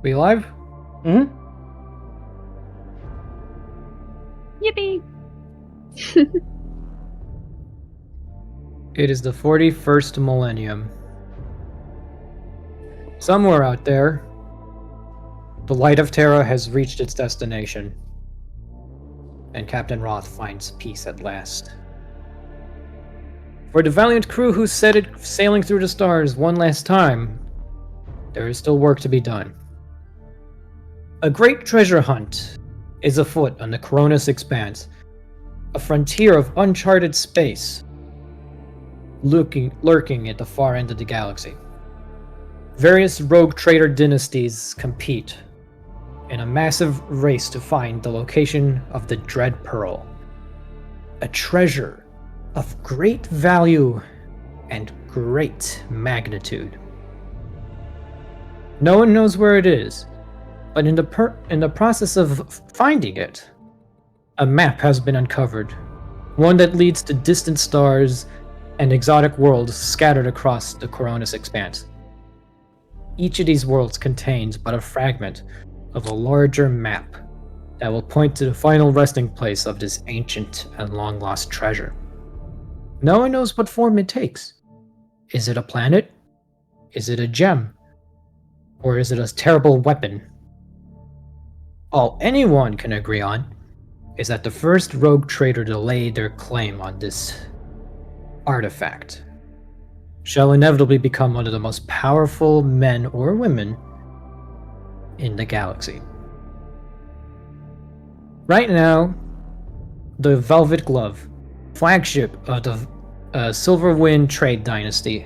We live? Mm-hmm. Yippee! It is the 41st millennium. Somewhere out there, the light of Terra has reached its destination, and Captain Roth finds peace at last. For the valiant crew who set it sailing through the stars one last time, there is still work to be done. A great treasure hunt is afoot on the Coronis Expanse, a frontier of uncharted space, lurking at the far end of the galaxy. Various rogue trader dynasties compete in a massive race to find the location of the Dread Pearl, a treasure of great value and great magnitude. No one knows where it is, but in the process of finding it, a map has been uncovered, one that leads to distant stars and exotic worlds scattered across the Coronis Expanse. Each of these worlds contains but a fragment of a larger map that will point to the final resting place of this ancient and long-lost treasure. No one knows what form it takes. Is it a planet? Is it a gem? Or is it a terrible weapon? All anyone can agree on is that the first rogue trader to lay their claim on this artifact shall inevitably become one of the most powerful men or women in the galaxy. Right now, the Velvet Glove, flagship of the Silverwind trade dynasty,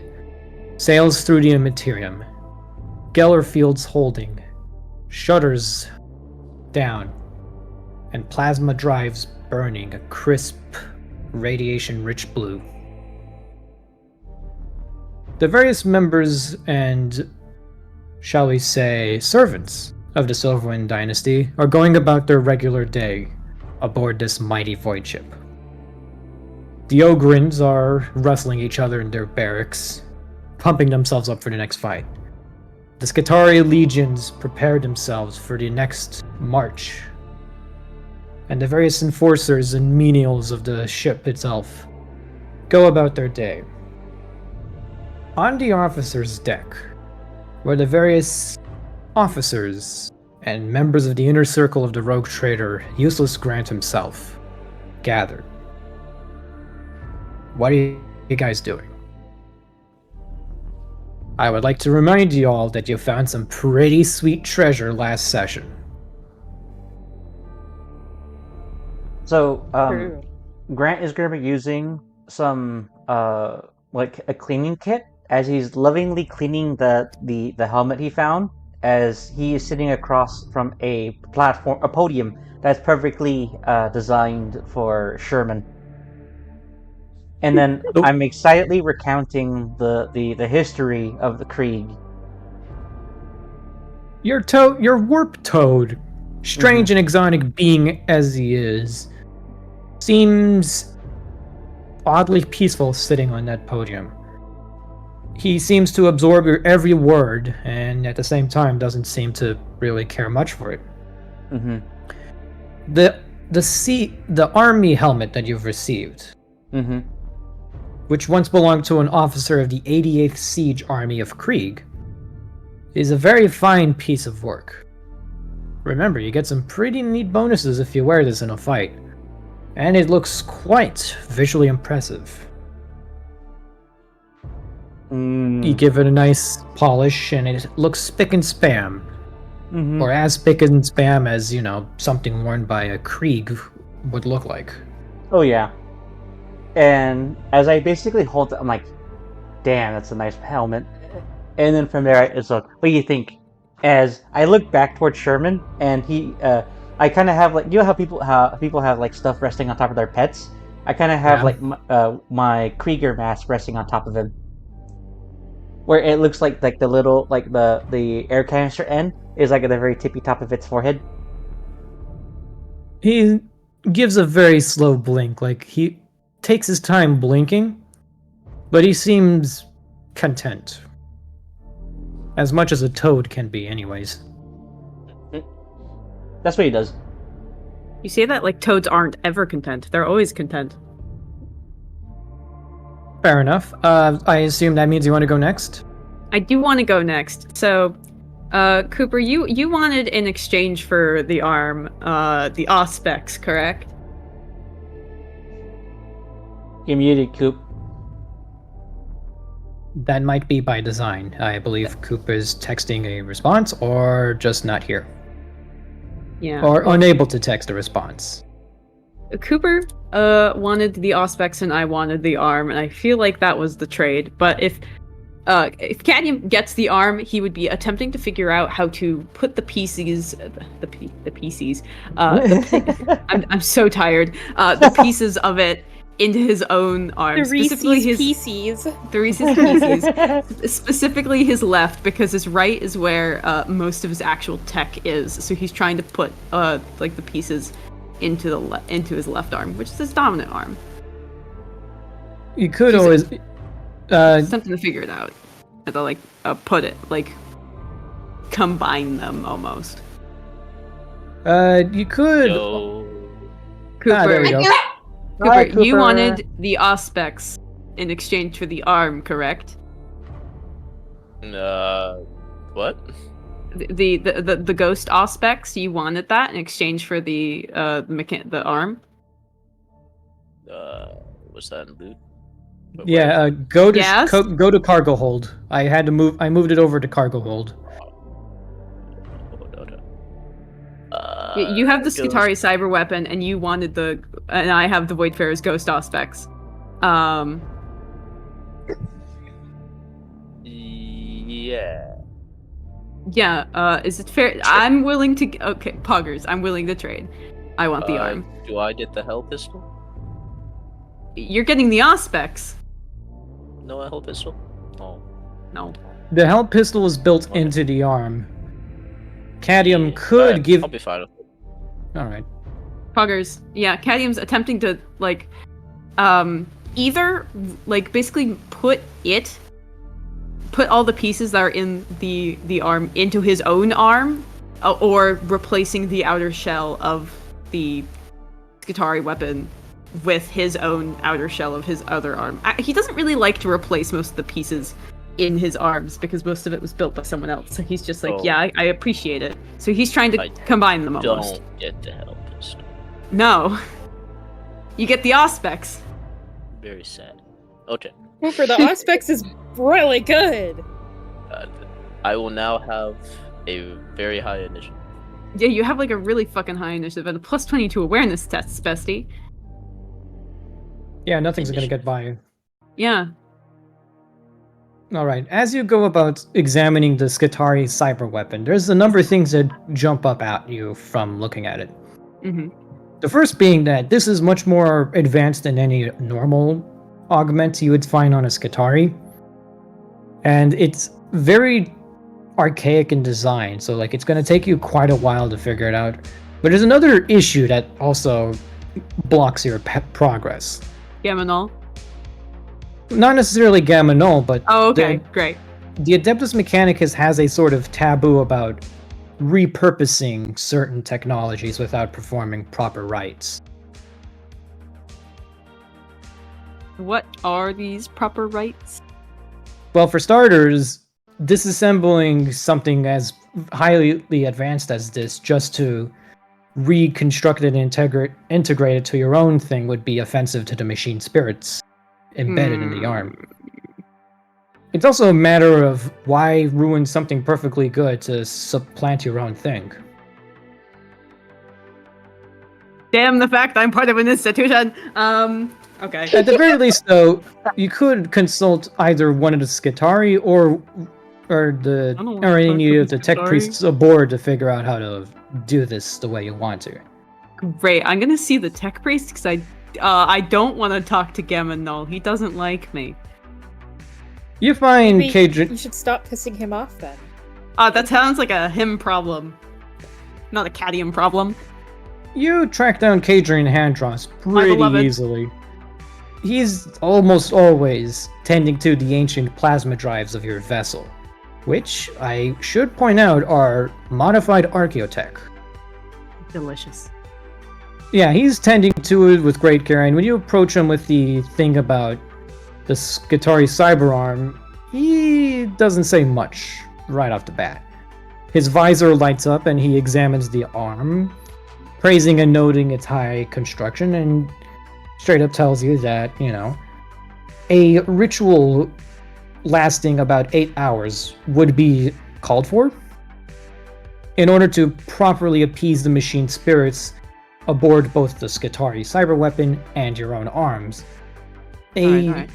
sails through the Immaterium. Geller fields holding, shutters down, and plasma drives burning a crisp, radiation-rich blue. The various members and, shall we say, servants of the Silverwind dynasty are going about their regular day aboard this mighty void ship. The Ogrins are wrestling each other in their barracks, pumping themselves up for the next fight. The Skitarii legions prepare themselves for the next march, and the various enforcers and menials of the ship itself go about their day. On the officer's deck, where the various officers and members of the inner circle of the rogue trader, Useless Grant himself, gathered. What are you guys doing? I would like to remind you all that you found some pretty sweet treasure last session. So, True. Grant is going to be using some, like a cleaning kit as he's lovingly cleaning the helmet he found, as he is sitting across from a podium that's perfectly designed for Sherman. And then I'm excitedly recounting the history of the Creeg. Your warp toad, strange and exotic being as he is, seems oddly peaceful sitting on that podium. He seems to absorb your every word, and at the same time doesn't seem to really care much for it. Mm-hmm. The army helmet that you've received, Mm-hmm. which once belonged to an officer of the 88th Siege Army of Creeg, is a very fine piece of work. Remember, you get some pretty neat bonuses if you wear this in a fight, and it looks quite visually impressive. You give it a nice polish, and it looks spick and spam, or as spick and spam as, something worn by a Creeg would look like. Oh yeah. And as I basically hold it, I'm like, damn, that's a nice helmet. And then from there, it's like, what do you think? As I look back towards Sherman, and I kind of have like, you know how people have like stuff resting on top of their pets? I kind of have like my Krieger mask resting on top of him, where it looks like the little the air canister end is like at the very tippy top of its forehead. He gives a very slow blink, like he takes his time blinking, but he seems content. As much as a toad can be, anyways. That's what he does. You say that like toads aren't ever content. They're always content. Fair enough. I assume that means you want to go next? I do want to go next. So, Cooper, you wanted in exchange for the arm, the Auspex, correct? You're muted, Coop. That might be by design. I believe Coop is texting a response or just not here. Yeah. Or unable to text a response. Cooper wanted the Auspex and I wanted the arm, and I feel like that was the trade. But if Cadmium gets the arm, he would be attempting to figure out how to put the pieces, I'm so tired. The pieces of it into his own arm. The Specifically Reese's his Pieces. The Reese's Pieces. Specifically his left, because his right is where most of his actual tech is. So he's trying to put like the pieces into his left arm, which is his dominant arm. You could always Something to figure it out. And to put it, combine them almost. you could Cooper, there we go. Cooper, Cooper. you wanted the Auspex in exchange for the arm, correct? What? The ghost Auspex, you wanted that in exchange for the arm? Was that in loot? But Yeah, go to Yes? go to cargo hold. I moved it over to cargo hold. You have the Ghost. Skitari cyber weapon, and you wanted and I have the Voidfarer's ghost Auspex. Yeah. Yeah, is it fair? I'm willing to. Okay, Poggers, I'm willing to trade. I want the arm. Do I get the hell pistol? You're getting the Auspex. No hell pistol? Oh. No. The hell pistol is built Okay. into the arm. Cadmium could Alright, give. I'll be fine with it. All right. Poggers, yeah, Cadmium's attempting to either basically put all the pieces that are in the arm into his own arm, or replacing the outer shell of the Skitari weapon with his own outer shell of his other arm. He doesn't really like to replace most of the pieces in his arms because most of it was built by someone else. So he's just like, Oh. yeah, I appreciate it. So he's trying to I combine them almost. Don't get the hell pistol. No. You get the Auspex. Very sad. Okay. Cooper, the Auspex is really good. I will now have a very high initiative. Yeah, you have a really fucking high initiative and a plus 22 awareness test, bestie. Yeah, nothing's gonna get by you. Yeah. All right. As you go about examining the Skitari cyber weapon, there's a number of things that jump up at you from looking at it. Mm-hmm. The first being that this is much more advanced than any normal augment you would find on a Skitari. And it's very archaic in design, so it's going to take you quite a while to figure it out. But there's another issue that also blocks your progress. Gaminol. Not necessarily Gamma Null, but Oh, okay, great. the Adeptus Mechanicus has a sort of taboo about repurposing certain technologies without performing proper rites. What are these proper rights? Well, for starters, disassembling something as highly advanced as this just to reconstruct it and integrate it to your own thing would be offensive to the machine spirits embedded in the arm. It's also a matter of why ruin something perfectly good to supplant your own thing. Damn the fact I'm part of an institution. Okay. At the very least, though, you could consult either one of the Skitari or any of the tech Skitari. priests aboard to figure out how to do this the way you want to. Great. I'm gonna see the tech priest because I don't want to talk to Gamma Null. He doesn't like me. You find Maybe Cadrian. you should stop pissing him off then. That sounds like a him problem, not a Cadmium problem. You track down Cadrian Handros pretty beloved. easily. He's almost always tending to the ancient plasma drives of your vessel, which I should point out are modified archaeotech. Delicious. Yeah, he's tending to it with great care, and when you approach him with the thing about the Skitarii cyberarm, he doesn't say much right off the bat. His visor lights up and he examines the arm, praising and noting its high construction, and straight up tells you that, a ritual lasting about 8 hours would be called for in order to properly appease the machine spirits aboard both the Skitarii cyber weapon and your own arms. Alright.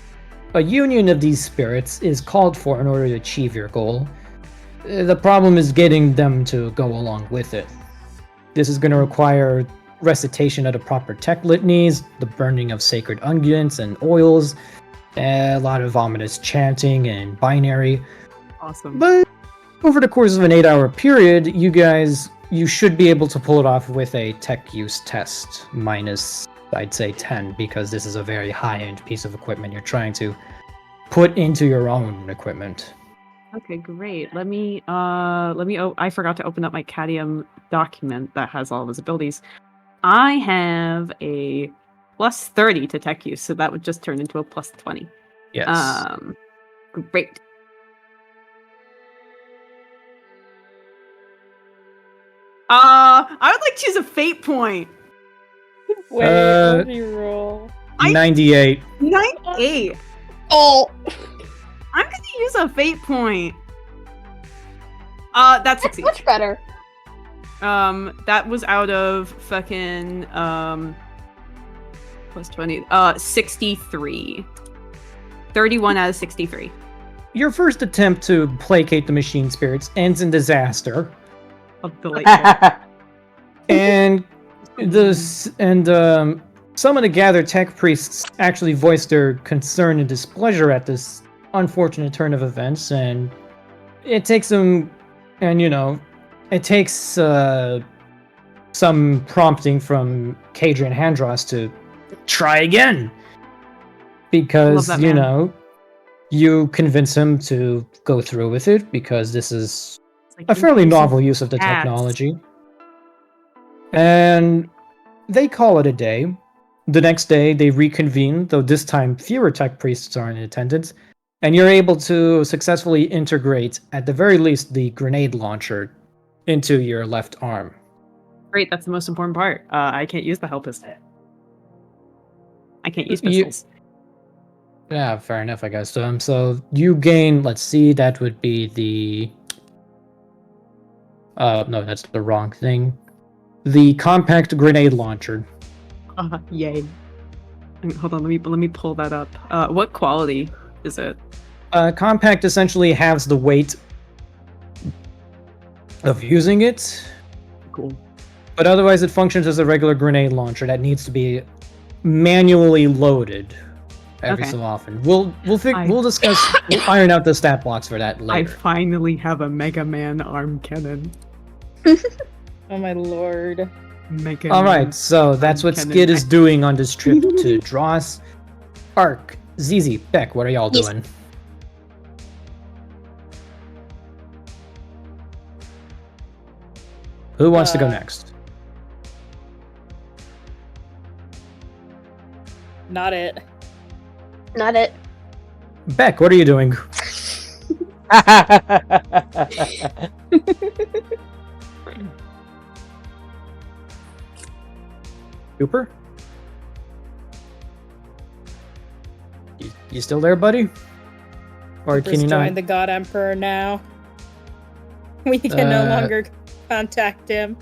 A union of these spirits is called for in order to achieve your goal. The problem is getting them to go along with it. This is going to require recitation of the proper tech litanies, the burning of sacred unguents and oils, a lot of ominous chanting and binary. Awesome. But over the course of an 8-hour period, you should be able to pull it off with a tech use test, minus, I'd say, 10, because this is a very high-end piece of equipment you're trying to put into your own equipment. Okay, great. I forgot to open up my Cadium document that has all of his abilities. I have a plus 30 to tech use, so that would just turn into a plus 20. Yes. Great. I would like to choose a fate point. Wait, what do you roll? 98. 98. Oh, I'm gonna use a fate point. That's that's 60. much better. That was out of fucking plus 20. 63. 31 out of 63. Your first attempt to placate the machine spirits ends in disaster, Oh, delightful. and some of the gathered tech priests actually voiced their concern and displeasure at this unfortunate turn of events, and it takes some, it takes some prompting from Kadrian Handros to try again, because Love that man. you convince him to go through with it because this is It's like a fairly inclusive novel use of the cats. technology. And they call it a day. The next day, they reconvene, though this time fewer tech priests are in attendance, and you're able to successfully integrate, at the very least, the grenade launcher into your left arm. Great, that's the most important part. I can't use the hell pistol. I can't use You- pistols. Yeah, fair enough, I guess. So you gain, let's see, that would be the... no, that's the wrong thing. The compact grenade launcher. Yay. Hold on, let me pull that up. What quality is it? Compact essentially has the weight of using it, Cool. but otherwise it functions as a regular grenade launcher that needs to be manually loaded every Okay. so often. We'll discuss, we'll iron out the stat blocks for that I later. finally have a Mega Man arm cannon. Oh my lord. Mega All Man. right, so that's what Cannon. Skid is doing on this trip to Dross. Ark, ZZ, Beck, what are y'all Yes. doing? Who wants to go next? Not it. Not it. Beck, what are you doing? Cooper? You still there, buddy? Or Cooper's can you not? joined the God Emperor now. We can no longer contact him.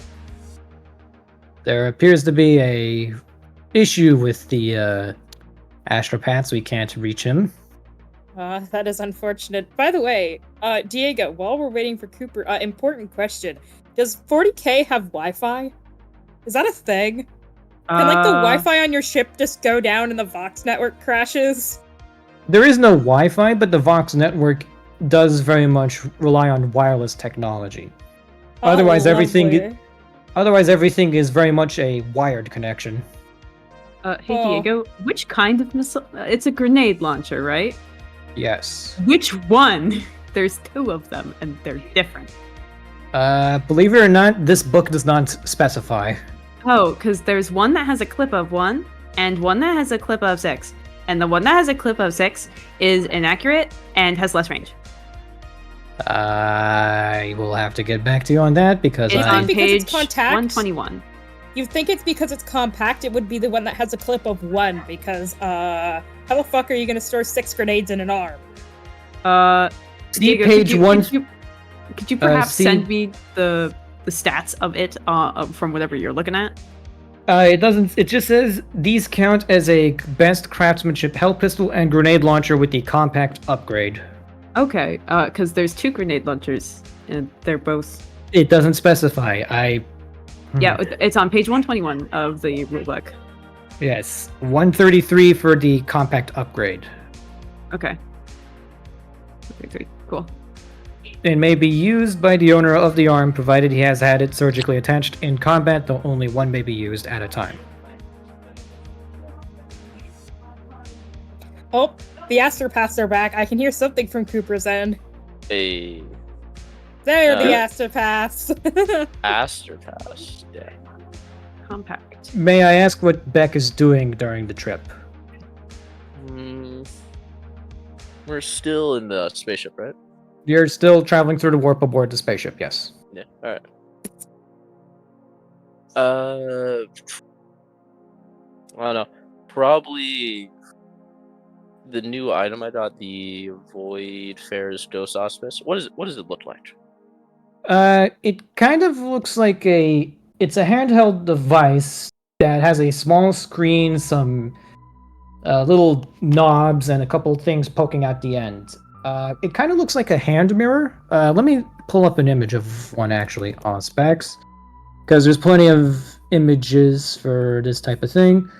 There appears to be a issue with the astropaths. We can't reach him. That is unfortunate. By the way, Diego, while we're waiting for Cooper, important question. Does 40K have Wi-Fi? Is that a thing? Can, like, the Wi-Fi on your ship just go down and the Vox network crashes? There is no Wi-Fi, but the Vox network does very much rely on wireless technology. Otherwise, everything lovely. Otherwise, everything is very much a wired connection. Hey Oh. Diego, which kind of missile? It's a grenade launcher, right? Yes. Which one? There's two of them, and they're different. Believe it or not, this book does not specify. Oh, because there's one that has a clip of 1 and one that has a clip of 6. And the one that has a clip of 6 is inaccurate and has less range. I will have to get back to you on that because It's I- on Because it's page contact? 121. You think it's because it's compact? It would be the one that has a clip of 1, because, how the fuck are you gonna store 6 grenades in an arm? see Diego, page one. Could you perhaps see- send me the stats of it from whatever you're looking at? It doesn't. It just says these count as a best craftsmanship hell pistol and grenade launcher with the compact upgrade. Okay, because there's 2 grenade launchers, and they're both... It doesn't specify. Yeah, it's on page 121 of the rulebook. Yes, 133 for the compact upgrade. Okay. Okay, great. Cool. It may be used by the owner of the arm, provided he has had it surgically attached in combat, though only one may be used at a time. Oh, the Astropaths are back. I can hear something from Cooper's end. A There, the Astropaths. Astropass. Yeah. Compact. May I ask what Beck is doing during the trip? We're still in the spaceship, right? You're still traveling through the warp aboard the spaceship, yes. Yeah. All right. I don't know. Probably the new item I got, the Void Fair's Ghost Auspice. What does it look like? It kind of looks like it's a handheld device that has a small screen, some little knobs, and a couple things poking out the end. It kind of looks like a hand mirror. Let me pull up an image of one actually on specs, because there's plenty of images for this type of thing.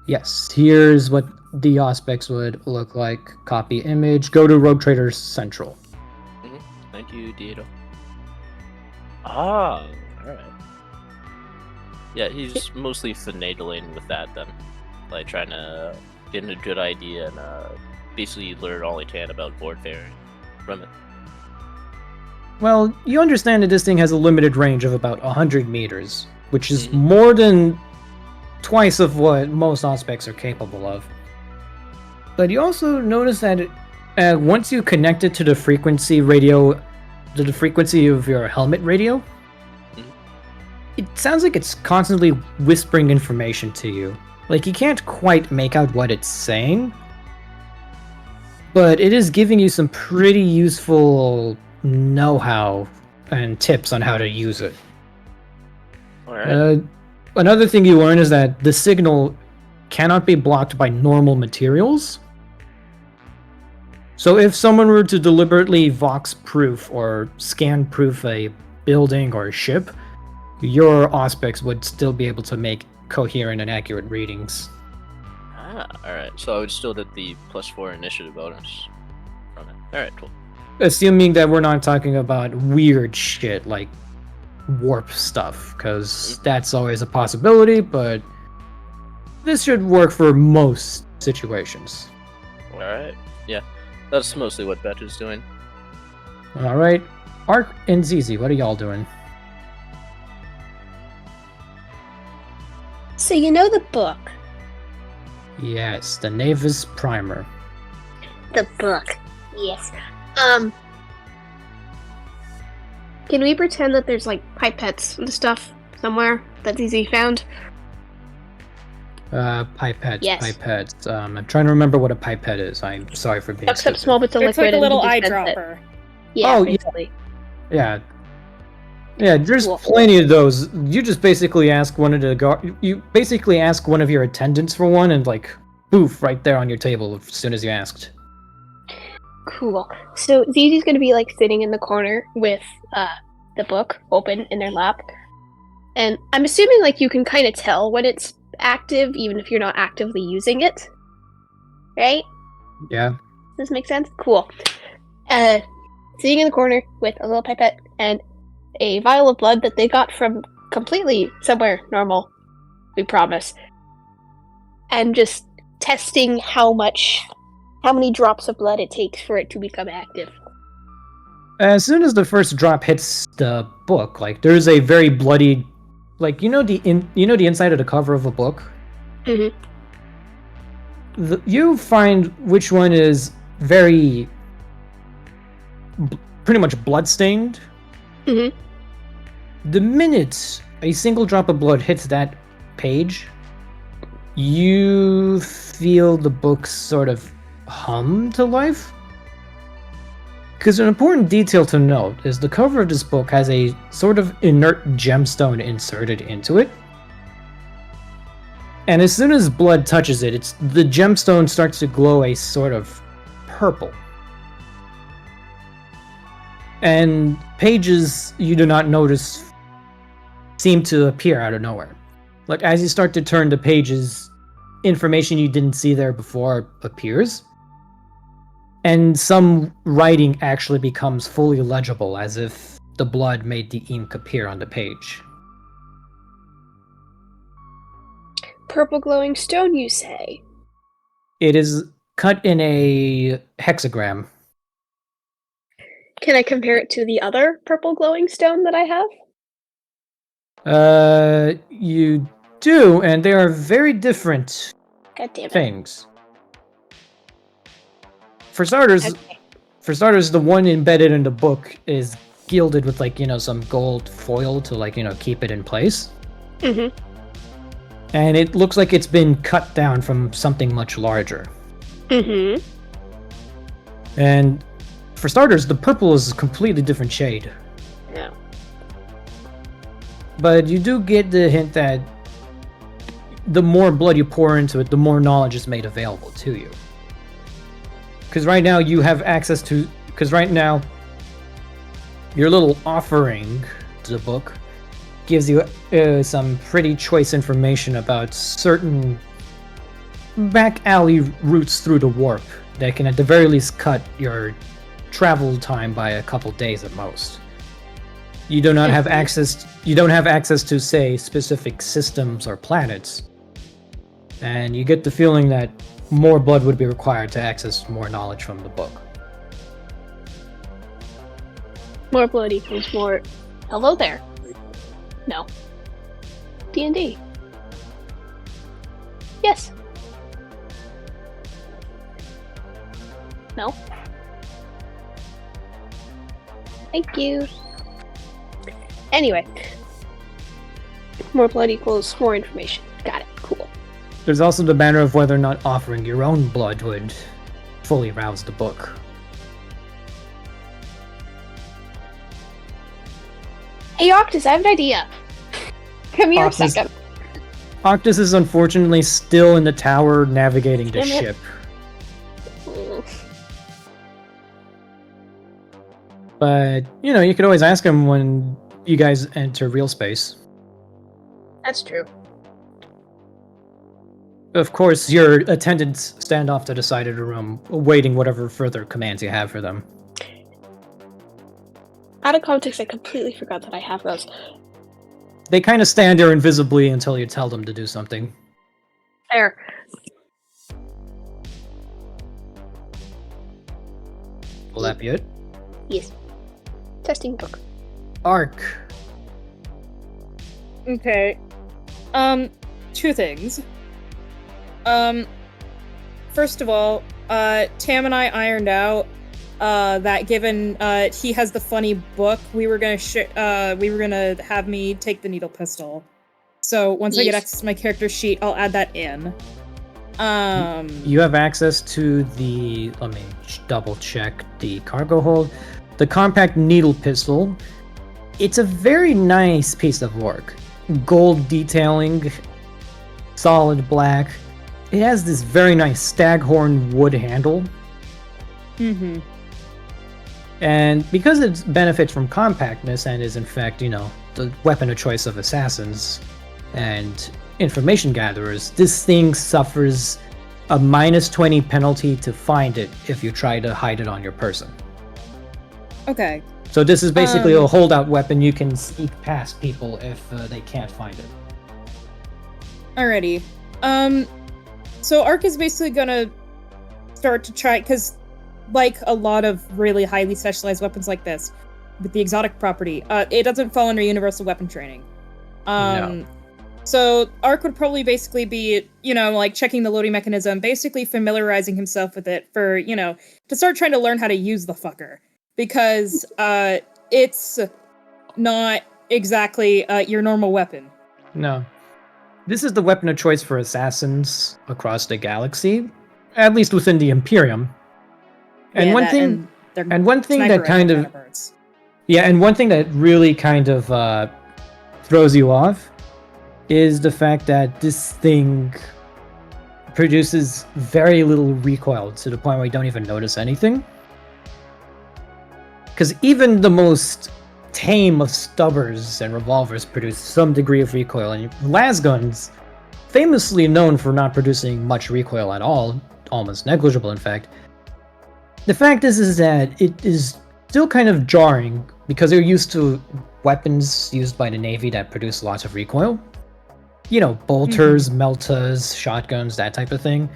Yes, here's what the Auspex would look like. Copy image. Go to Rogue Trader Central. Thank you, Diego. Ah, alright. Yeah, he's mostly finagling with that then. Like, trying to get a good idea and basically learn all he can about board fairing from it. Well, you understand that this thing has a limited range of about 100 meters, which is more than twice of what most Auspex are capable of. But you also notice that once you connect it to the frequency radio, to the frequency of your helmet radio, it sounds like it's constantly whispering information to you. Like, you can't quite make out what it's saying, but it is giving you some pretty useful know-how and tips on how to use it. Alright. Another thing you learn is that the signal cannot be blocked by normal materials. So if someone were to deliberately vox-proof or scan-proof a building or a ship, your Auspex would still be able to make coherent and accurate readings. Alright, so I would still get the +4 initiative bonus from it. Alright, cool. Assuming that we're not talking about weird shit like warp stuff, because that's always a possibility, but this should work for most situations. Alright, yeah. That's mostly what Bet is doing. Alright, Ark and Zizi, what are y'all doing? So you know the book. Yes, the Navis Primer. The book. Yes. Can we pretend that there's like pipettes and stuff somewhere that ZZ found? Pipettes, Yes. pipettes. I'm trying to remember what a pipette is. I'm sorry for being Sucks up stupid. small bits of It's liquid like a and little you dispense it. eyedropper. Yeah, Oh, yeah. basically. Yeah. Yeah, there's Cool. plenty of those. You just basically ask one of the you basically ask one of your attendants for one, and like, poof, right there on your table as soon as you asked. Cool. So ZZ's gonna be like sitting in the corner with the book open in their lap. And I'm assuming like you can kind of tell when it's active, even if you're not actively using it. Right? Yeah. Does this make sense? Cool. Sitting in the corner with a little pipette and a vial of blood that they got from completely somewhere normal, we promise. And just testing how many drops of blood it takes for it to become active. As soon as the first drop hits the book, like there's a very bloody, like you know the inside of the cover of a book. Mm-hmm. You find which one is very, pretty much bloodstained. Mm-hmm. The minute a single drop of blood hits that page, you feel the book sort of hum to life. Because an important detail to note is the cover of this book has a sort of inert gemstone inserted into it. And as soon as blood touches it, the gemstone starts to glow a sort of purple. And pages you do not notice seem to appear out of nowhere. Like as you start to turn the pages, information you didn't see there before appears. And some writing actually becomes fully legible, as if the blood made the ink appear on the page. Purple glowing stone, you say? It is cut in a hexagram. Can I compare it to the other purple glowing stone that I have? You do, and they are very different God damn it. things. For starters, Okay. the one embedded in the book is gilded with some gold foil to keep it in place. Mm-hmm. And it looks like it's been cut down from something much larger. Mm-hmm. And for starters, the purple is a completely different shade. Yeah. But you do get the hint that the more blood you pour into it, the more knowledge is made available to you. Because right now you have access to... Because right now, your little offering to the book gives you some pretty choice information about certain back alley routes through the warp that can at the very least cut your travel time by a couple days at most. You do not have access. You don't have access to, say, specific systems or planets, and you get the feeling that more blood would be required to access more knowledge from the book. More blood equals more... Hello there. No. D&D. Yes. No. Thank you. Anyway. More blood equals more information. Got it. Cool. There's also the matter of whether or not offering your own blood would fully rouse the book. Hey, Octus, I have an idea. Come here Octus- a second. Octus is unfortunately still in the tower navigating the Damn it. ship. Mm, But, you could always ask him when you guys enter real space. that's true. Of course, your attendants stand off to the side of the room, awaiting whatever further commands you have for them. Out of context, I completely forgot that I have those. They kind of stand there invisibly until you tell them to do something. There. Will that be it? Yes. Testing book. Arc. Okay. Two things. First of all, Tam and I ironed out that given he has the funny book, we were gonna have me take the needle pistol. So once I get Yes. access to my character sheet, I'll add that in. You have access to the... Let me double check the cargo hold. The compact needle pistol. It's a very nice piece of work. Gold detailing, solid black. It has this very nice staghorn wood handle. Mm-hmm. And because it benefits from compactness and is in fact, the weapon of choice of assassins and information gatherers, this thing suffers a -20 penalty to find it if you try to hide it on your person. Okay. So this is basically a holdout weapon. You can sneak past people if they can't find it. Alrighty. So Ark is basically gonna start to try, because like a lot of really highly specialized weapons like this, with the exotic property, it doesn't fall under universal weapon training. No. So Ark would probably basically be, like checking the loading mechanism, basically familiarizing himself with it for, to start trying to learn how to use the fucker. Because it's not exactly your normal weapon. No. This is the weapon of choice for assassins across the galaxy, at least within the Imperium. And Yeah, one that- thing, their and one thing sniper that kind rifle of, counterparts. yeah, and one thing that really kind of throws you off is the fact that this thing produces very little recoil to the point where you don't even notice anything. Because even the most tame of stubbers and revolvers produce some degree of recoil, and lasguns, famously known for not producing much recoil at all, almost negligible in fact. The fact is that it is still kind of jarring because they're used to weapons used by the Navy that produce lots of recoil. You know, bolters, meltas, shotguns, that type of thing.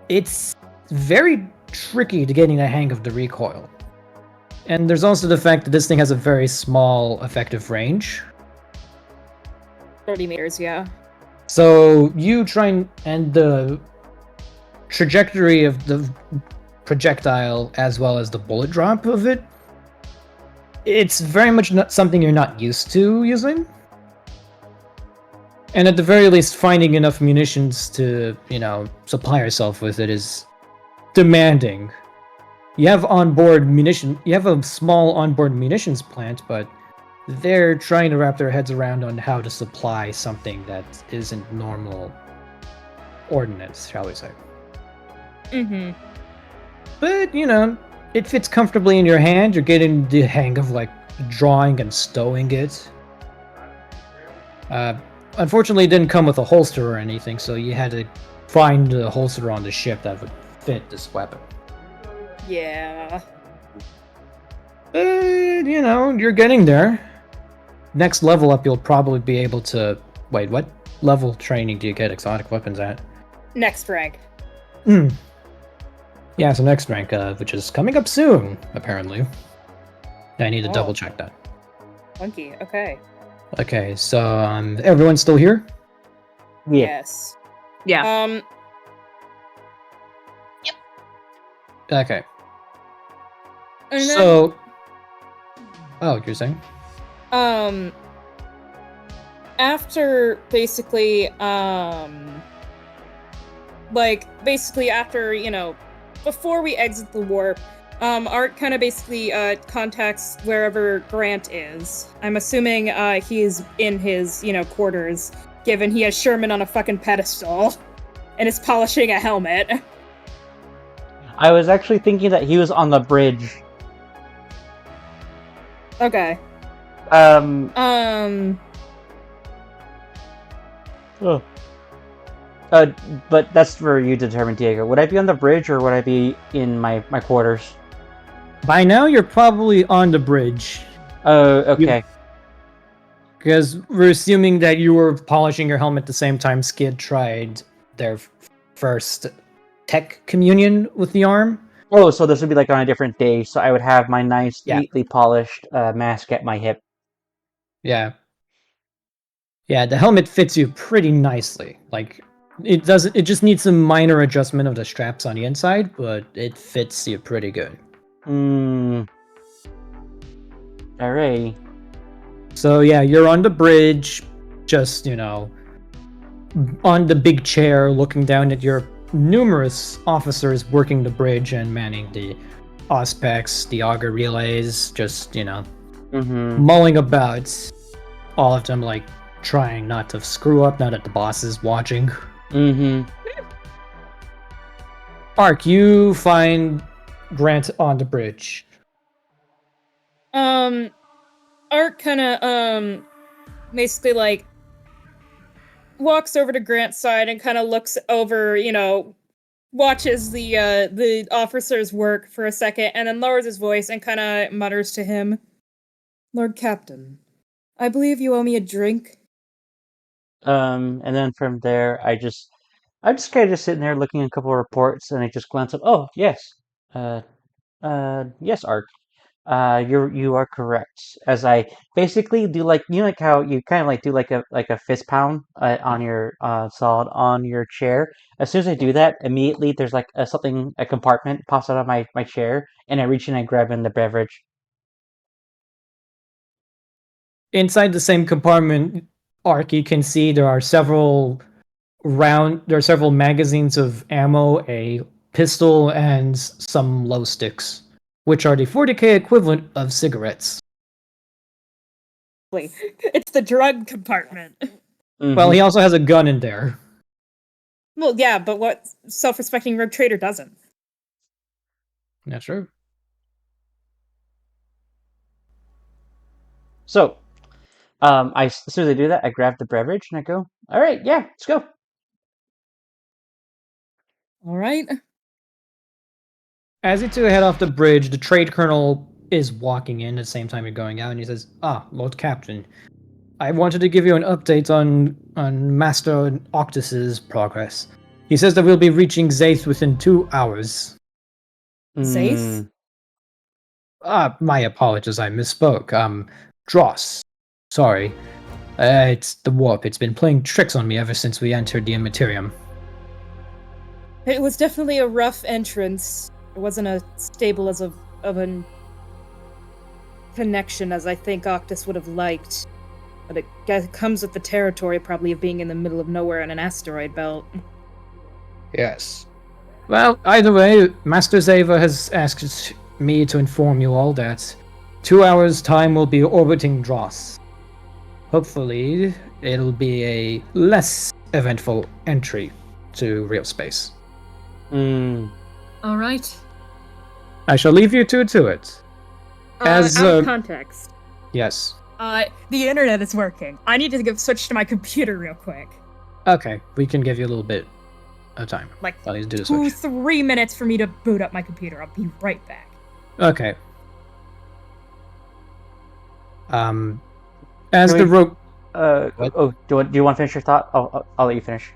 It's very tricky to getting the hang of the recoil. And there's also the fact that this thing has a very small effective range. 30 meters, yeah. So you try and the trajectory of the projectile as well as the bullet drop of it, it's very much not something you're not used to using. And at the very least, finding enough munitions to, supply yourself with it is demanding. You have a small onboard munitions plant, but they're trying to wrap their heads around on how to supply something that isn't normal ordnance, shall we say. Mm-hmm. But, it fits comfortably in your hand. You're getting the hang of, drawing and stowing it. Unfortunately, it didn't come with a holster or anything, so you had to find a holster on the ship that would fit this weapon. Yeah. But, you're getting there. Next level up, you'll probably be able to... Wait, what level training do you get exotic weapons at? Next rank. Yeah, so next rank, which is coming up soon, apparently. I need to Oh. double check that. Funky, okay. Okay, so everyone's still here? Yeah. Yes. Yeah. Okay. And then, So... Oh, you're saying? after basically, before we exit the warp, Art kind of basically contacts wherever Grant is. I'm assuming he's in his, quarters, given he has Sherman on a fucking pedestal and is polishing a helmet. I was actually thinking that he was on the bridge. Okay. Oh. But that's for you to determine, Diego. Would I be on the bridge or would I be in my quarters? By now, you're probably on the bridge. Oh, okay. Because we're assuming that you were polishing your helmet the same time Skid tried their first tech communion with the arm. Oh, so this would be on a different day, so I would have my nice, Yeah. neatly polished mask at my hip. Yeah. Yeah, the helmet fits you pretty nicely. It just needs some minor adjustment of the straps on the inside, but it fits you pretty good. Alright. So yeah, you're on the bridge, just, on the big chair, looking down at your numerous officers working the bridge and manning the auspex, the auger relays, just, mulling about. All of them, trying not to screw up now that the boss is watching. Ark, you find Grant on the bridge. Art kinda, basically, walks over to Grant's side and kinda looks over, watches the officer's work for a second, and then lowers his voice and kinda mutters to him, "Lord Captain, I believe you owe me a drink." And then from there, I'm just kind of sitting there looking at a couple of reports, and I just glance up. Oh, yes. Yes, Ark. You are correct. As I basically do, like like how you kind of like do like a fist pound on your solid on your chair. As soon as I do that, immediately there's like a compartment pops out of my chair, and I reach in and grab in the beverage. Inside the same compartment, Ark, you can see there are several magazines of ammo, a pistol, and some glow sticks, which are the 40k equivalent of cigarettes. It's the drug compartment. Well, he also has a gun in there. Well, yeah, but what self-respecting rogue trader doesn't? That's true. So, as soon as I do that, I grab the beverage and I go, "All right, yeah, let's go." All right. As you two head off the bridge, the trade colonel is walking in at the same time you're going out, and he says, Lord Captain, I wanted to give you an update on Master Octus's progress. He says that we'll be reaching Zaith within 2 hours. Zaith? My apologies, I misspoke. Dross. Sorry. It's the warp. It's been playing tricks on me ever since we entered the Immaterium. It was definitely a rough entrance. It wasn't as stable of a connection as I think Octus would have liked. But it comes with the territory probably of being in the middle of nowhere in an asteroid belt. Yes. Well, either way, Master Zava has asked me to inform you all that 2 hours' time will be orbiting Dross. Hopefully, it'll be a less eventful entry to real space. All right. I shall leave you two to it. Out of context. Yes. The internet is working. I need to switch to my computer real quick. Okay, we can give you a little bit of time. Like I'll do the 2-3 minutes for me to boot up my computer. I'll be right back. Okay. As the rogue. Do you want to finish your thought? I'll let you finish.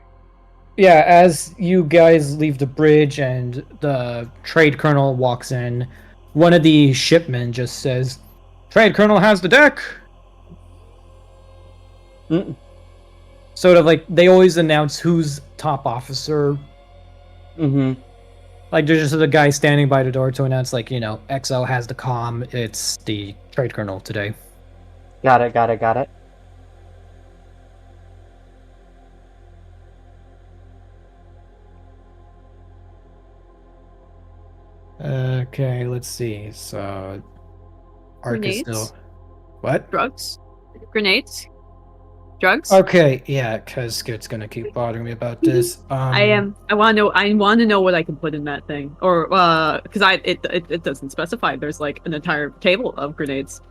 Yeah, as you guys leave the bridge and the trade colonel walks in, one of the shipmen just says, "Trade colonel has the deck." Sort of like they always announce who's top officer. Like there's just a guy standing by the door to announce, like, XO has the comm. It's the trade colonel today. Got it. Okay, let's see. So, Ark is Grenades? still. What? Drugs? Grenades? Drugs? Okay, yeah, because Skid's gonna keep bothering me about this. I want to know what I can put in that thing, or because it doesn't specify. There's like an entire table of grenades.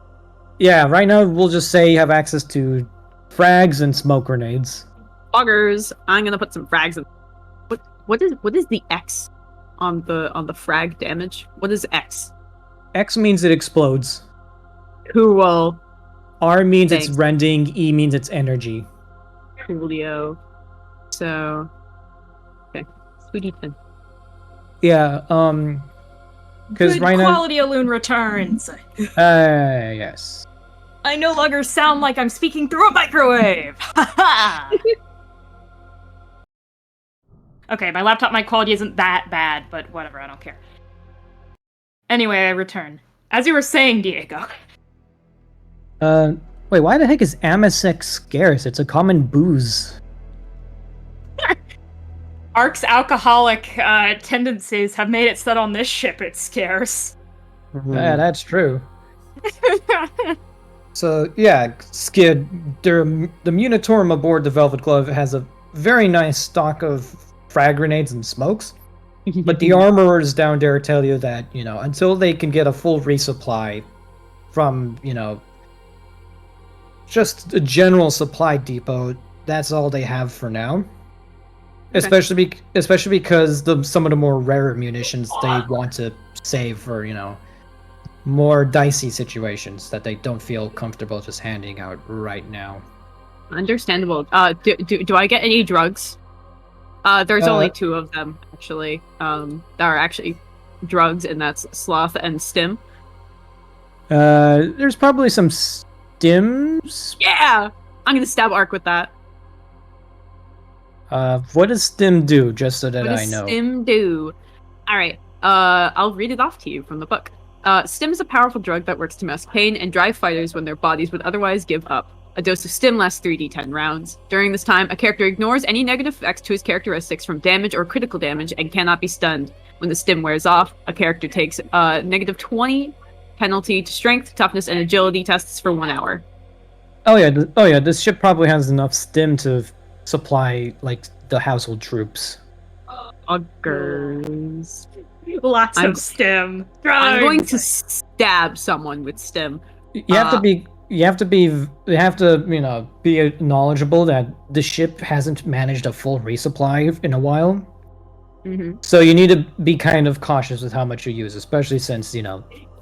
Yeah, right now we'll just say you have access to frags and smoke grenades. Buggers. I'm gonna put some frags in. What is the X on the frag damage? What is X? X means it explodes. Cool. R means Thanks. it's rending. E means it's energy. Coolio. So, okay, sweetie pin. Yeah, because Good right quality Alloon returns. yes. I no longer sound like I'm speaking through a microwave. Okay, my laptop mic quality isn't that bad, but whatever, I don't care. Anyway, I return. As you were saying, Diego. Wait, why the heck is Amasec scarce? It's a common booze. Ark's alcoholic tendencies have made it so that on this ship it's scarce. Yeah, that's true. So, yeah, Skid, the Munitorum aboard the Velvet Glove has a very nice stock of frag grenades and smokes. But the armorers down there tell you that, until they can get a full resupply from, just a general supply depot, that's all they have for now. Okay. Especially because some of the more rare munitions they want to save for, more dicey situations that they don't feel comfortable just handing out right now. Understandable. Do I get any drugs? There's only 2 of them actually. That are actually drugs, and that's sloth and stim. There's probably some stims. Yeah! I'm gonna stab Ark with that. What does stim do, just so that What I does know? stim do? Alright, I'll read it off to you from the book. Stim is a powerful drug that works to mask pain and drive fighters when their bodies would otherwise give up. A dose of stim lasts 3d10 rounds. During this time, a character ignores any negative effects to his characteristics from damage or critical damage and cannot be stunned. When the stim wears off, a character takes a negative 20 penalty to strength, toughness, and agility tests for 1 hour. Oh yeah, this ship probably has enough stim to supply like the household troops. Buggers. Lots I'm- of stim. I'm going to Drugs. stab someone with stim. You have to be knowledgeable that the ship hasn't managed a full resupply in a while. Mm-hmm. So you need to be kind of cautious with how much you use, especially since,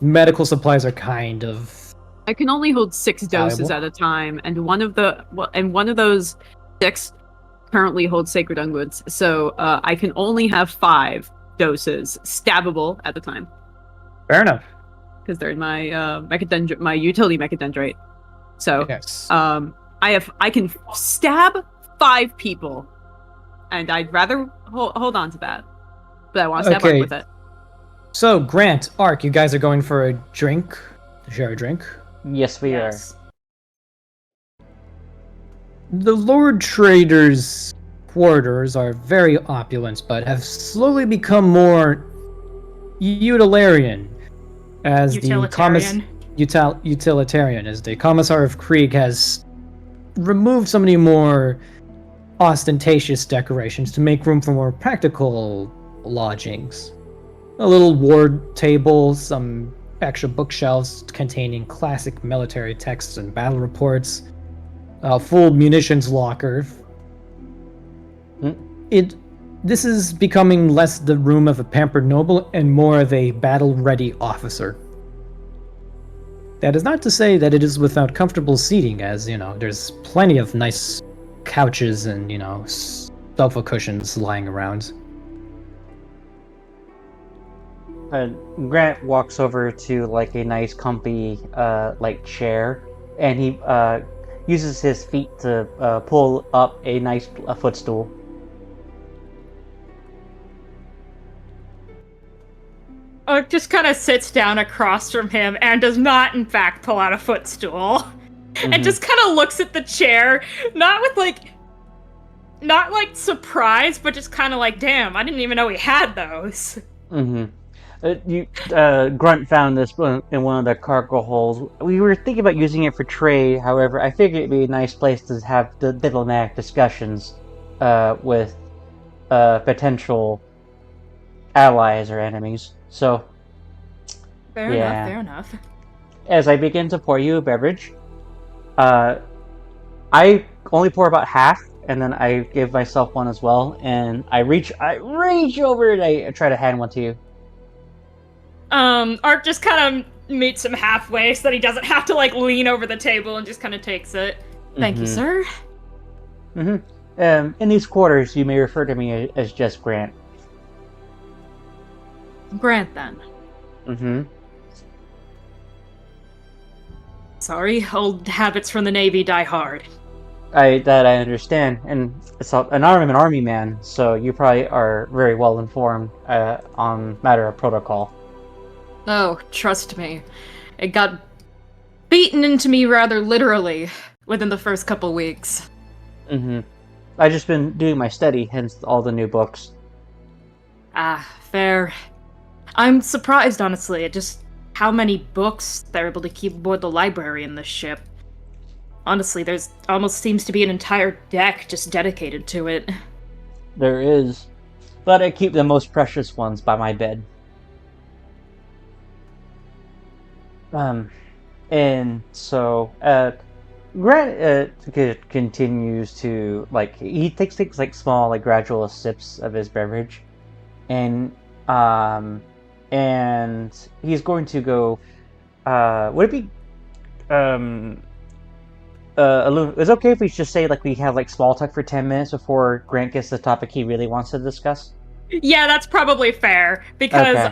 medical supplies are kind of I can only hold 6 doses Valuable. at a time, and one of those 6 currently holds sacred unguents. So I can only have 5 doses stabbable at the time fair enough. because they're in my my utility mechadendrite. So Yes. I can stab 5 people, and I'd rather hold on to that, but I want to stab Ark Okay. with it. So Grant, Ark, you guys are going for a drink? To share a drink? Yes, we Yes. The Lord Trader's quarters are very opulent, but have slowly become more utilitarian as Utilitarian. utilitarian as the Commissar of Creeg has removed so many more ostentatious decorations to make room for more practical lodgings. A little ward table, some extra bookshelves containing classic military texts and battle reports, a full munitions locker. This is becoming less the room of a pampered noble and more of a battle-ready officer. That is not to say that it is without comfortable seating, as, there's plenty of nice couches and, sofa cushions lying around. Grant walks over to like a nice comfy like chair, and he uses his feet to pull up a nice footstool. Just kind of sits down across from him and does not, in fact, pull out a footstool. And just kind of looks at the chair, not like surprise, but just kind of like, damn, I didn't even know we had those. Grunt found this in one of the cargo holds. We were thinking about using it for trade, however, I figured it'd be a nice place to have the diplomatic discussions with potential allies or enemies. So, Fair enough. as I begin to pour you a beverage, I only pour about half, and then I give myself one as well, and I reach over and I try to hand one to you. Art just kind of meets him halfway so that he doesn't have to like lean over the table and just kind of takes it. Thank you, sir. In these quarters, you may refer to me as just Grant. Grant, then. Sorry, old habits from the Navy die hard. I understand, and it's an army man, so you probably are very well informed on matter of protocol. Oh, trust me. It got beaten into me rather literally within the first couple weeks. I've just been doing my study, hence all the new books. Ah, fair. I'm surprised, honestly, at just how many books they're able to keep aboard the library in this ship. Honestly, there's almost seems to be an entire deck just dedicated to it. There is, but I keep the most precious ones by my bed. And so, Grant continues to, he takes small, gradual sips of his beverage, and he's going to go, would it be, is it okay if we just say, we have, small talk for 10 minutes before Grant gets the topic he really wants to discuss? Yeah, that's probably fair, because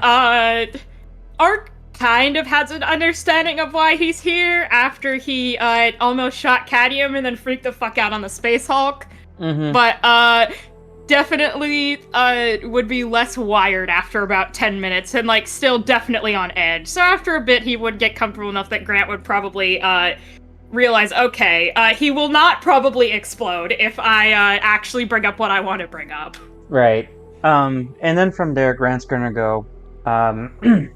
Ark kind of has an understanding of why he's here after he almost shot Cadmium and then freaked the fuck out on the Space Hulk. Mm-hmm. But definitely would be less wired after about 10 minutes and like still definitely on edge. So after a bit he would get comfortable enough that Grant would probably realize, okay, he will not probably explode if I actually bring up what I want to bring up. Right. And then from there, Grant's gonna go, I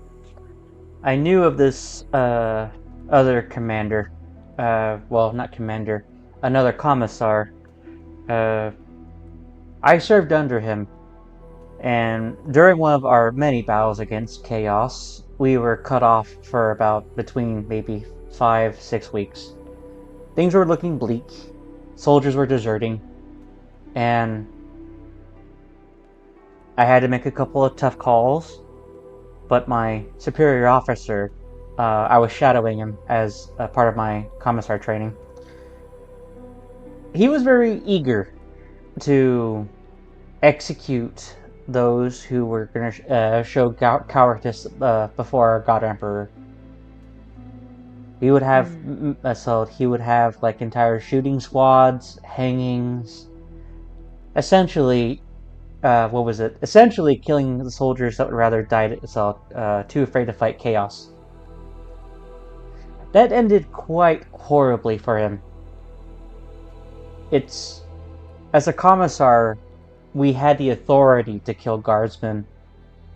knew of this other commander. Well, not commander, another commissar. I served under him, and during one of our many battles against Chaos, we were cut off for about between maybe 5-6 weeks. Things were looking bleak, soldiers were deserting, and I had to make a couple of tough calls, but my superior officer, I was shadowing him as a part of my commissar training. He was very eager to execute those who were going to show cowardice before our God Emperor. He would have he would have like entire shooting squads, hangings. Essentially, Essentially killing the soldiers that would rather die too afraid to fight Chaos. That ended quite horribly for him. As a commissar, we had the authority to kill guardsmen,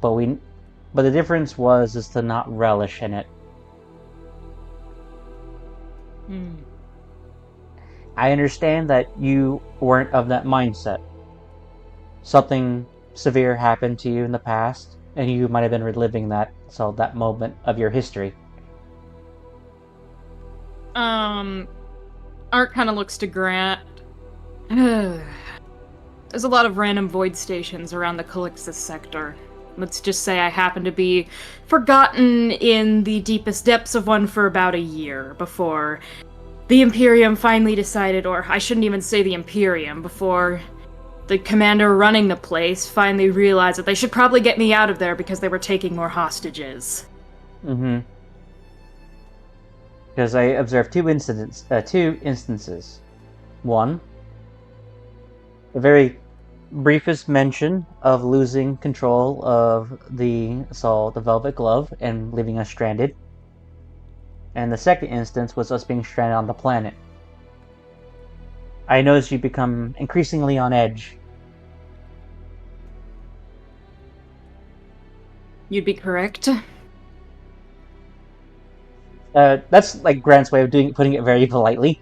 but the difference is to not relish in it. I understand that you weren't of that mindset. Something severe happened to you in the past, and you might have been reliving that moment of your history. Art kind of looks to Grant. There's a lot of random void stations around the Calixtus sector. Let's just say I happen to be forgotten in the deepest depths of one for about a year before the Imperium finally decided, or I shouldn't even say the Imperium, before the commander running the place finally realized that they should probably get me out of there because they were taking more hostages. Mm-hmm. Because I observed two instances. One, a very briefest mention of losing control of the Velvet Glove and leaving us stranded. And the second instance was us being stranded on the planet. I noticed you become increasingly on edge. You'd be correct. That's like Grant's way of putting it very politely.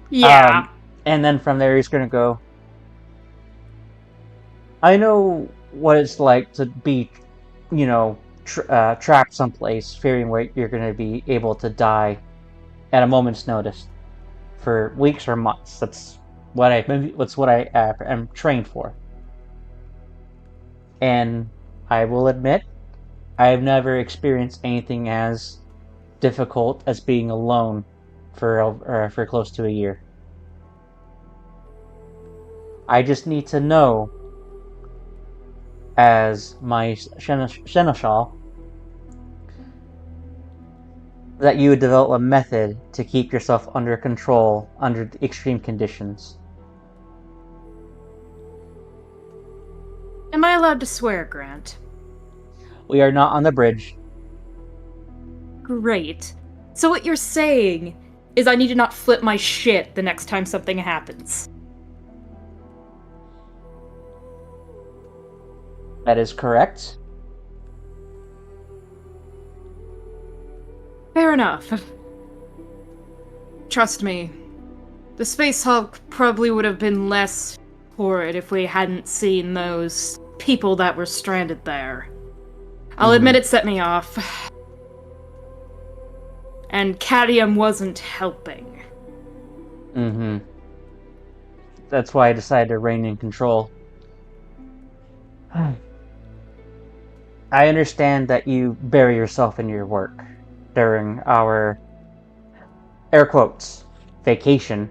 Yeah. And then from there he's gonna go, I know what it's like to be, trapped someplace, fearing where you're going to be able to die at a moment's notice for weeks or months. That's what I am trained for. And I will admit, I've never experienced anything as difficult as being alone for close to a year. I just need to know, as my seneschal, that you would develop a method to keep yourself under control under extreme conditions. Am I allowed to swear, Grant? We are not on the bridge. Great. So what you're saying is I need to not flip my shit the next time something happens. That is correct. Fair enough. Trust me, the Space Hulk probably would have been less horrid if we hadn't seen those people that were stranded there. I'll admit it set me off. And Cadmium wasn't helping. That's why I decided to rein in control. I understand that you bury yourself in your work during our, air quotes, vacation.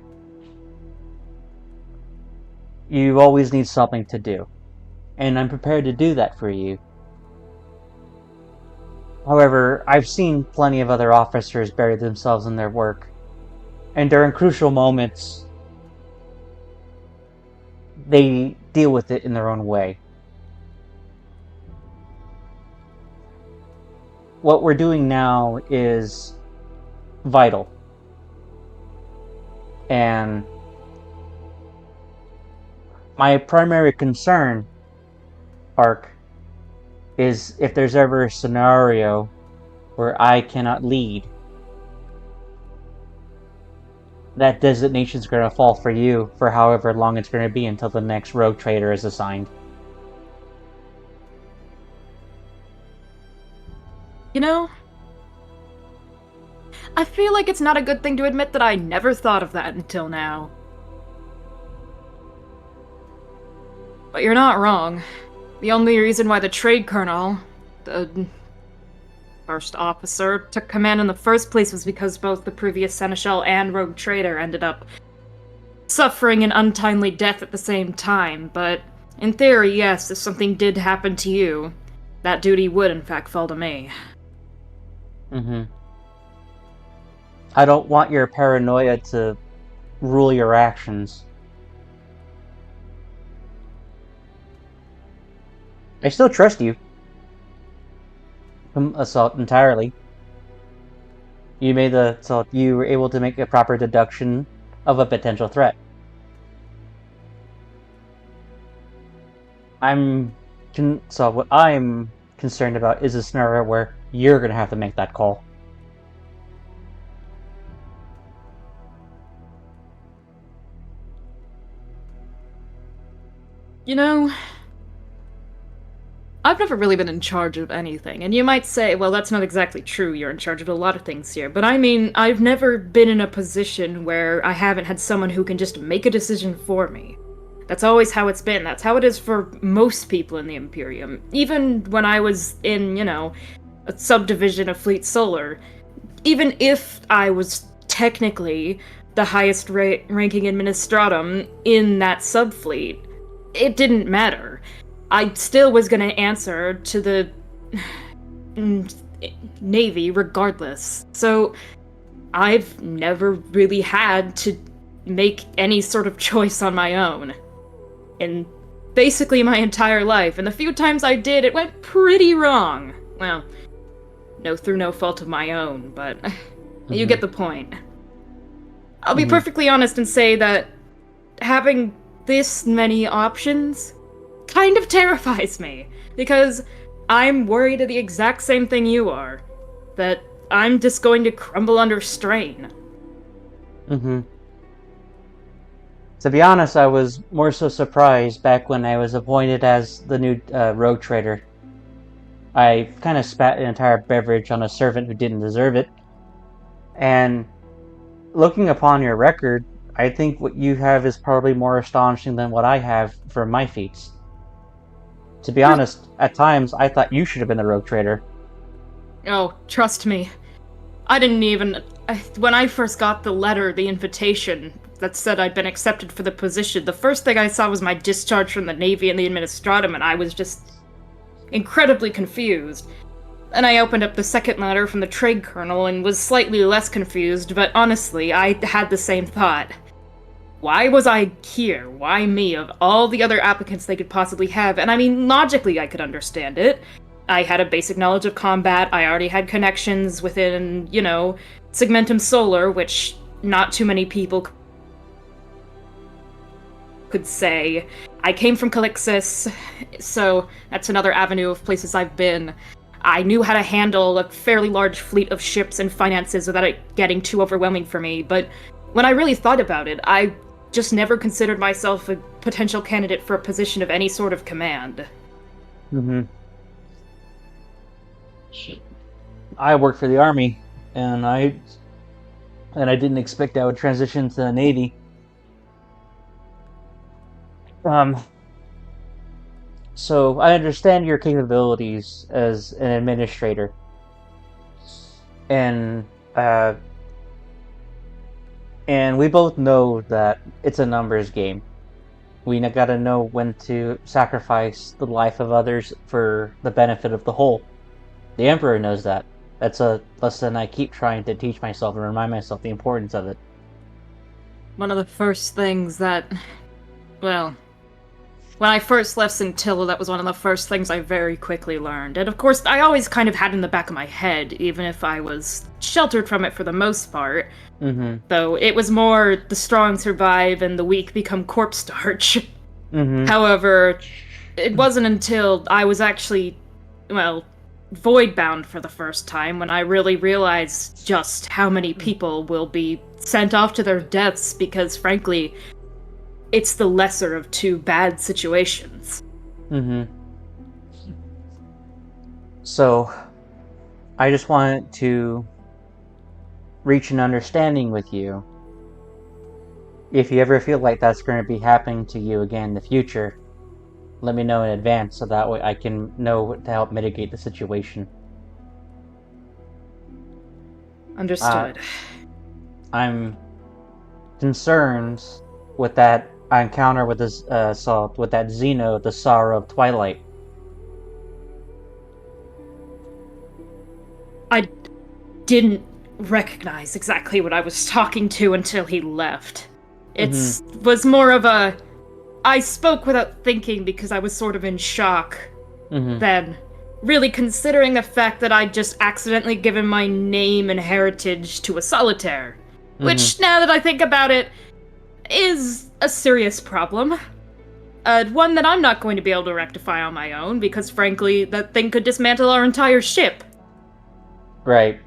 You always need something to do. and I'm prepared to do that for you. However, I've seen plenty of other officers bury themselves in their work, and during crucial moments, they deal with it in their own way. What we're doing now is vital. And my primary concern, Ark, is if there's ever a scenario where I cannot lead, that designation's going to fall for you for however long it's going to be until the next rogue trader is assigned. You know, I feel like it's not a good thing to admit that I never thought of that until now. But you're not wrong. The only reason why the trade colonel, the first officer, took command in the first place was because both the previous seneschal and rogue trader ended up suffering an untimely death at the same time. But in theory, yes, if something did happen to you, that duty would in fact fall to me. I don't want your paranoia to rule your actions. I still trust you. Assault entirely. You made the assault. You were able to make a proper deduction of a potential threat. So what I'm concerned about is a scenario where you're going to have to make that call. You know, I've never really been in charge of anything, and you might say, well, that's not exactly true, you're in charge of a lot of things here, but I mean, I've never been in a position where I haven't had someone who can just make a decision for me. That's always how it's been. That's how it is for most people in the Imperium. Even when I was in, a subdivision of Fleet Solar, even if I was technically the highest ranking administratum in that subfleet, it didn't matter. I still was gonna answer to the Navy regardless. So I've never really had to make any sort of choice on my own. In basically my entire life, and the few times I did, it went pretty wrong. Well, through no fault of my own, but you get the point. I'll be perfectly honest and say that having this many options kind of terrifies me, because I'm worried of the exact same thing you are, that I'm just going to crumble under strain. To be honest, I was more so surprised back when I was appointed as the new rogue trader. I kind of spat an entire beverage on a servant who didn't deserve it. And looking upon your record, I think what you have is probably more astonishing than what I have for my feats. To be honest, at times I thought you should have been the rogue trader. Oh, trust me. I didn't even... When I first got the letter, the invitation that said I'd been accepted for the position, the first thing I saw was my discharge from the Navy and the Administratum, and I was just incredibly confused. And I opened up the second letter from the trade colonel and was slightly less confused, but honestly, I had the same thought. Why was I here? Why me, of all the other applicants they could possibly have? And I mean, logically I could understand it. I had a basic knowledge of combat, I already had connections within, Segmentum Solar, which not too many people could say. I came from Calixis, so that's another avenue of places I've been. I knew how to handle a fairly large fleet of ships and finances without it getting too overwhelming for me, but when I really thought about it, I just never considered myself a potential candidate for a position of any sort of command. I worked for the Army, and I didn't expect I would transition to the Navy. So I understand your capabilities as an administrator, and we both know that it's a numbers game. We gotta know when to sacrifice the life of others for the benefit of the whole. The Emperor knows that. That's a lesson I keep trying to teach myself and remind myself the importance of it. One of the first things that, well, when I first left Scintilla, that was one of the first things I very quickly learned. And of course, I always kind of had in the back of my head, even if I was sheltered from it for the most part. Mm-hmm. Though it was more the strong survive and the weak become corpse starch. Mm-hmm. However, it wasn't until I was actually, well, void-bound for the first time when I really realized just how many people will be sent off to their deaths because, frankly, it's the lesser of two bad situations. Mm-hmm. So, I just wanted to reach an understanding with you. If you ever feel like that's going to be happening to you again in the future, let me know in advance so that way I can know to help mitigate the situation. Understood. I'm concerned with that encounter with this with that Zeno, the Sorrow of Twilight. I didn't recognize exactly what I was talking to until he left. It was more of a... I spoke without thinking because I was sort of in shock than really considering the fact that I'd just accidentally given my name and heritage to a solitaire. Which, now that I think about it, is a serious problem. One that I'm not going to be able to rectify on my own, because frankly, that thing could dismantle our entire ship. Right.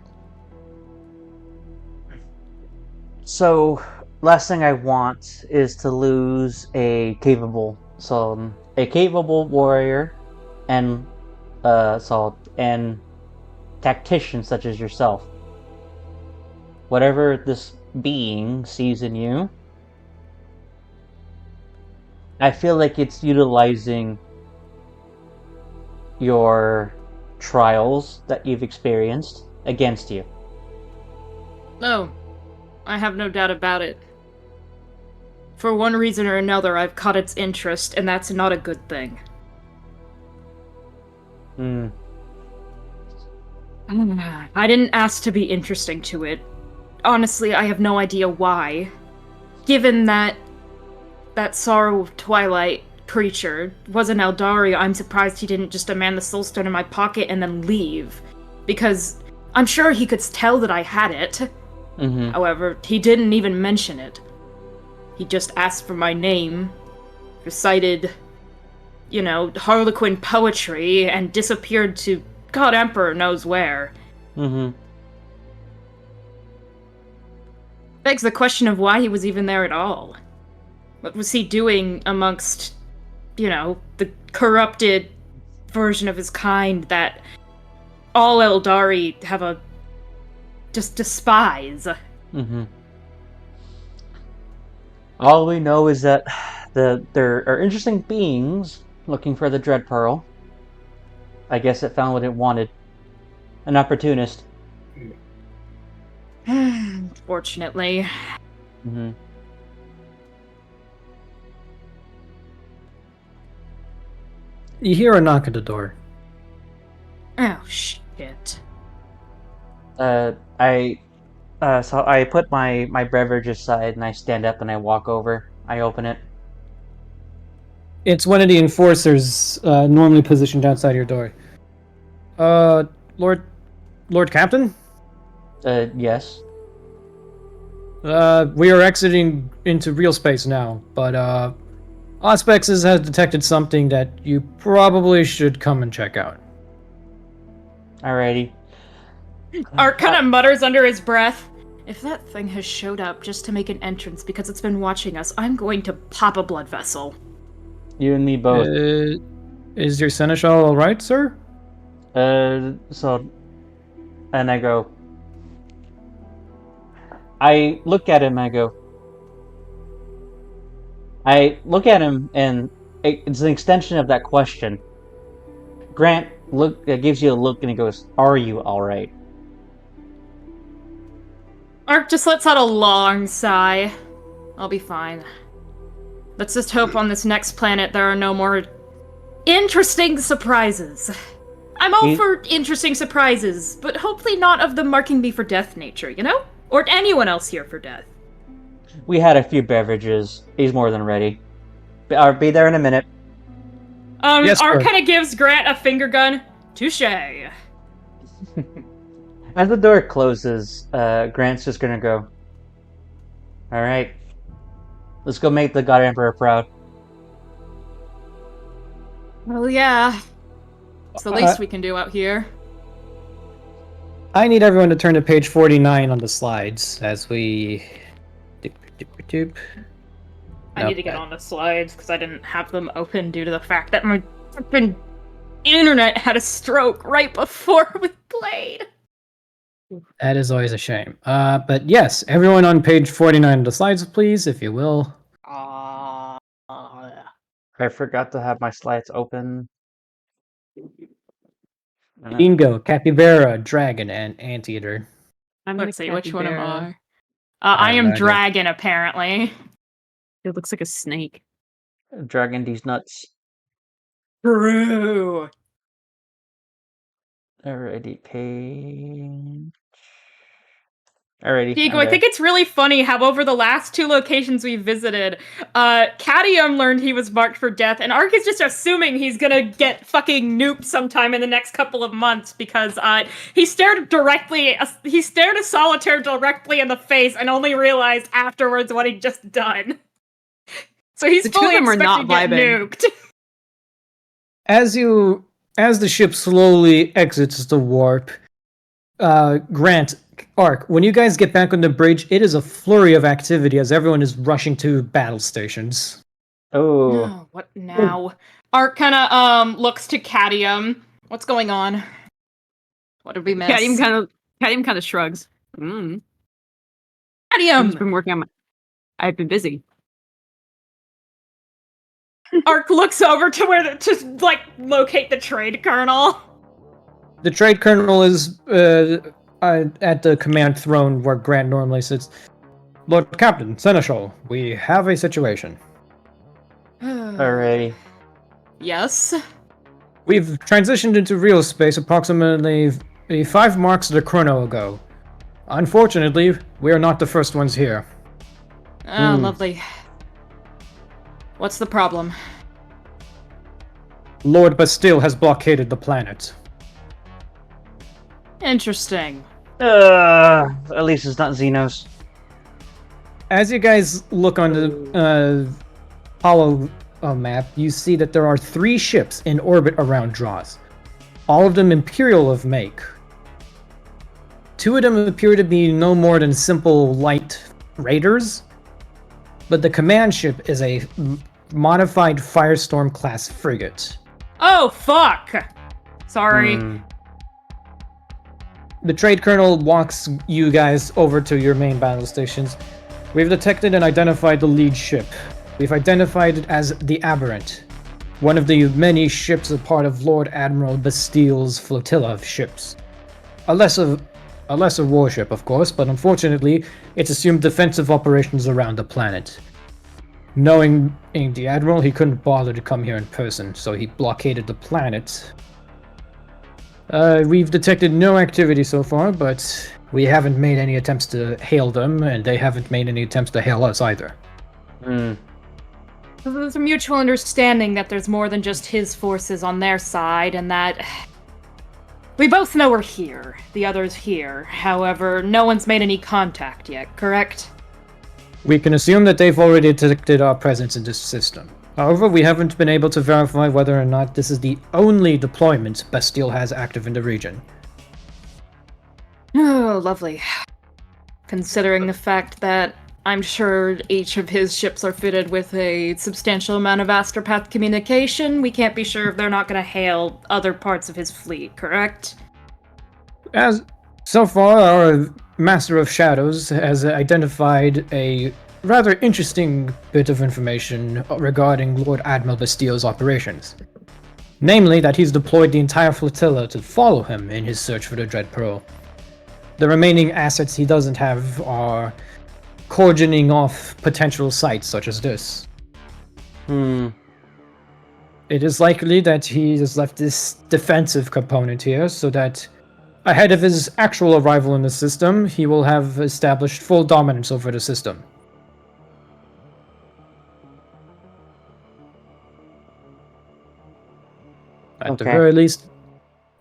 So, last thing I want is to lose a capable warrior and and tactician such as yourself. Whatever this being sees in you, I feel like it's utilizing your trials that you've experienced against you. No, I have no doubt about it. For one reason or another, I've caught its interest, and that's not a good thing. I didn't ask to be interesting to it. Honestly, I have no idea why. Given that Sorrow of Twilight creature was an Eldari, I'm surprised he didn't just demand the soulstone in my pocket and then leave. Because I'm sure he could tell that I had it. However, he didn't even mention it. He just asked for my name, recited, Harlequin poetry, and disappeared to God Emperor knows where. Begs the question of why he was even there at all. What was he doing amongst, the corrupted version of his kind that all Eldari have just despise? All we know is that there are interesting beings looking for the Dread Pearl. I guess it found what it wanted. An opportunist. Fortunately. You hear a knock at the door. Oh, shit. So I put my beverage aside and I stand up and I walk over. I open it. It's one of the enforcers normally positioned outside your door. Lord Captain? Yes. We are exiting into real space now, but Auspex has detected something that you probably should come and check out. Alrighty. Art kind of mutters under his breath. If that thing has showed up just to make an entrance because it's been watching us, I'm going to pop a blood vessel. You and me both. Is your seneschal alright, sir? And I go... I look at him and it's an extension of that question. Grant gives you a look and he goes, "Are you alright?" Ark just lets out a long sigh. I'll be fine. Let's just hope on this next planet there are no more interesting surprises. I'm all for interesting surprises, but hopefully not of the marking me for death nature, you know? Or anyone else here for death. We had a few beverages. He's more than ready. I'll be there in a minute. Yes, Art sir. kind of gives Grant a finger gun. Touche. As the door closes, Grant's just gonna go, alright. Let's go make the God Emperor proud. Well, yeah. It's the least we can do out here. I need everyone to turn to page 49 on the slides as we... I need to get on the slides because I didn't have them open due to the fact that my freaking internet had a stroke right before we played. That is always a shame. But yes, everyone on page 49 of the slides, please, if you will. I forgot to have my slides open. Bingo, capybara, dragon, and anteater. Let's see, which one am I? I am dragon, apparently. It looks like a snake. Dragging these nuts. True. Alrighty, page. Alrighty. Diego, I think it's really funny how over the last 2 locations we visited, Cadium learned he was marked for death, and Ark is just assuming he's gonna get fucking nuked sometime in the next couple of months because he stared a solitaire directly in the face and only realized afterwards what he'd just done. So he's The two fully of them are expecting not to get vibing. nuked. As the ship slowly exits the warp, Grant, Ark, when you guys get back on the bridge, it is a flurry of activity as everyone is rushing to battle stations. Oh. What now? Ark kind of looks to Cadium. What's going on? What did we miss? Cadium kind of shrugs. I've Cadium! just been working on my. I've been busy. Ark looks over to where to locate the trade colonel. The trade colonel is at the command throne where Grant normally sits. Lord Captain, Seneschal, we have a situation. Alrighty. Yes. We've transitioned into real space approximately 5 marks of the chrono ago. Unfortunately, we are not the first ones here. Oh, lovely. What's the problem? Lord Bastille has blockaded the planet. Interesting. At least it's not Xenos. As you guys look on the holo map, you see that there are 3 ships in orbit around Dross. All of them Imperial of make. 2 of them appear to be no more than simple light raiders, but the command ship is a modified Firestorm class frigate. Oh, fuck! Sorry. The trade colonel walks you guys over to your main battle stations. We've detected and identified the lead ship. We've identified it as the Aberrant, one of the many ships a part of Lord Admiral Bastille's flotilla of ships. A lesser warship, of course, but unfortunately, it's assumed defensive operations around the planet. Knowing the Admiral, he couldn't bother to come here in person, so he blockaded the planet. We've detected no activity so far, but we haven't made any attempts to hail them, and they haven't made any attempts to hail us either. So there's a mutual understanding that there's more than just his forces on their side, and that we both know we're here. The other's here. However, no one's made any contact yet, correct? We can assume that they've already detected our presence in this system. However, we haven't been able to verify whether or not this is the only deployment Bastille has active in the region. Oh, lovely. Considering the fact that I'm sure each of his ships are fitted with a substantial amount of astropath communication, we can't be sure if they're not going to hail other parts of his fleet, correct? As so far, our Master of Shadows has identified a rather interesting bit of information regarding Lord Admiral Bastille's operations. Namely, that he's deployed the entire flotilla to follow him in his search for the Dread Pearl. The remaining assets he doesn't have are cordoning off potential sites such as this. It is likely that he has left this defensive component here so that ahead of his actual arrival in the system, he will have established full dominance over the system. At the Okay. very least,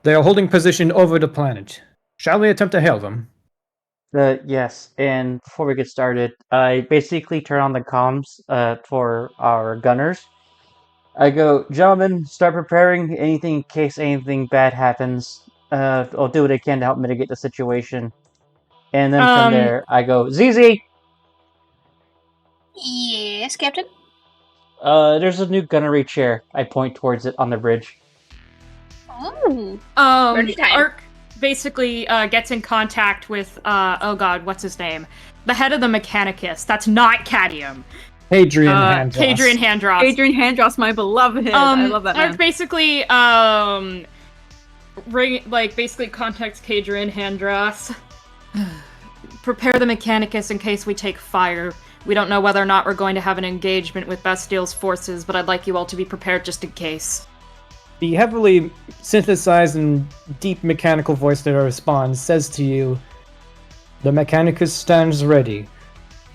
they are holding position over the planet. Shall we attempt to hail them? Yes, and before we get started, I basically turn on the comms for our gunners. I go, gentlemen, start preparing anything in case anything bad happens. I'll do what I can to help mitigate the situation. And then from there, I go, ZZ! Yes, Captain. There's a new gunnery chair. I point towards it on the bridge. Oh. Party time. Ark basically gets in contact with oh god, what's his name? The head of the Mechanicus. That's not Cadium. Hadrian Handross. Hadrian Handross. Adrian Handross, my beloved. I love that man. Ark basically basically contacts Hadrian Handross. Prepare the Mechanicus in case we take fire. We don't know whether or not we're going to have an engagement with Bastile's forces, but I'd like you all to be prepared just in case. The heavily synthesized and deep mechanical voice that responds says to you, "The Mechanicus stands ready.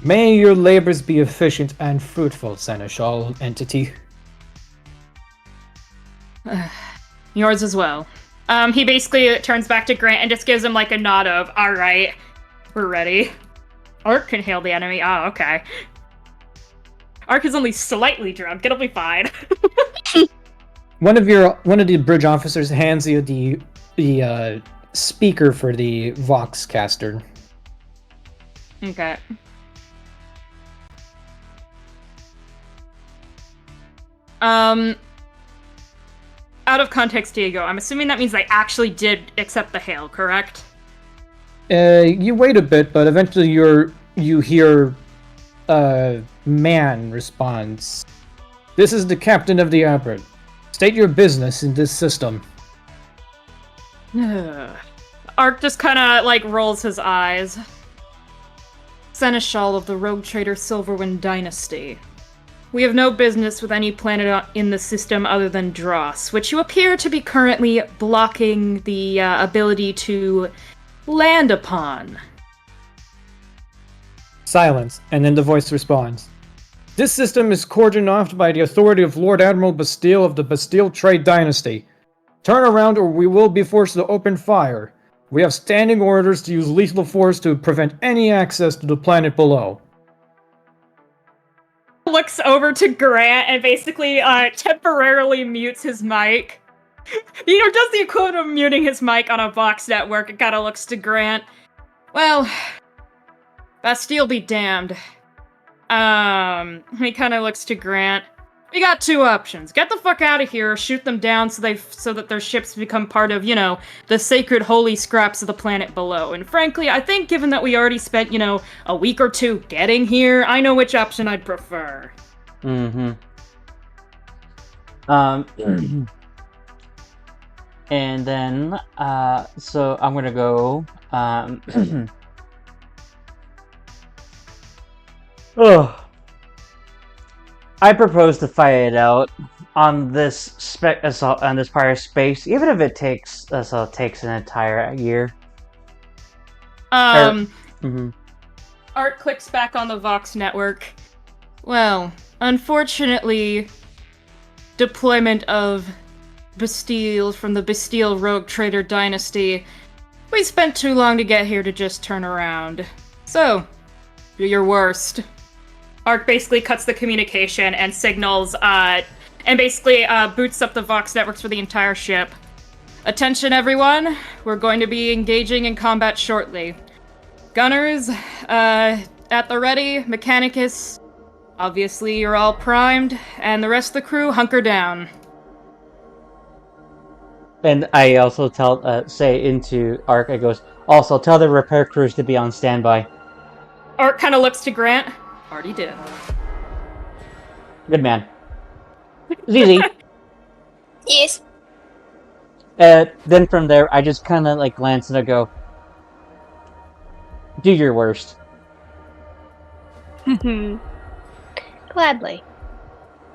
May your labors be efficient and fruitful, Seneschal entity." Yours as well. He basically turns back to Grant and just gives him like a nod of, alright, we're ready. Ark can hail the enemy. Oh, okay. Ark is only slightly drunk. It'll be fine. One of the bridge officers hands you the speaker for the Voxcaster. Okay. Out of context, Diego, I'm assuming that means I actually did accept the hail, correct? You wait a bit, but eventually you hear a man responds. "This is the captain of the Aberrant. State your business in this system." Ark just kind of like rolls his eyes. Seneschal of the rogue trader Silverwind Dynasty. We have no business with any planet in the system other than Dross, which you appear to be currently blocking the ability to land upon. Silence, and then the voice responds. "This system is cordoned off by the authority of Lord Admiral Bastille of the Bastille Trade Dynasty. Turn around or we will be forced to open fire. We have standing orders to use lethal force to prevent any access to the planet below." Looks over to Grant and basically temporarily mutes his mic. Does the equivalent of muting his mic on a Vox network. It kind of looks to Grant. Well, Bastille be damned. He kind of looks to Grant. We got two options. Get the fuck out of here or shoot them down so that their ships become part of, the sacred holy scraps of the planet below. And frankly, I think given that we already spent, a week or two getting here, I know which option I'd prefer. Mm-hmm. And then, so I'm gonna go, oh. I propose to fight it out on this assault on this part of space, even if it takes an entire year. Art clicks back on the Vox network. Well, unfortunately, deployment of Bastille from the Bastille Rogue Trader Dynasty, we spent too long to get here to just turn around. So, do your worst. Ark basically cuts the communication and signals, and basically boots up the Vox networks for the entire ship. Attention everyone, we're going to be engaging in combat shortly. Gunners, at the ready, Mechanicus, obviously you're all primed, and the rest of the crew, hunker down. And I also say into Ark, it goes, also tell the repair crews to be on standby. Ark kind of looks to Grant. Already did. Good man. ZZ. Yes. Then from there, I just kind of glance and I go, do your worst. Gladly.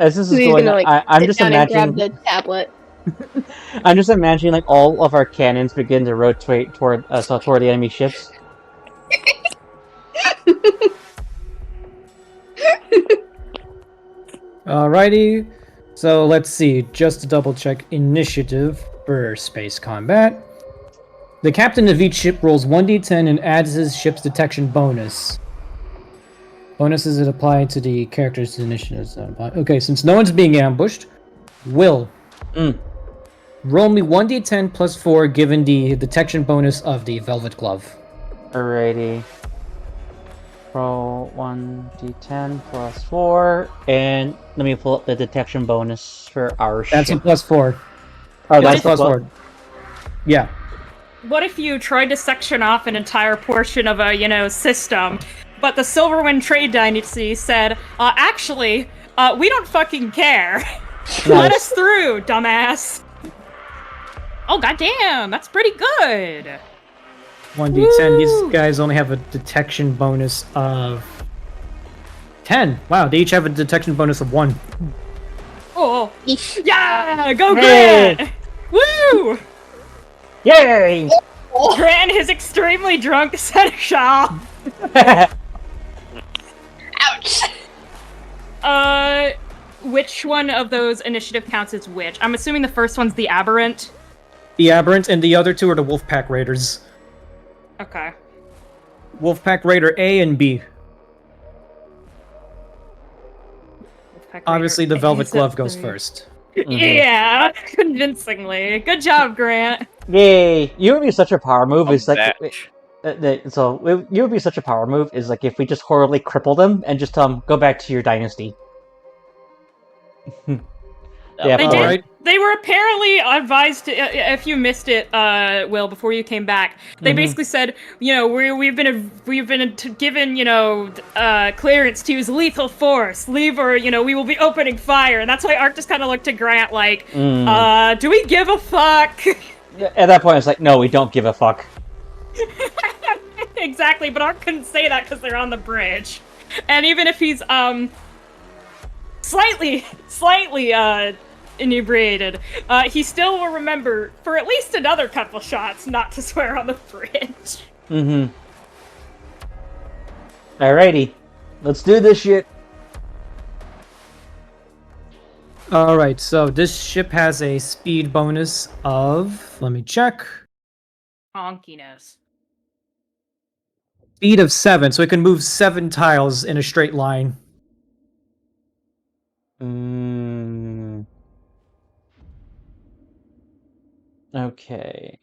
as this is He's going gonna on, like I'm sit just down and grab imagining. the tablet. I'm just imagining like all of our cannons begin to rotate toward toward the enemy ships. Alrighty. So let's see. Just to double check initiative for space combat. The captain of each ship rolls 1d10 and adds his ship's detection bonus. Bonuses that apply to the character's initiatives. Okay, since no one's being ambushed, Will. Roll me 1d10 plus 4 given the detection bonus of the Velvet Glove. Alrighty. Roll 1d10 plus 4, and let me pull up the detection bonus for our That's a ship. plus 4. Oh, That's that's plus 4. Yeah. What if you tried to section off an entire portion of a, system, but the Silverwind Trade Dynasty said, actually, we don't fucking care. Let us through, dumbass. Oh, goddamn, that's pretty good. 1d10. These guys only have a detection bonus of 10. Wow, they each have a detection bonus of 1. Oh, yeah, go Hey. Grant! Woo! Yay! Grant is extremely drunk seneschal. Ouch. Which one of those initiative counts as which? I'm assuming the first one's the Aberrant. The Aberrant, and the other two are the Wolfpack Raiders. Okay. Wolfpack Raider A and B. Obviously, the Velvet Glove goes first. Yeah, convincingly. Good job, Grant. Yay! You would be such a power move. It's like Batch. you would be such a power move. Is like if we just horribly cripple them and just tell them go back to your dynasty. Yeah, They all did. right. They were apparently advised to, if you missed it, Will, before you came back. They basically said, we've been given, clearance to use lethal force. Leave, or we will be opening fire. And that's why Ark just kind of looked to Grant like, do we give a fuck? At that point, it's like, no, we don't give a fuck. Exactly, but Ark couldn't say that because they're on the bridge. And even if he's slightly inebriated, he still will remember for at least another couple shots not to swear on the bridge. Alrighty, let's do this shit. Alright, so this ship has a speed bonus of... Let me check. Honkiness. Speed of 7, so it can move 7 tiles in a straight line. Okay.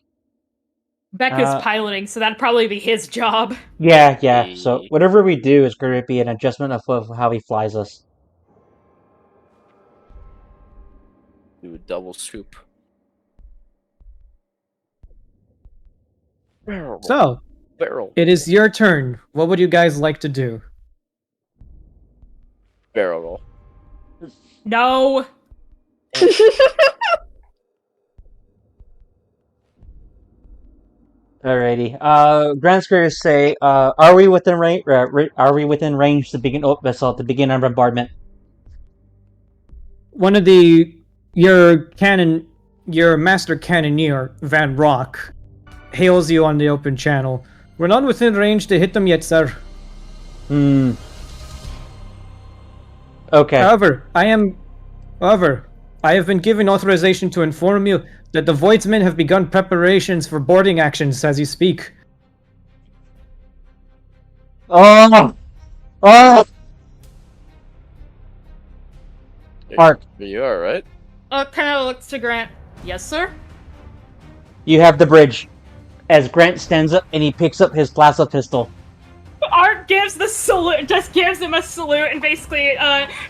Becca's piloting, so that'd probably be his job. Yeah. So whatever we do is going to be an adjustment of how he flies us. Do a double swoop. So, Barrel. it is your turn. What would you guys like to do? Barrel roll. No. Alrighty. Grand Squares say, are we within range? Are we within range to begin? Oh, that's all. To begin our bombardment. One of your master cannoneer, Van Rock, hails you on the open channel. We're not within range to hit them yet, sir. Okay. However, I have been given authorization to inform you that the Voidsmen have begun preparations for boarding actions as you speak. Oh! Ark, You are right. Kind of looks to Grant. Yes, sir? you have the bridge. As Grant stands up and he picks up his plasma pistol. Art gives the salute, just gives him a salute, and basically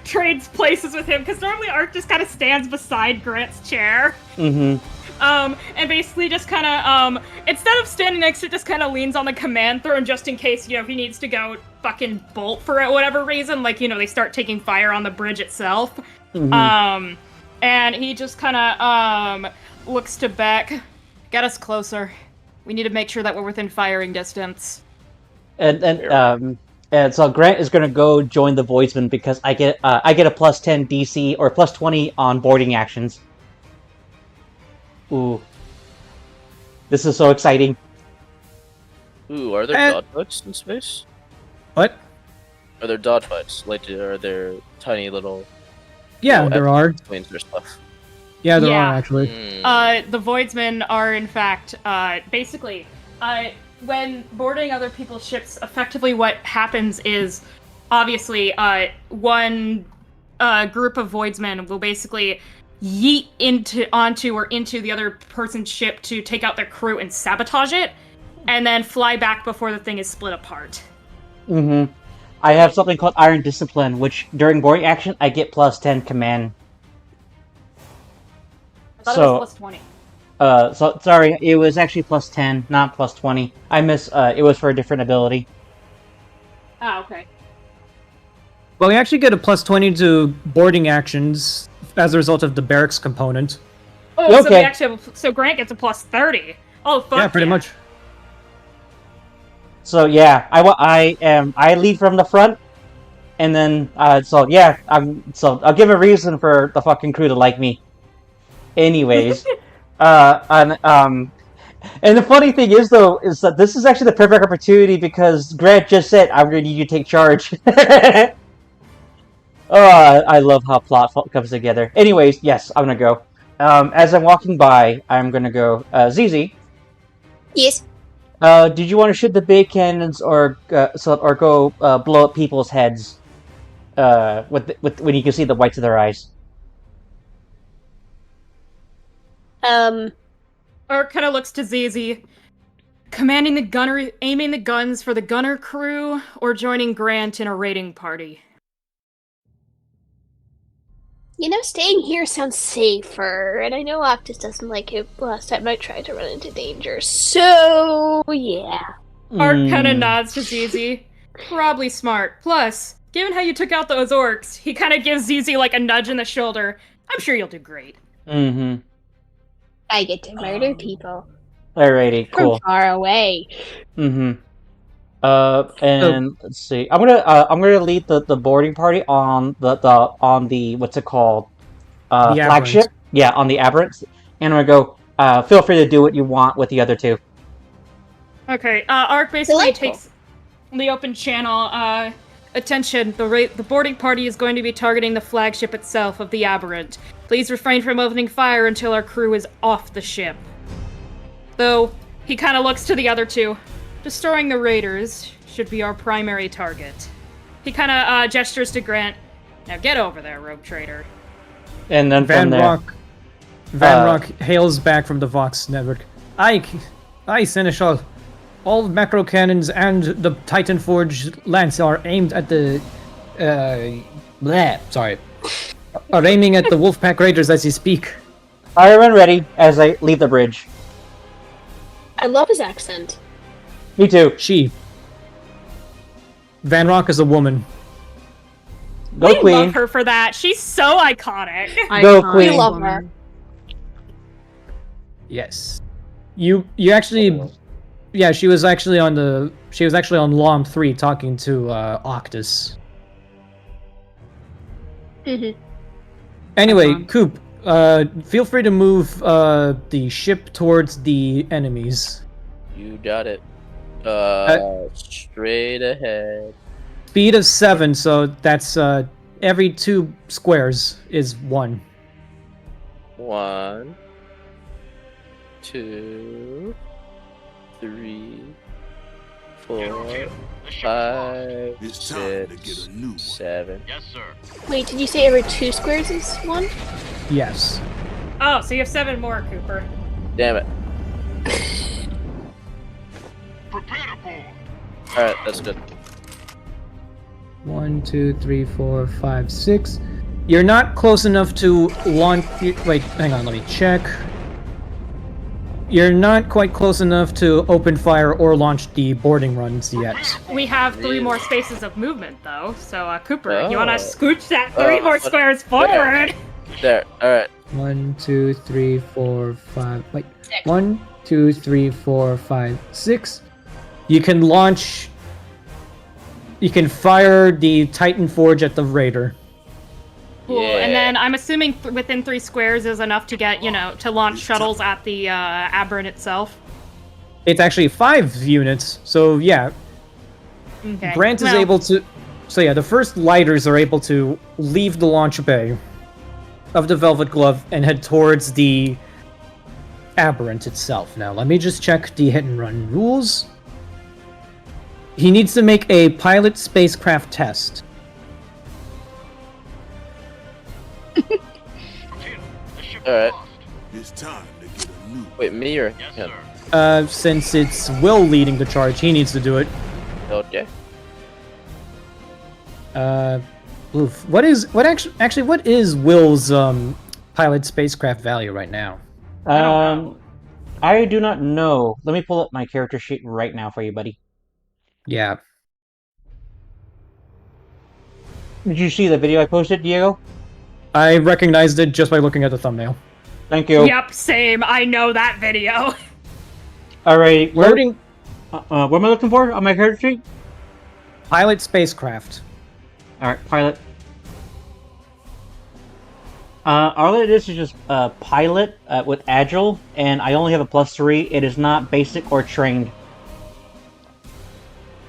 trades places with him, because normally Art just kind of stands beside Grant's chair. And basically just kind of, instead of standing next to it, just kind of leans on the command throne just in case, he needs to go fucking bolt for it, whatever reason. Like, they start taking fire on the bridge itself. And he just kind of, looks to Beck. Get us closer. We need to make sure that we're within firing distance. And And so Grant is gonna go join the Voidsman because I get a plus 10 DC or plus 20 on boarding actions. Ooh, this is so exciting. Ooh, are there dogfights in space? What? Are there dogfights? Like, are there tiny little? Yeah, there are. Planes or stuff. Yeah, there Yeah. are actually. The Voidsmen are, in fact, basically, when boarding other people's ships, effectively what happens is, obviously, one group of Voidsmen will basically yeet onto the other person's ship to take out their crew and sabotage it, and then fly back before the thing is split apart. Mm-hmm. I have something called Iron Discipline, which during boarding action I get plus 10 command. I thought it was plus 20. So sorry, it was actually plus 10, not plus 20. I miss. It was for a different ability. Ah, okay. Well, you actually get a plus 20 to boarding actions as a result of the barracks component. Oh, so Okay. they actually so Grant gets a plus 30. Oh, fuck Yeah, pretty much. So yeah, I lead from the front, and then so I'll give a reason for the fucking crew to like me. Anyways, and the funny thing is though is that this is actually the perfect opportunity because Grant just said I'm gonna need you to take charge. Oh, I love how plot comes together. Anyways, yes, I'm gonna go. As I'm walking by, I'm gonna go. ZZ. Yes. Did you want to shoot the big cannons or go blow up people's heads? With when you can see the whites of their eyes. Ark kind of looks to ZZ, aiming the guns for the gunner crew, or joining Grant in a raiding party. You know, staying here sounds safer, and I know Octus doesn't like it. Last time I tried to run into danger, so yeah. Ark kind of nods to ZZ. Probably smart. Plus, given how you took out those orcs, he kind of gives ZZ like a nudge in the shoulder. I'm sure you'll do great. Mm-hmm. I get to murder people Alrighty, from cool. far away. Mm-hmm. And let's see. I'm gonna lead the boarding party on the what's it called? The Flagship. Aberrant. Yeah, on the Aberrant. And I'm gonna go. Feel free to do what you want with the other two. Okay, Ark basically Delightful. takes the open channel. Attention, the boarding party is going to be targeting the flagship itself of the Aberrant. Please refrain from opening fire until our crew is off the ship. Though, he kind of looks to the other two. Destroying the raiders should be our primary target. He kind of gestures to Grant. Now get over there, rogue trader. And then Van from there, Rock hails back from the Vox network. Aye, Seneschal. All macro cannons and the Titan Forge lance are aimed at the are aiming at the Wolfpack Raiders as you speak. fire and ready as I leave the bridge. I love his accent. Me too. She. Van Rock is a woman. Go We Queen. love her for that. She's so iconic. Go Iconic Queen. We love woman. her. Yes. You actually. Yeah, she was actually on LOM 3 talking to Octus. Mm-hmm. Anyway, Icon. Coop, feel free to move the ship towards the enemies. You got it. Straight ahead. Speed of 7, so that's every 2 squares is 1. 1, 2, 3, 4, 5, It's time to get 6, a new one. 7. Wait, did you say every 2 squares is 1? Yes. Oh, so you have 7 more, Cooper. Damn it. Alright, that's good. 1, 2, 3, 4, 5, 6. You're not close enough to launch. Wait, hang on, let me check. You're not quite close enough to open fire or launch the boarding runs yet. We have 3 Really? more spaces of movement, though. So, Cooper, you want Oh. to scooch that 3 more but- squares forward? There, alright. 1, 2, 3, 4, 5. Wait. 1, 2, 3, 4, 5, 6. You can launch you can fire the Titan Forge at the Raider. Cool. Yeah. And then I'm assuming within 3 squares is enough to get, to launch shuttles at the Aberrant itself. It's actually 5 units, so yeah. Okay. Grant is Well, able to... So yeah, the first lighters are able to leave the launch bay of the Velvet Glove and head towards the Aberrant itself. Now, let me just check the hit and run rules. He needs to make a pilot spacecraft test. Alright. It's time to get a new. Wait, me or him? Since it's Will leading the charge, he needs to do it. Okay. Oof. What is Will's pilot spacecraft value right now? I do not know. Let me pull up my character sheet right now for you, buddy. Yeah. Did you see the video I posted, Diego? I recognized it just by looking at the thumbnail. Thank you. Yep, same. I know that video. Alright, Loading what am I looking for on my character sheet? pilot spacecraft. Alright, pilot. All it is just pilot with agile, and I only have a +3. It is not basic or trained.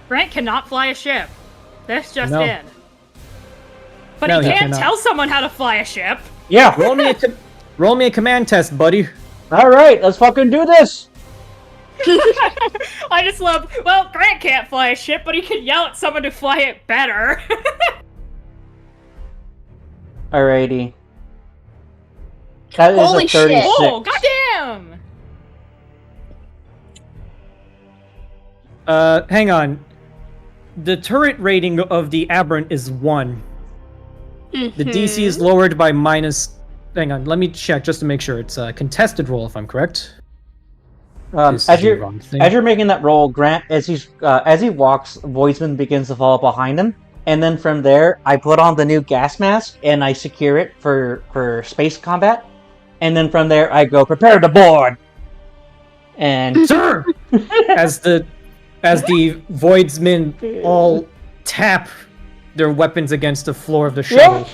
Grant cannot fly a ship. This just No. in. But No, he he can cannot. tell someone how to fly a ship. Yeah. Roll me a command test, buddy. All right, let's fucking do this. I just love. Well, Grant can't fly a ship, but he can yell at someone to fly it better. Alrighty. That is Holy a shit. 36. Oh, goddamn! Hang on. The turret rating of the Aberrant is 1. The DC is lowered by minus... Hang on, let me check just to make sure. It's a contested roll, if I'm correct. This As is the you're wrong thing. as you're making that roll, Grant, as he walks, Voidsman begins to fall behind him, and then from there, I put on the new gas mask and I secure it for space combat, and then from there, I go prepare to board, and Sir! as the Voidsmen all tap their weapons against the floor of the shuttle.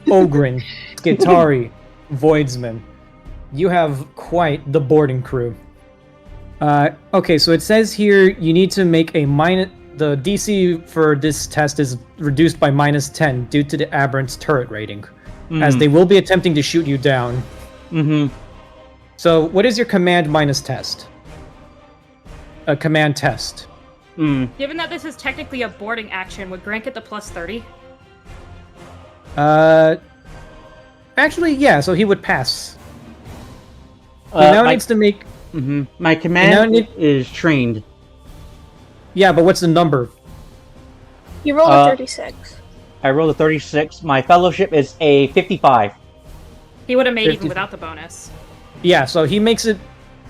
Ogrin, Skitari, Voidsman. You have quite the boarding crew. Okay, so it says here you need to make a minus... The DC for this test is reduced by -10 due to the Aberrant's turret rating, as they will be attempting to shoot you down. Mm-hmm. So, what is your command minus test? A command test. Given that this is technically a boarding action, would Grant get the +30? Actually, yeah, so he would pass. He now needs to make... My command need- is trained. Yeah, but what's the number? You rolled a 36. I rolled a 36. My fellowship is a 55. He would have made 50. even without the bonus. Yeah, so he makes it...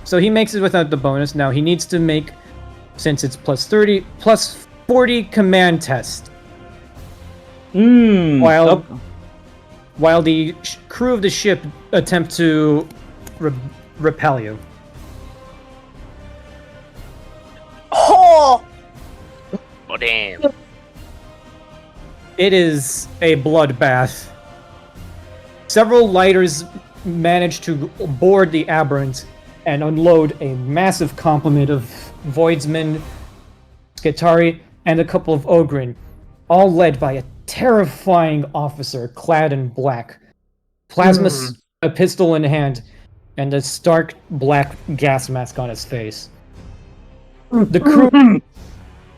So he makes it without the bonus. Now he needs to make, since it's +30, +40 command test. While the crew of the ship attempt to repel you. Oh! Oh, damn. It is a bloodbath. Several lighters manage to board the Aberrant and unload a massive complement of Voidsmen, Skitari, and a couple of Ogrin, all led by a terrifying officer clad in black. Plasma, a pistol in hand, and a stark black gas mask on his face. The crew,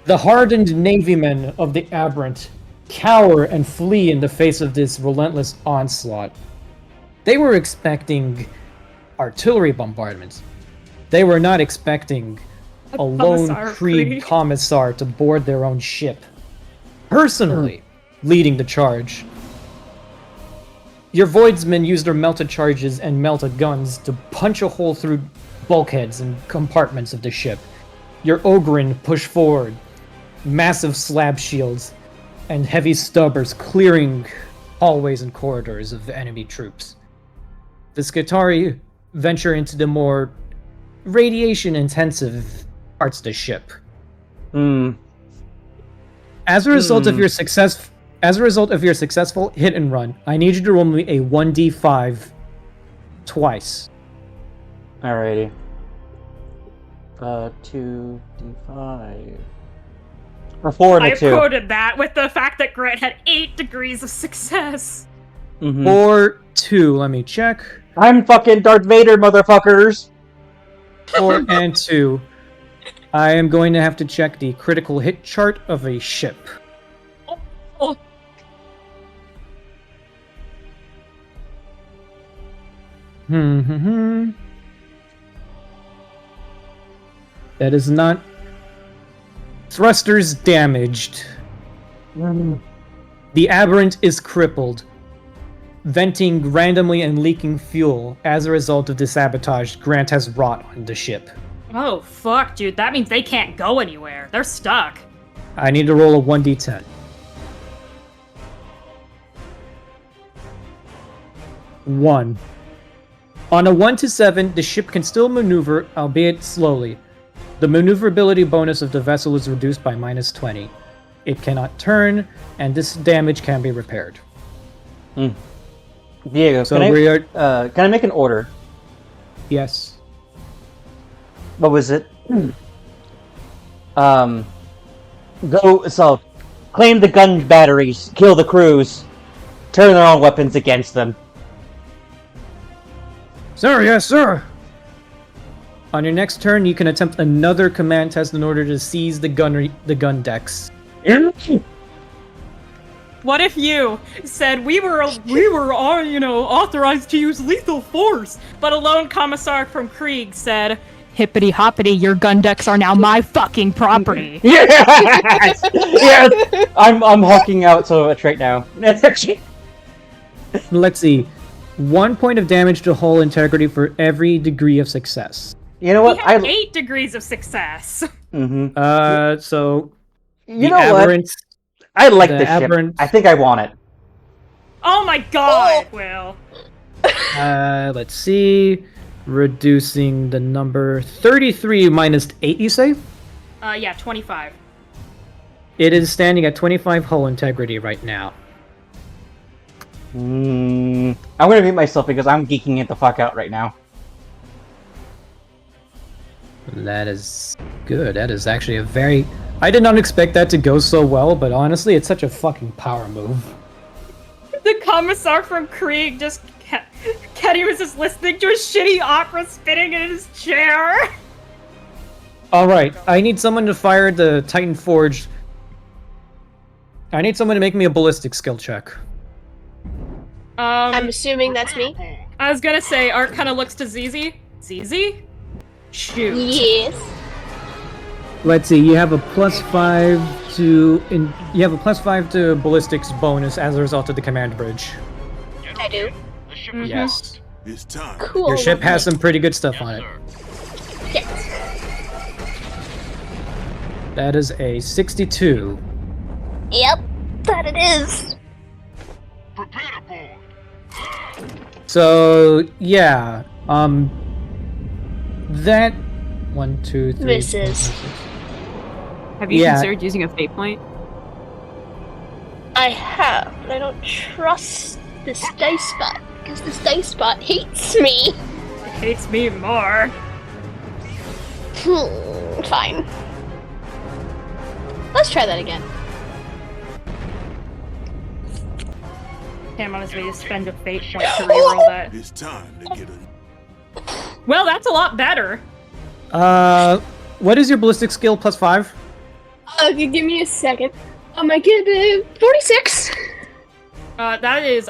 the hardened navymen of the Aberrant, cower and flee in the face of this relentless onslaught. They were expecting artillery bombardments. They were not expecting a lone Creeg commissar to board their own ship, personally leading the charge. Your Voidsmen used their melted charges and melted guns to punch a hole through bulkheads and compartments of the ship. Your Ogrin pushed forward, massive slab shields and heavy stubbers clearing hallways and corridors of enemy troops. The Skitari venture into the more radiation-intensive parts of the ship, Hmm. As a result of your successful hit and run, I need you to roll me a 1d5 twice. Alrighty. 2d5. Or 4 and I a 2. quoted that with the fact that Grant had 8 degrees of success. Mhm. Or 2, let me check. I'm fucking Darth Vader, motherfuckers! 4 and 2. I am going to have to check the critical hit chart of a ship. Oh. That is not... Thrusters damaged. The aberrant is crippled, venting randomly and leaking fuel. As a result of the sabotage, Grant has rot on the ship. Oh, fuck, dude. That means they can't go anywhere. They're stuck. I need to roll a 1d10. 1. On a 1 to 7, the ship can still maneuver, albeit slowly. The maneuverability bonus of the vessel is reduced by -20. It cannot turn, and this damage can be repaired. Diego, So can we are... I make an order? Yes. What was it? Claim the gun batteries, kill the crews, turn their own weapons against them. Sir, yes, sir! On your next turn, you can attempt another command test in order to seize the gun decks. What if you said we were authorized to use lethal force, but a lone commissar from Creeg said, "Hippity hoppity, your gun decks are now my fucking property." Yes! Yes! I'm hawking out so much right now. Let's see. 1 point of damage to hull integrity for every degree of success. You know We what? have 8 degrees of success. Mm-hmm. So... You know what? I like this ship. I think I want it. Oh my god, Will. Let's see. Reducing the number 33 minus 8, you say? Yeah, 25. It is standing at 25 hull integrity right now. I'm gonna mute myself because I'm geeking it the fuck out right now. That is good. That is actually a very... I did not expect that to go so well, but honestly, it's such a fucking power move. The commissar from Creeg just... Kenny was just listening to a shitty opera spinning in his chair. Alright, I need someone to fire the Titan Forge. I need someone to make me a ballistic skill check. I'm assuming that's me. I was gonna say, Art kind of looks to Zizi. Zizi? Shoot. Yes. Let's see, you have a +5 to... you have a +5 to ballistics bonus as a result of the command bridge. I do. Yes. It's time. Cool. Your ship has some pretty good stuff on it. Yes. That is a 62. Yep. That it is. So, yeah. That... 1, 2, 3... Misses. 4, 5, 6. Have you Yeah. considered using a fate point? I have, but I don't trust this dice spot because this dice spot hates me. It hates me more. Fine. Let's try that again. Damn, I was ready to spend a fate point to reroll that. It's time to get a Well, that's a lot better. What is your ballistic skill +5? Give me a second. I get 46. That is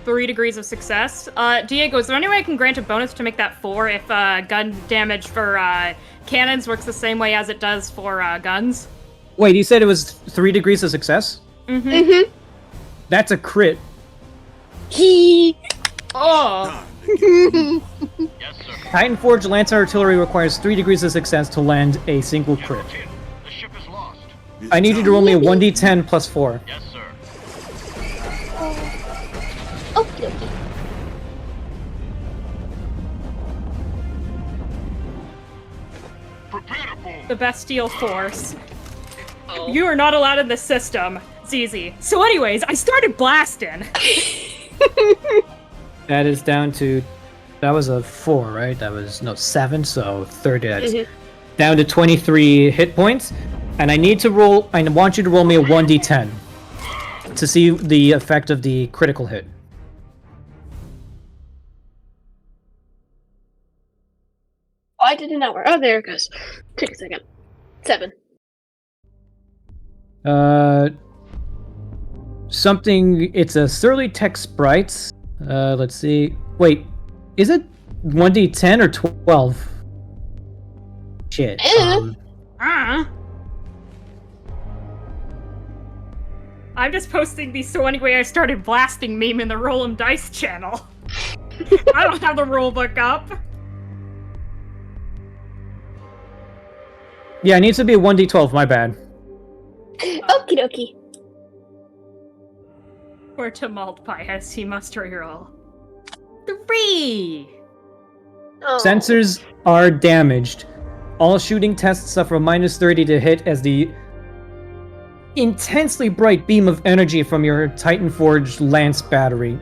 3 degrees of success. Diego, is there any way I can grant a bonus to make that 4 if gun damage for cannons works the same way as it does for guns? Wait, you said it was 3 degrees of success? Mm-hmm. That's a crit. Oh. Titan Forge Lance Artillery requires 3 degrees of success to land a single crit. I need you to roll me a 1d10 +4. Yes, sir. Okie dokie. Prepare to pull. the Bastille Force. You are not allowed in the system, ZZ. So anyways, I started blasting. That is down to... That was a 4, right? That was... No, 7, so 30. That's down to 23 hit points. And I need to roll... I want you to roll me a 1d10 to see the effect of the critical hit. Why did it not work? Oh, there it goes. Take a second. 7. Something... It's a Surly Tech Sprites. Let's see. Wait, is it 1d10 or 12? Shit. I'm just posting these so anyway I started blasting meme in the Roll 'em Dice channel. I don't have the rule book up. Yeah, it needs to be a 1d12, my bad. Okie dokie. For Tumult Pious, he must reroll. 3! Oh. Sensors are damaged. All shooting tests suffer a minus 30 to hit as the intensely bright beam of energy from your Titan Forged Lance battery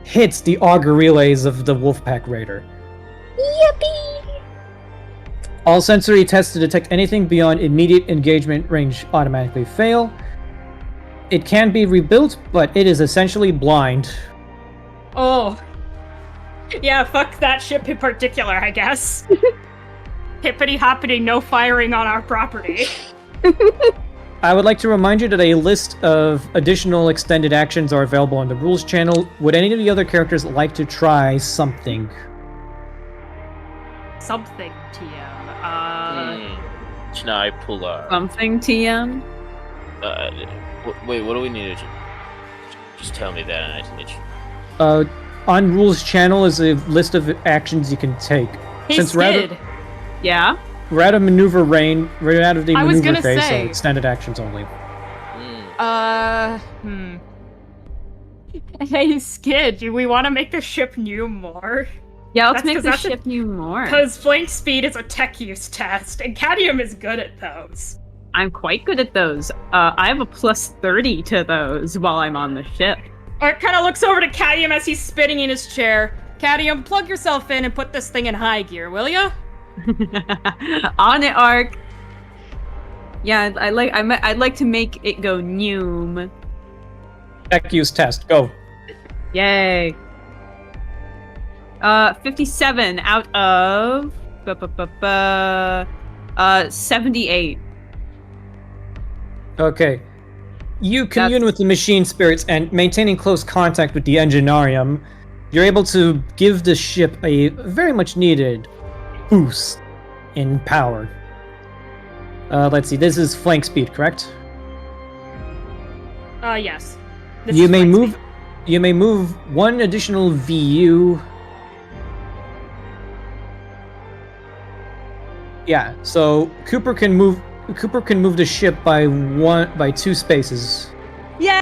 hits the auger relays of the Wolfpack Raider. Yippee! All sensory tests to detect anything beyond immediate engagement range automatically fail. It can be rebuilt, but it is essentially blind. Oh. Yeah, fuck that ship in particular, I guess. Hippity hoppity, no firing on our property. I would like to remind you that a list of additional extended actions are available on the rules channel. Would any of the other characters like to try something? Something, TM. Should I pull our... Something, TM? Wait, what do we need to... Just tell me that and I can... On rules channel is a list of actions you can take. Hey, Skid. Yeah? We're out of maneuver range. We're out of the I was maneuver gonna phase, say. so extended actions only. Hey, Skid, do we want to make the ship new more? Yeah, let's That's make 'cause the that's a- ship new more. Because flank speed is a tech use test, and Cadmium is good at those. I'm quite good at those. I have a plus 30 to those while I'm on the ship. Art kind of looks over to Cadmium as he's spinning in his chair. Cadmium, plug yourself in and put this thing in high gear, will ya? On it, Ark. Yeah, I'd like to make it go noom. Tech use test, go. Yay. 57 out of 78. Okay. You commune with the machine spirits and maintaining close contact with the enginarium, you're able to give the ship a very much needed boost in power. Let's see, this is flank speed, correct? Yes. This You is may flank move speed. you may move one additional VU. Yeah, so Cooper can move the ship by 2 spaces. Yay!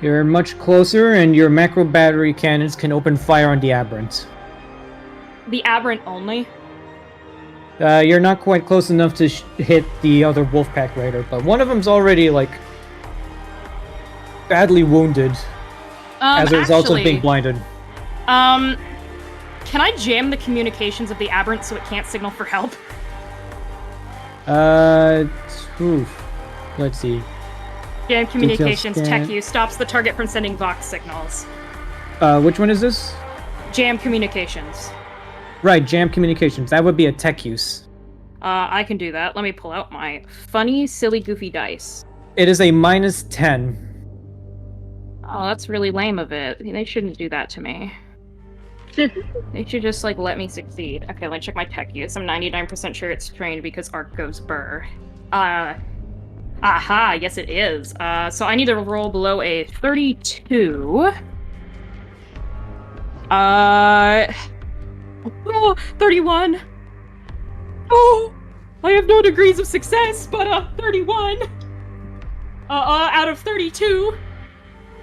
You're much closer, and your macro battery cannons can open fire on the Aberrant. The Aberrant only? You're not quite close enough to hit the other Wolfpack Raider, but one of them's already, like, badly wounded as a result of being blinded. Can I jam the communications of the Aberrant so it can't signal for help? Let's see. Jam communications scan. tech use stops the target from sending Vox signals. Which one is this? Jam communications. Right, jam communications. That would be a tech use. I can do that. Let me pull out my funny, silly, goofy dice. It is a minus 10. Oh, that's really lame of it. They shouldn't do that to me. They should just, like, let me succeed. Okay, let me check my tech use. I'm 99% sure it's trained because Arc goes burr. Aha, yes it is. So I need to roll below a 32. 31. Oh, I have no degrees of success, but 31. Out of 32.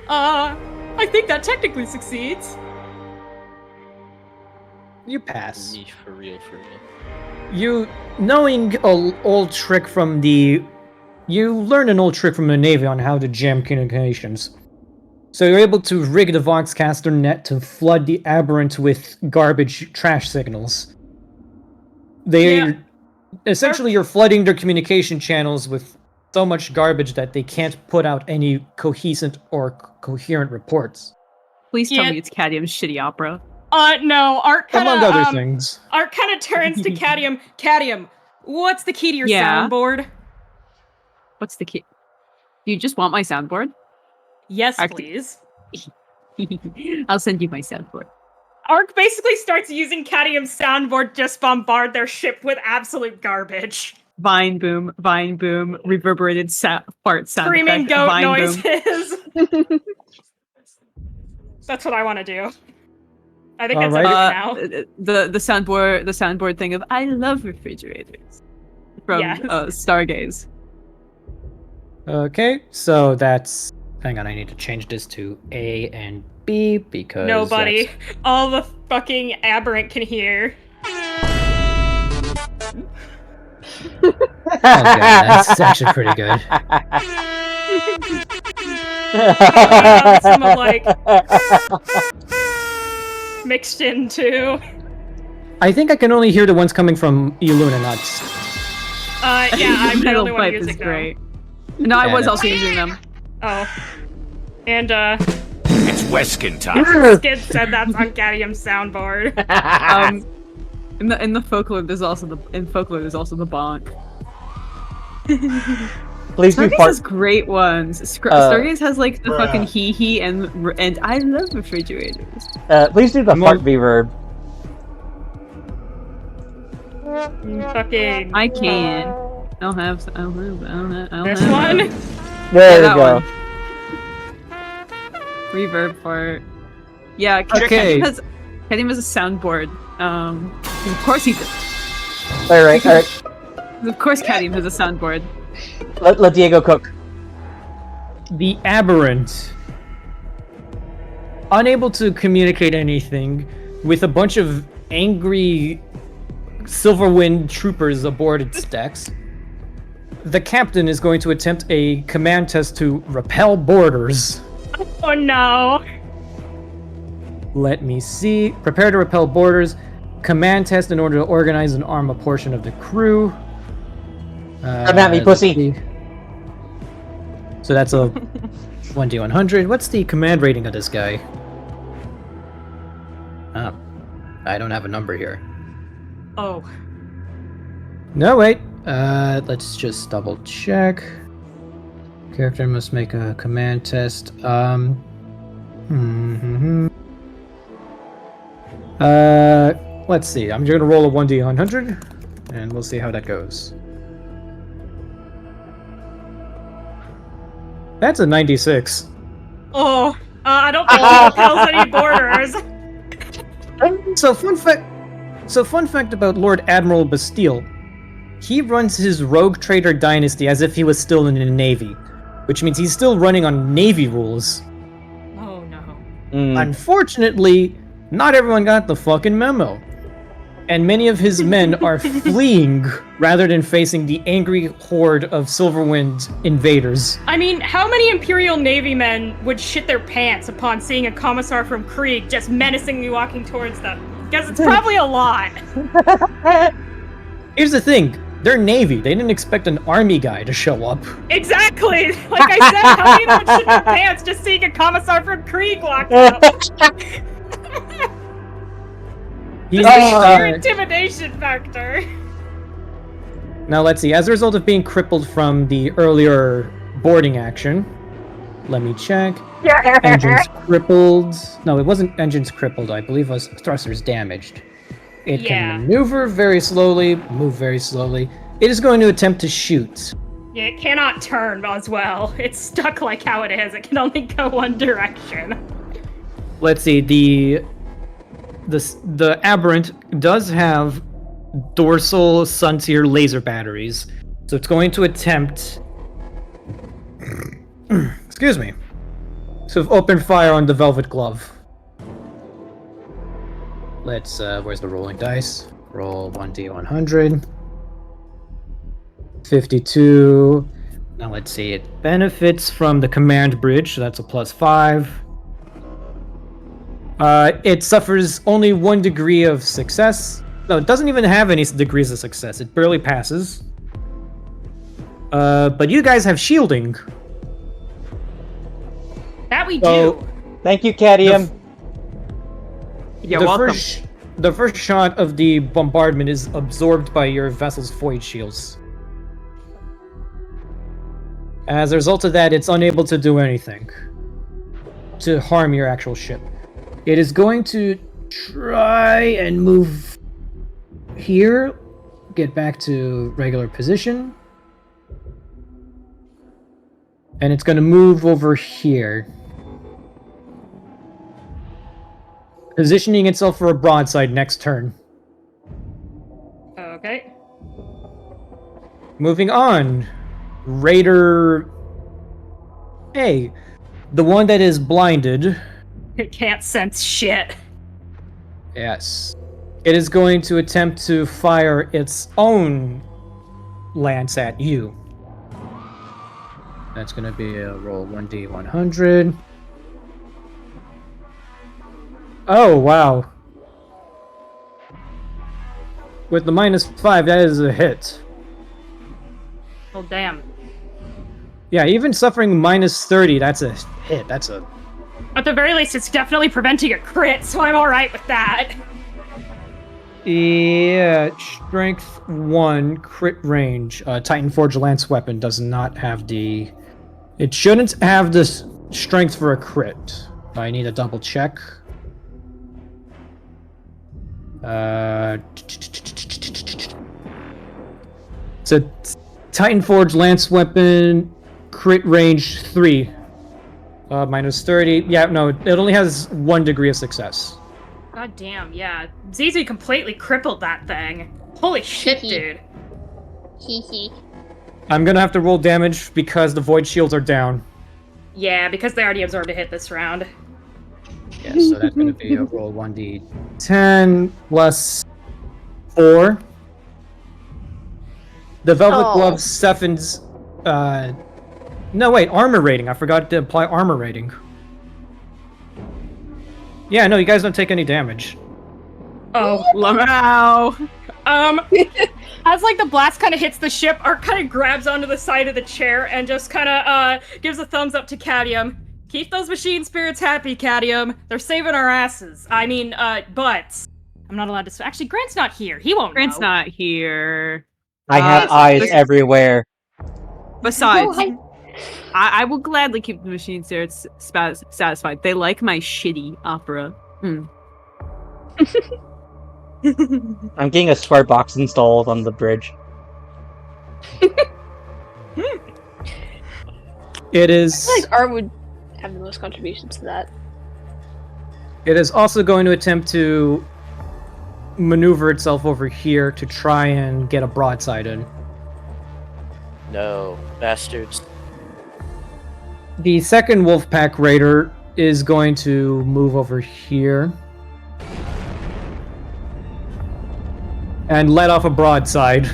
I think that technically succeeds. You pass. Niche for real, for real. You, knowing an old trick from the... You learned an old trick from the Navy on how to jam communications. So you're able to rig the Voxcaster net to flood the Aberrant with garbage trash signals. Essentially, you're flooding their communication channels with so much garbage that they can't put out any cohesive or coherent reports. Please tell Yeah. me it's Cadium's shitty opera. No, Art kind Among other of things. Art kind of turns to Cadium. Cadium, what's the key to your Yeah. soundboard? What's the key? Do you just want my soundboard? Yes, Art- please. I'll send you my soundboard. Ark basically starts using Cadium's soundboard just bombard their ship with absolute garbage. Vine boom, reverberated fart sound Screaming effect, goat vine noises. boom. That's what I want to do. I think All that's right. enough now. The soundboard thing of I love refrigerators from Yes. Stargaze. Okay, so that's... Hang on, I need to change this to A and B because... Nobody. All the fucking aberrant can hear. Oh god, that's actually pretty good. Some like mixed in too. I think I can only hear the ones coming from Eluna, not... Yeah, I'm the Metal only one pipe using is them. great. No, I Yeah, was that's- also using them. Oh. And It's Weskin time. Skid said that's on Cadium's soundboard. In the folklore, there's also the bonk. Please do Stargaze fart. has great ones. Stargaze has like the fucking hee and I love refrigerators. Please do the fart reverb. Fucking I can. I'll have. this one. There we that go. one. Reverb fart. Yeah, Okay. Cadium has a soundboard. Of course he does. Alright. Of course Cadium has a soundboard. Let Diego cook. The Aberrant, unable to communicate anything, with a bunch of angry Silverwind troopers aboard its decks, the captain is going to attempt a command test to repel boarders. Oh no. Let me see. Prepare to repel boarders. Command test in order to organize and arm a portion of the crew. Come at me, pussy. So that's a 1d100. What's the command rating of this guy? I don't have a number here. Oh. No, wait. Let's just double check. Character must make a command test. Let's see. I'm gonna roll a 1d100, and we'll see how that goes. That's a 96. Oh. I don't think he repels any borders. So fun fact about Lord Admiral Bastille. He runs his rogue trader dynasty as if he was still in the Navy, which means he's still running on Navy rules. Oh no. Unfortunately, not everyone got the fucking memo. And many of his men are fleeing rather than facing the angry horde of Silverwind invaders. I mean, how many Imperial Navy men would shit their pants upon seeing a commissar from Creeg just menacingly walking towards them? Because it's probably a lot. Here's the thing. They're Navy. They didn't expect an army guy to show up. Exactly! Like I said, how many of them would shit their pants just seeing a commissar from Creeg walk up? He's, Sheer intimidation factor. now let's see. As a result of being crippled from the earlier boarding action, let me check. Engines crippled. No, it wasn't engines crippled. I believe it was thrusters damaged. It Yeah. can maneuver very slowly, move very slowly. It is going to attempt to shoot. Yeah, it cannot turn as well. It's stuck like how it is. It can only go one direction. Let's see. The Aberrant does have dorsal sun-tier laser batteries, so it's going to attempt. Excuse me. So open fire on the Velvet Glove. Let's, where's the rolling dice? Roll 1d100. 52. Now let's see, it benefits from the command bridge, so that's a +5. It suffers only 1 degree of success. No, it doesn't even have any degrees of success. It barely passes. But you guys have shielding. That we So- do. Thank you, Cadium. You're the welcome. The first shot of the bombardment is absorbed by your vessel's void shields. As a result of that, it's unable to do anything to harm your actual ship. It is going to try and move here, get back to regular position, and it's going to move over here, positioning itself for a broadside next turn. Okay. Moving on, Raider A, the one that is blinded. It can't sense shit. Yes. It is going to attempt to fire its own lance at you. That's going to be a roll 1d100. Oh, wow. With the -5, that is a hit. Oh, damn. Yeah, even suffering -30, that's a hit. That's a... At the very least, it's definitely preventing a crit, so I'm alright with that. Yeah, strength 1, crit range. Titan Forge Lance Weapon does not have the... It shouldn't have this strength for a crit. I need a double check. It's a Titan Forge Lance Weapon, crit range 3. -30. Yeah, no, it only has 1 degree of success. God damn, yeah. ZZ completely crippled that thing. Holy shit, dude. Hee. I'm gonna have to roll damage because the void shields are down. Yeah, because they already absorbed a hit this round. Yeah, so that's gonna be a roll 1d10 plus 4. The Velvet Oh. Glove Stephens, no wait, armor rating. I forgot to apply armor rating. Yeah, no, you guys don't take any damage. Oh, Lamau. as like the blast kind of hits the ship, Ark kind of grabs onto the side of the chair and just kind of gives a thumbs up to Cadium. Keep those machine spirits happy, Cadium. They're saving our asses. I mean, but I'm not allowed to. Actually, Grant's not here. He won't. Grant's know. not here. I have eyes everywhere. Besides, Oh, I will gladly keep the machine spirits satisfied. They like my shitty opera. Mm. I'm getting a smart box installed on the bridge. It is. I feel like Art would have the most contributions to that. It is also going to attempt to maneuver itself over here to try and get a broadside in. No, bastards. The second Wolfpack Raider is going to move over here and let off a broadside.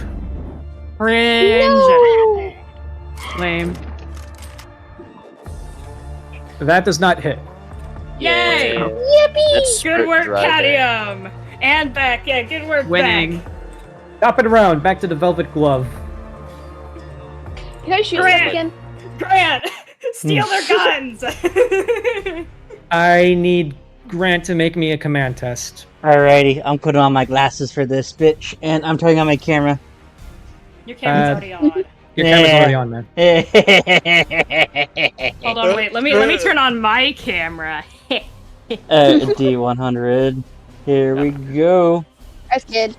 Cringe. Lame. That does not hit. Yay! Yippee! That's Good work, dry there. Cadium. And back. Yeah, good work, Winning. back. Chop it around, back to the Velvet Glove. Can I shoot Grant! him again? Grant, steal their guns. I need Grant to make me a command test. Alrighty, I'm putting on my glasses for this bitch, and I'm turning on my camera. Your camera's already on. Your camera's Yeah. already on, man. Hold on, wait. Let me turn on my camera. D100. Here we go. That's good.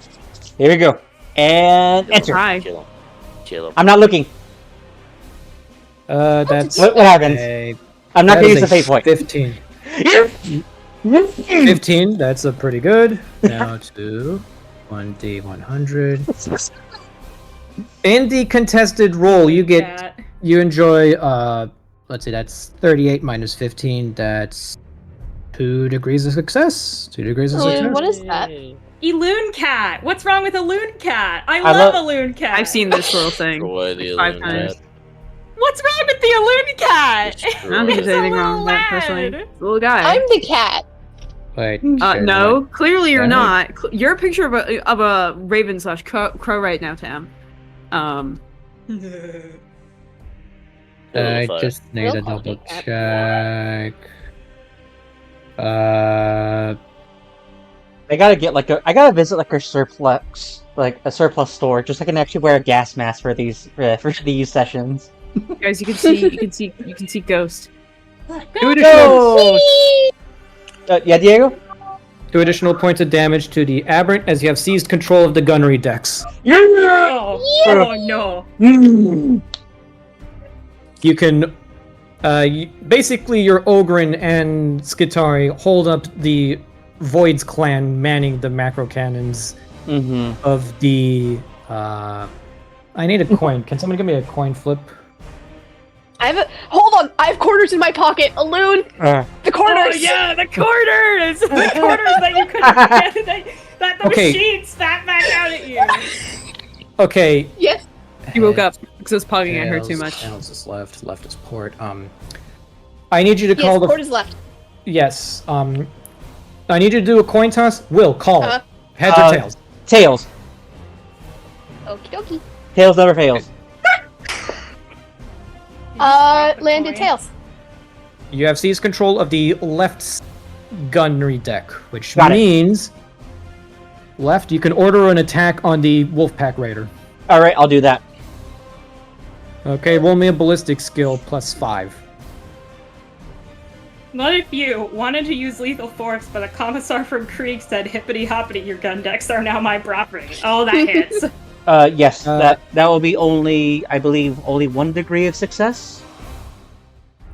Here we go. And enter. Try. Kill him. Kill him. I'm not looking. That's What happens? I'm not that gonna is use the a fate point. 15. 15, that's a pretty good. Now to 1d100. In the contested roll, you get you enjoy let's see, that's 38 minus 15, that's 2 degrees of success. 2 degrees of Ooh, success. what is that? A loon cat. What's wrong with a loon cat? I love- love a loon cat. I've seen this little thing Destroy the 5 Illuminati. times. What's wrong with the loon cat? I don't think there's He's a anything wrong with that, little personally. lad. It's a little guy. I'm the cat. Wait. No, clearly you're Okay. not. You're a picture of a raven slash crow right now, Tam. I Fire. just need Real a double copycat. check. I gotta visit like a surplus store, just so I can actually wear a gas mask for these sessions. Guys, you can see Ghost. 2 additional, Go! Yeah, Diego. 2 additional points of damage to the aberrant as you have seized control of the gunnery decks. Oh, oh no. Mm. You can, basically your Ogren and Skitari hold up the Void's clan manning the macro cannons Mm-hmm. of the, I need a coin. Can someone give me a coin flip? Hold on, I have quarters in my pocket. A loon. The quarters. Oh yeah, the quarters! The quarters that you couldn't get, that the Okay. machine spat back out at you. Okay. Yes. He woke up because I was pogging at her too Tails, much. Tails is left. Left is port. I need you to Yes. call the. Quarters left. Yes. I need you to do a coin toss. Will call it. Heads Uh, or tails. Tails. Okie dokie. Tails never fails. Landed tails. You have seized control of the left gunnery deck, which Got it. means left. You can order an attack on the Wolfpack Raider. All right, I'll do that. Okay, roll me a ballistic skill +5. What if you wanted to use lethal force, but a commissar from Creeg said, "Hippity hoppity, your gun decks are now my property." Oh, that hits. Yes, that will be only, I believe, only 1 degree of success.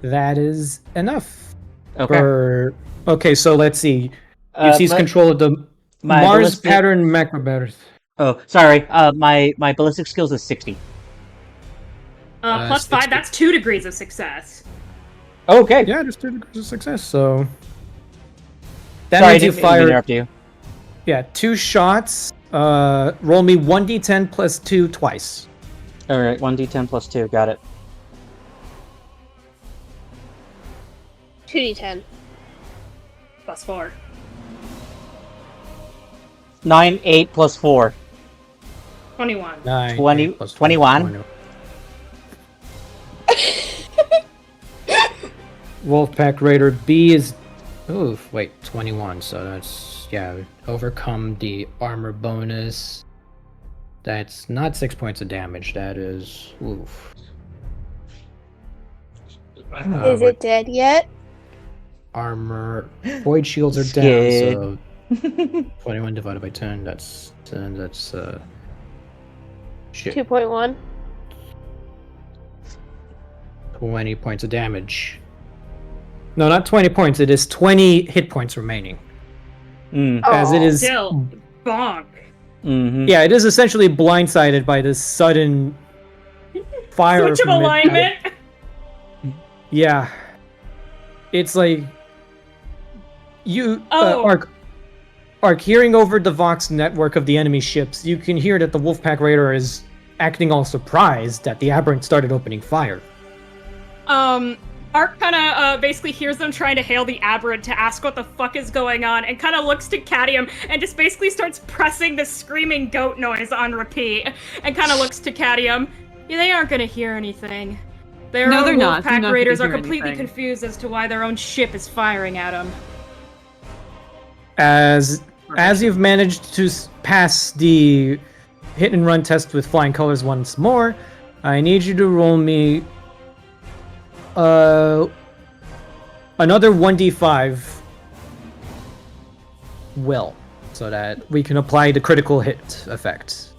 That is enough. Okay. Okay, so let's see. You seize control of the my Mars ballistic- pattern macro battery. Oh, sorry. My ballistic skills is 60. Plus 5, 60. that's 2 degrees of success. Okay. Yeah, just 2 degrees of success. So that Sorry, I means you didn't mean to fire. interrupt you. Yeah, 2 shots. Roll me 1d10 +2 twice. All right, 1d10 plus 2. Got it. 2d10. Plus 4. 9, 8 plus 4. 21. 9, 20 8 plus 21. Wolfpack Raider B is. Oof, wait, 21. So that's. Yeah, overcome the armor bonus. That's not 6 points of damage. That is. Oof. Is it dead yet? Armor. Void shields are Skid. down, so. 21 divided by 10, that's 10, that's. Shit. 2.1. 20 points of damage. No, not 20 points, it is 20 hit points remaining. As it is. Still, bonk. Mm-hmm. Yeah, it is essentially blindsided by this sudden fire. Switch of from it. alignment. Yeah. It's like. You. Oh. Ark, hearing over the Vox network of the enemy ships, you can hear that the Wolfpack Raider is acting all surprised that the Aberrant started opening fire. Ark kind of basically hears them trying to hail the Aberrant to ask what the fuck is going on, and kind of looks to Cadium and just basically starts pressing the screaming goat noise on repeat, and kind of looks to Cadium. Yeah, they aren't gonna hear anything. Their No, own they're not. They're Wolfpack not Raiders gonna are hear completely anything. confused as to why their own ship is firing at them. As you've managed to pass the hit and run test with flying colors once more, I need you to roll me another 1d5 will, so that we can apply the critical hit effect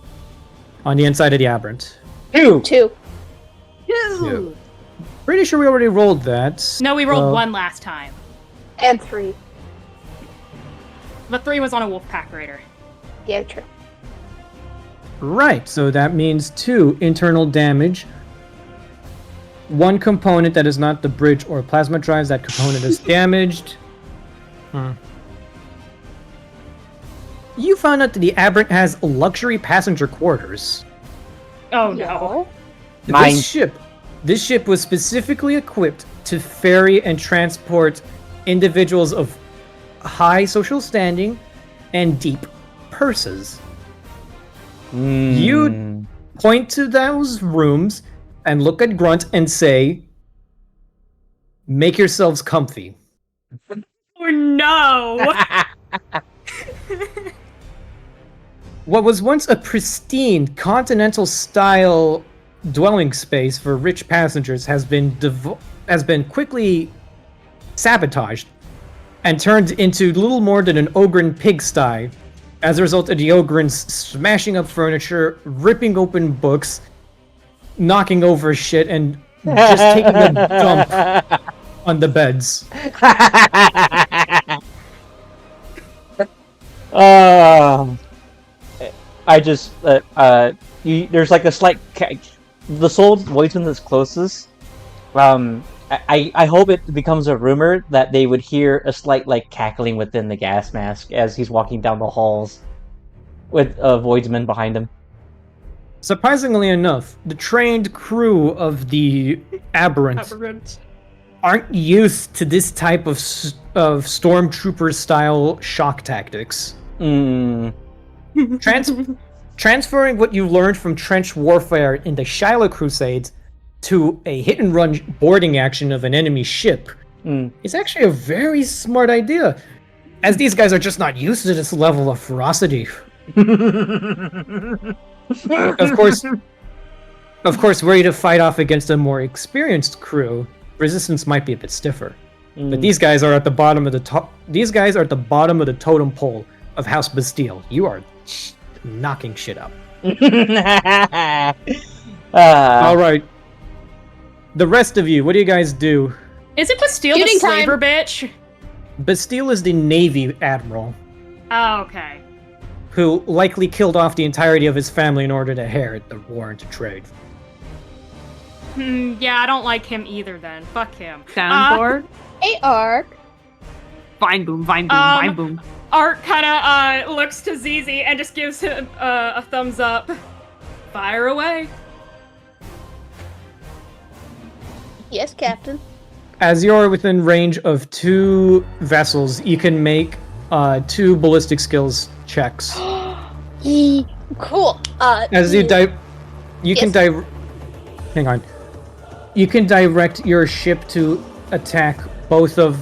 on the inside of the aberrant. 2. 2. Yeah. Pretty sure we already rolled that. No, we rolled Well, 1 last time. And 3. The 3 was on a Wolfpack Raider. Yeah, true. Right, so that means 2 internal damage. 1 component that is not the bridge or plasma drives, that component is damaged. You found out that the Aberrant has luxury passenger quarters. Oh no. Mine. This ship was specifically equipped to ferry and transport individuals of high social standing and deep purses. You point to those rooms and look at Grunt and say, "Make yourselves comfy." Oh no. What was once a pristine continental-style dwelling space for rich passengers has been quickly sabotaged and turned into little more than an Ogren pigsty as a result of the Ogrens smashing up furniture, ripping open books, knocking over shit, and just taking a dump on the beds. I just there's like a slight the soul voiceman that's closest. I hope it becomes a rumor that they would hear a slight like cackling within the gas mask as he's walking down the halls with a voidsman behind him. Surprisingly enough, the trained crew of the Aberrant aren't used to this type of stormtrooper-style shock tactics. Transferring what you learned from trench warfare in the Shiloh Crusades to a hit-and-run boarding action of an enemy ship is actually a very smart idea, as these guys are just not used to this level of ferocity. Of course, ready to fight off against a more experienced crew, resistance might be a bit stiffer. But these guys are at the bottom of the These guys are at the bottom of the totem pole of House Bastille. You are knocking shit up. All right. The rest of you, what do you guys do? Isn't Bastille the Shooting time. slaver bitch? Bastille is the Navy admiral Oh, okay. who likely killed off the entirety of his family in order to inherit the war into trade. Yeah, I don't like him either then. Fuck him. Soundboard. Hey, Ark. Vine boom, vine boom, vine boom. Art kind of looks to Zizi and just gives him a thumbs up. Fire away. Yes, Captain. As you're within range of 2 vessels, you can make 2 ballistic skills checks. Cool. As you can hang on. You can direct your ship to attack both of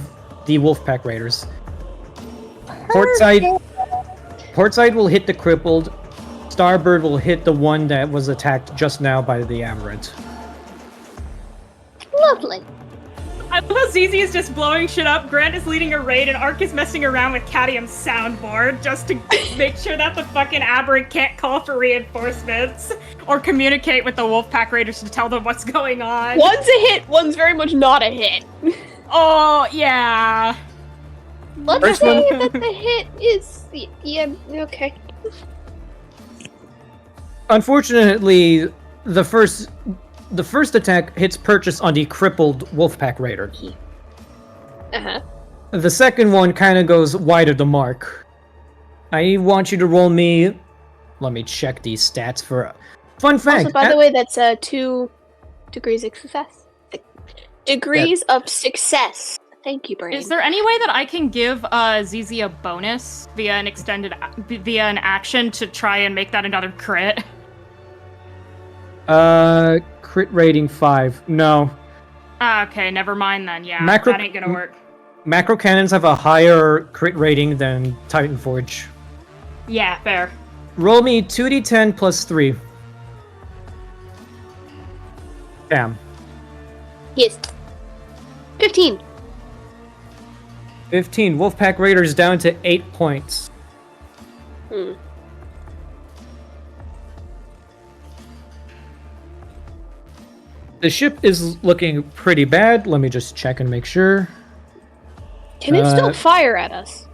the Wolfpack Raiders. Portside will hit the crippled. Starboard will hit the one that was attacked just now by the Aberrant. Lovely. I love how Zizi is just blowing shit up, Grant is leading a raid, and Ark is messing around with Cadium's soundboard just to make sure that the fucking Aberrant can't call for reinforcements or communicate with the Wolfpack Raiders to tell them what's going on. One's a hit, one's very much not a hit. Oh, yeah. Let's First say one- that the hit is... Yeah, okay. Unfortunately, the first attack hits purchase on the crippled Wolfpack Raider. Uh-huh. The second one kind of goes wide of the mark. I want you to roll me... Let me check these stats for... Fun fact! Also, by the way, that's 2 degrees of success. Degrees of success. Thank you, Brain. Is there any way that I can give Zizi a bonus via an action to try and make that another crit? Crit rating 5. No. Okay, never mind then. Yeah, Macro- that ain't gonna work. Macro cannons have a higher crit rating than Titan Forge. Yeah, fair. Roll me 2d10 plus 3. Bam. Yes. 15. 15. Wolfpack Raiders down to 8 points. The ship is looking pretty bad. Let me just check and make sure. Can it still fire at us?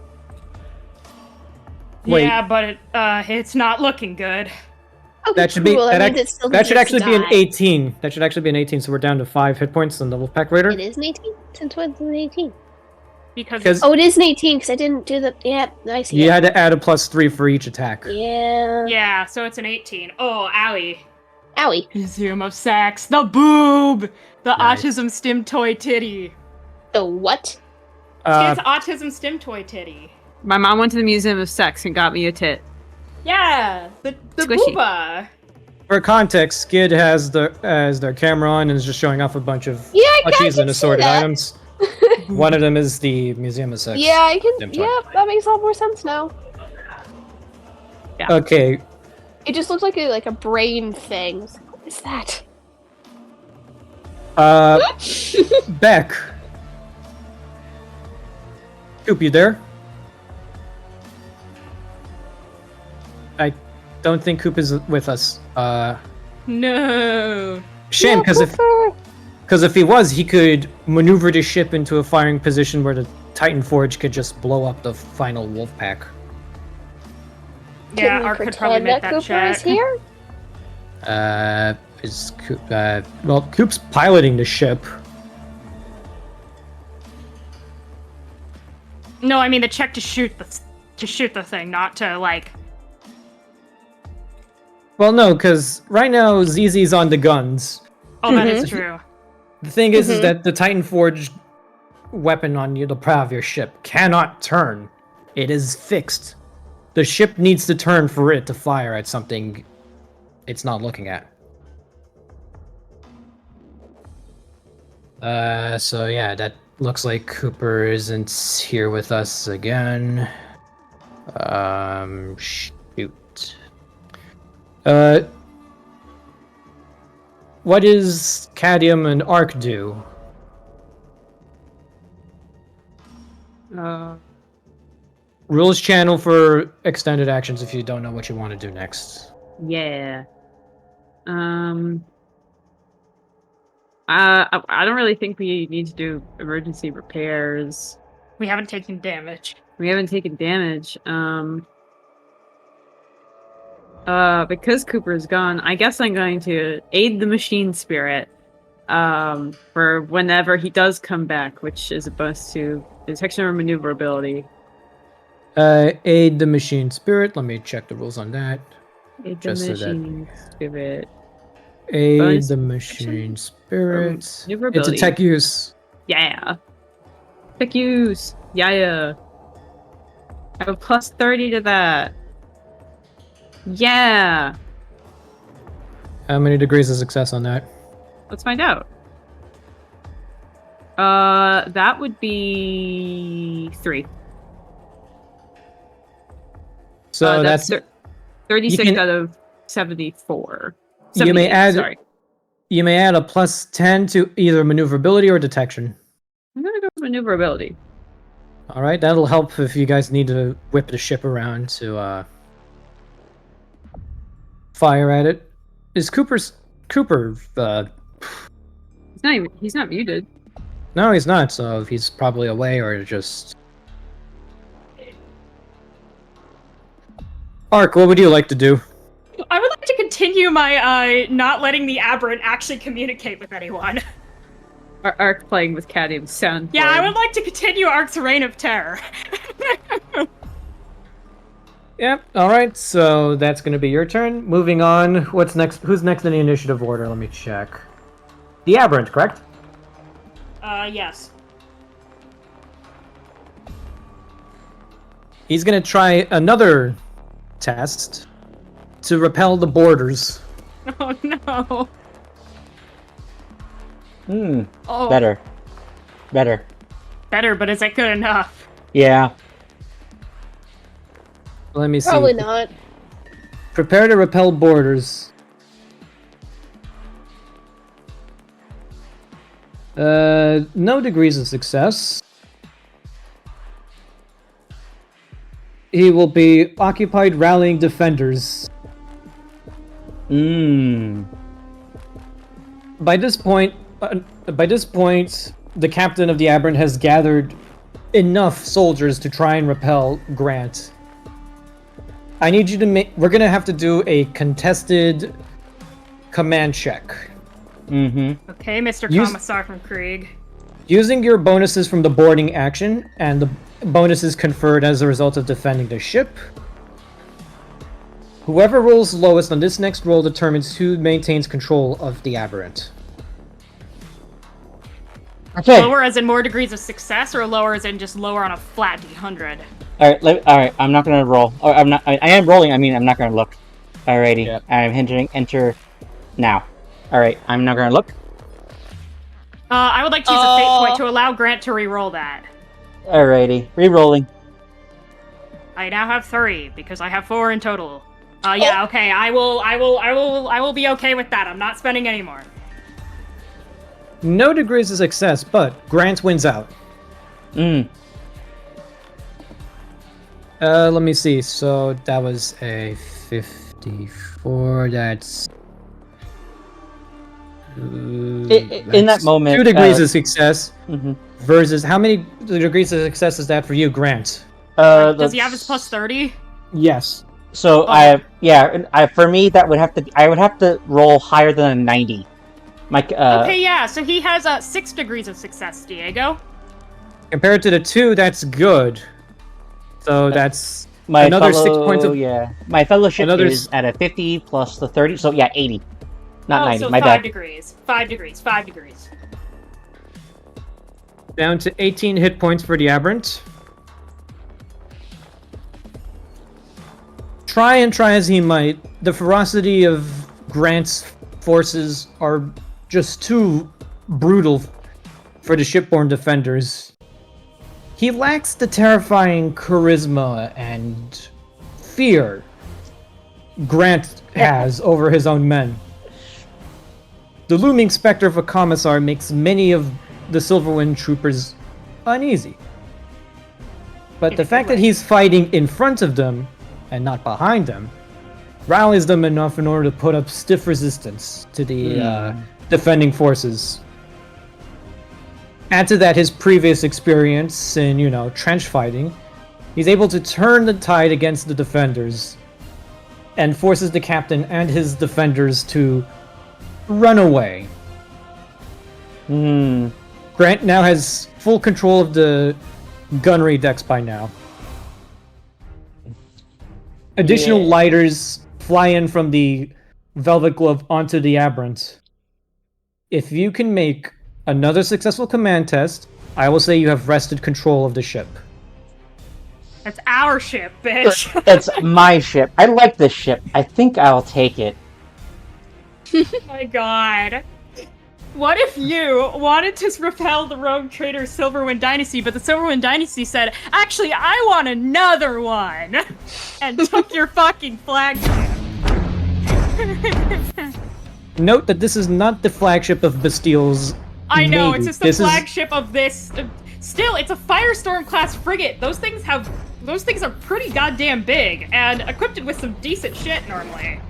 Wait. Yeah, but it's not looking good. Okay, That should be cool. that, means it still that should deserves to actually be an die. 18. That should actually be an 18. So we're down to 5 hit points on the Wolfpack Raider. It is an 18? Since when's an 18? because 'Cause- Oh, it is an 18 because I didn't do the. Yeah, I see. You it. had to add a +3 for each attack. Yeah. yeah, so it's an 18. Oh, owie. Owie. Museum of Sex. The boob. The Nice. autism stim toy titty. The what? It's autism stim toy titty. My mom went to the Museum of Sex and got me a tit. Yeah, the Squishy. booba. For context, Skid has their camera on and is just showing off a bunch of Yeah, I plushies can and see assorted that. items. One of them is the Museum of Sex. Yeah, I can. Dim toy. Yeah, that makes a lot more sense now. Okay. It just looks like a brain thing. What is that? Beck. Coop, you there? I don't think Coop is with us. No. Shame, because if he was, he could maneuver the ship into a firing position where the Titan Forge could just blow up the final wolf pack. Yeah, Can we Ark could probably pretend make that that Cooper is check. here? Is Coop, well, Coop's piloting the ship. No, I mean the check to shoot the thing, not to like. Well, no, because right now ZZ's on the guns. Oh, that is true. The thing is that the Titan Forge weapon on the prow of your ship cannot turn. It is fixed. The ship needs to turn for it to fire at something it's not looking at. So yeah, that looks like Cooper isn't here with us again. Shoot. What does Cadmium and Arc do? Rules channel for extended actions if you don't know what you want to do next. Yeah. I don't really think we need to do emergency repairs. We haven't taken damage. We haven't taken damage. Because Cooper's gone, I guess I'm going to aid the machine spirit. For whenever he does come back, which is a bonus to detection or maneuverability. Aid the machine spirit. Let me check the rules on that. Aid the Just so that- machine spirit. Aid Bonus the action? machine spirit. It's a maneuverability. tech use. Yeah. Pick use. Yeah. I have a plus 30 to that. Yeah. How many degrees of success on that? Let's find out. That would be 3. So that's 36 can- out of 74. You may 78, add- Sorry. you may add a plus 10 to either maneuverability or detection. I'm gonna go with maneuverability. All right, that'll help if you guys need to whip the ship around to fire at it. Is Cooper? He's not muted. No, he's not. So he's probably away or just. Ark, what would you like to do? I would like to continue my not letting the aberrant actually communicate with anyone. Arc playing with Cadmium's sound. Yeah, I would like to continue Ark's reign of terror. Yep. All right. So that's going to be your turn. Moving on. What's next? Who's next in the initiative order? Let me check. The Aberrant, correct? Yes. He's going to try another test to repel the borders. Oh no. Oh. Better. Better, but is it good enough? Yeah. Let me see. Probably not. Prepare to repel borders. No degrees of success. He will be occupied rallying defenders. By this point, the captain of the Aberrant has gathered enough soldiers to try and repel Grant. I need you to make. We're gonna have to do a contested command check. Okay, Mr. Use- Commissar from Creeg. Using your bonuses from the boarding action and the bonuses conferred as a result of defending the ship, whoever rolls lowest on this next roll determines who maintains control of the aberrant. Okay. Lower as in more degrees of success, or lower as in just lower on a flat D100? All right. I'm not gonna roll. Or I'm not. I am rolling. I mean, I'm not gonna look. Alrighty. Yep. I'm entering. Enter now. All right. I'm not gonna look. I would like to use a fate point to allow Grant to re-roll that. Alrighty. Re-rolling. I now have 3 because I have 4 in total. Yeah, okay. I will be okay with that. I'm not spending any more. No degrees of success, but Grant wins out. Mm. Let me see. So that was a 54. That's In that moment, 2 degrees of success mhm. versus how many degrees of success is that for you, Grant? Does he have his plus 30? Yes. So for me that would have to. I would have to roll higher than a 90. Okay, yeah. So he has 6 degrees of success, Diego. Compared to the 2, that's good. So that's my another fellow, 6 points of my fellowship another is at a 50 plus the 30. So yeah, 80. Not 90. So My 5 bad. degrees. 5 degrees. 5 degrees. down to 18 hit points for the aberrant. Try as he might, the ferocity of Grant's forces are just too brutal for the shipborne defenders. He lacks the terrifying charisma and fear Grant has over his own men. The looming specter of a commissar makes many of the Silverwind troopers uneasy. But the fact that he's fighting in front of them and not behind them rallies them enough in order to put up stiff resistance to the defending forces. Add to that his previous experience in, trench fighting. He's able to turn the tide against the defenders and forces the captain and his defenders to run away. Grant now has full control of the gunnery decks by now. Additional lighters fly in from the Velvet Glove onto the Aberrant. If you can make another successful command test, I will say you have wrested control of the ship. That's our ship, bitch. It's my ship. I like this ship. I think I'll take it. Oh my god. What if you wanted to repel the rogue trader Silverwind Dynasty, but the Silverwind Dynasty said, actually, I want another one, and took your fucking flagship? Note that this is not the flagship of Bastile's I know, Navy. it's just the flagship of this. Still, it's a Firestorm class frigate. Those things are pretty goddamn big, and equipped with some decent shit normally.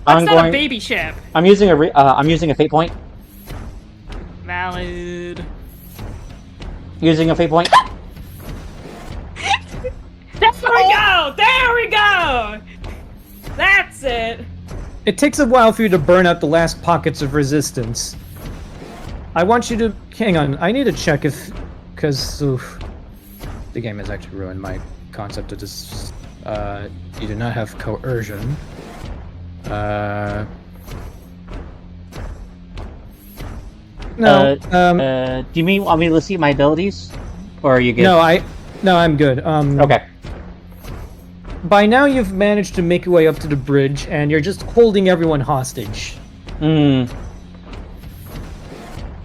That's not a baby ship. I'm using a fate point. Valid. Using a fate point. There we go! There we go! That's it! It takes a while for you to burn out the last pockets of resistance. I want you to... Hang on, I need to check if... Because... the game has actually ruined my concept of this. You do not have coercion. No. Do you want me to see my abilities? Or are you good? No, I'm good. Okay. By now you've managed to make your way up to the bridge, and you're just holding everyone hostage.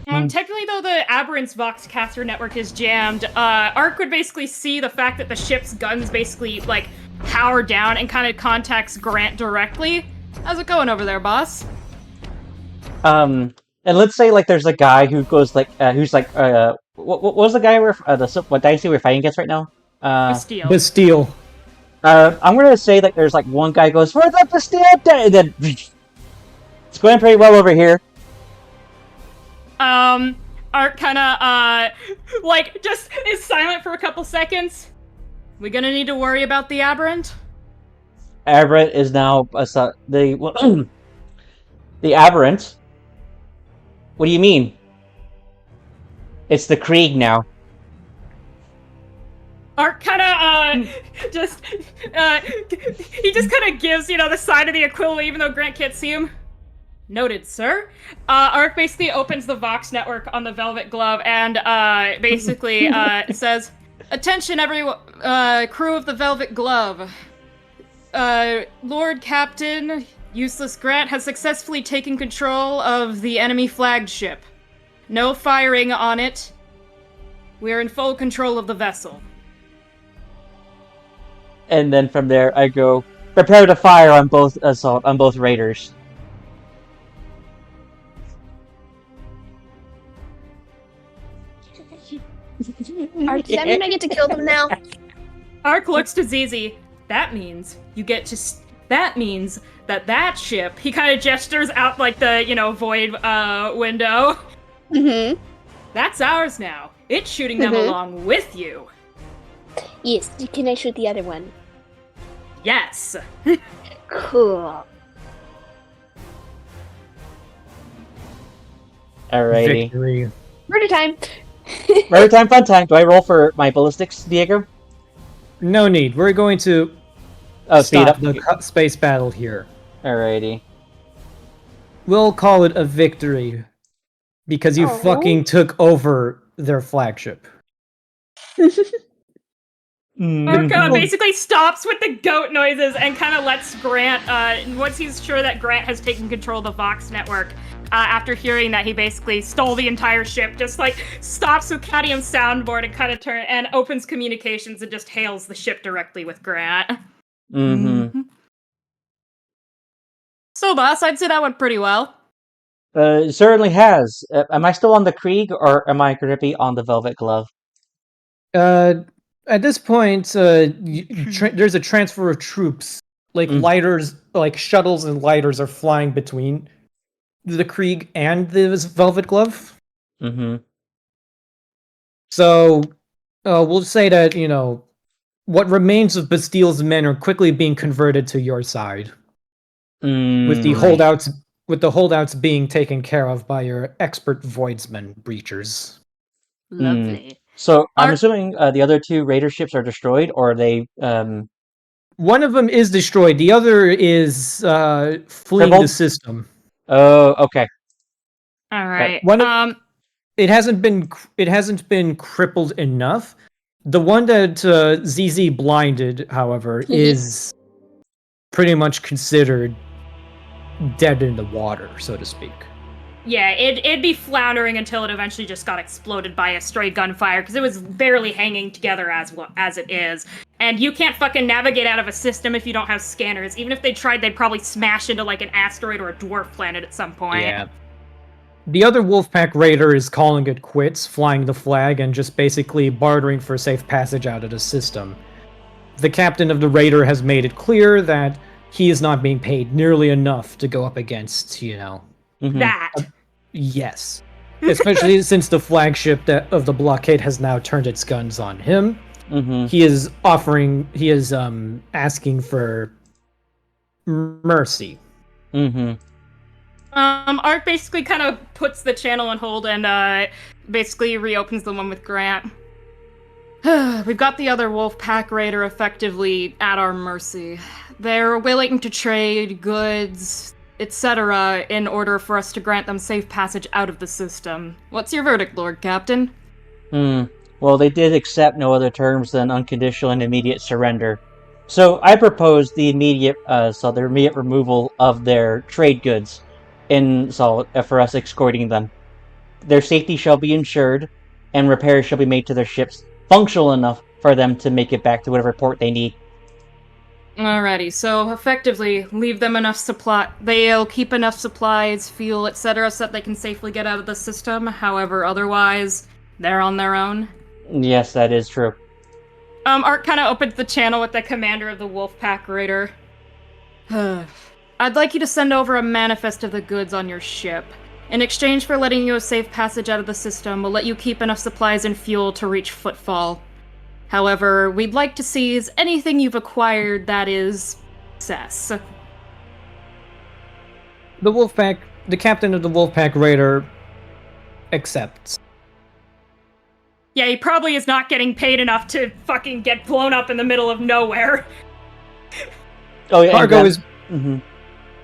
Technically, though, the Aberrant's Voxcaster network is jammed. Ark would basically see the fact that the ship's guns basically, power down and kind of contacts Grant directly. How's it going over there, boss? And let's say, there's a guy who goes, what was the guy what dynasty we're fighting against right now? Bastille. I'm gonna say that there's, one guy goes, "For the Bastille!" And then... It's going pretty well over here. Art kinda, just is silent for a couple seconds. We gonna need to worry about the Aberrant? Aberrant is now, the Aberrant? What do you mean? It's the Creeg now. Ark kind of he just kind of gives the side of the Aquila, even though Grant can't see him. Noted, sir. Ark basically opens the Vox network on the Velvet Glove and basically says, "Attention, everyone, crew of the Velvet Glove. Lord Captain Useless Grant has successfully taken control of the enemy flagship. No firing on it. We are in full control of the vessel." And then from there, I go, "Prepare to fire on both raiders." Does that mean I get to kill them now? Ark looks to Zizi. That means you get to. That means that ship. He kind of gestures out like the void window. Mm-hmm. That's ours now. It's shooting them along with you. Yes. Can I shoot the other one? Yes. Cool. Alrighty. Victory. Murder time. Murder time, fun time. Do I roll for my ballistics, Diego? No need. We're going to Speed stop up. the space battle here. Alrighty. We'll call it a victory because you fucking took over their flagship. Ark basically stops with the goat noises and kind of lets Grant, once he's sure that Grant has taken control of the Vox network, after hearing that he basically stole the entire ship, just like stops with Cadmium's soundboard and kind of opens communications and just hails the ship directly with Grant. Mm-hmm. So, boss, I'd say that went pretty well. It certainly has. Am I still on the Krieg, or am I going to be on the Velvet Glove? At this point, there's a transfer of troops. Like lighters, like shuttles and lighters are flying between the Krieg and the Velvet Glove. Mm-hmm. So, we'll say that, what remains of Bastile's men are quickly being converted to your side. With the holdouts being taken care of by your expert voidsmen breachers. Lovely. So I'm assuming the other two raider ships are destroyed, or are they? One of them is destroyed. The other is fleeing the system. Oh, okay. All right. It hasn't been crippled enough. The one that ZZ blinded, however, is pretty much considered dead in the water, so to speak. Yeah, it'd be floundering until it eventually just got exploded by a stray gunfire, because it was barely hanging together as it is. And you can't fucking navigate out of a system if you don't have scanners. Even if they tried, they'd probably smash into like an asteroid or a dwarf planet at some point. Yeah. The other Wolfpack Raider is calling it quits, flying the flag, and just basically bartering for safe passage out of the system. The captain of the Raider has made it clear that he is not being paid nearly enough to go up against, that. Yes. Especially since the flagship of the blockade has now turned its guns on him. He is asking for mercy. Ark basically kind of puts the channel on hold and basically reopens the one with Grant. We've got the other Wolfpack Raider effectively at our mercy. They're willing to trade goods, etc., in order for us to grant them safe passage out of the system. What's your verdict, Lord Captain? Well, they did accept no other terms than unconditional and immediate surrender. So I propose the immediate removal of their trade goods, for us escorting them. Their safety shall be ensured, and repairs shall be made to their ships functional enough for them to make it back to whatever port they need. Alrighty, so effectively leave them enough supply. They'll keep enough supplies, fuel, etc., so that they can safely get out of the system. However, otherwise, they're on their own. Yes, that is true. Ark kind of opens the channel with the commander of the Wolfpack Raider. I'd like you to send over a manifest of the goods on your ship. In exchange for letting you a safe passage out of the system, we'll let you keep enough supplies and fuel to reach Footfall. However, we'd like to seize anything you've acquired that is success. The captain of the Wolfpack Raider accepts. Yeah, he probably is not getting paid enough to fucking get blown up in the middle of nowhere. Oh yeah, Cargo is Mhm.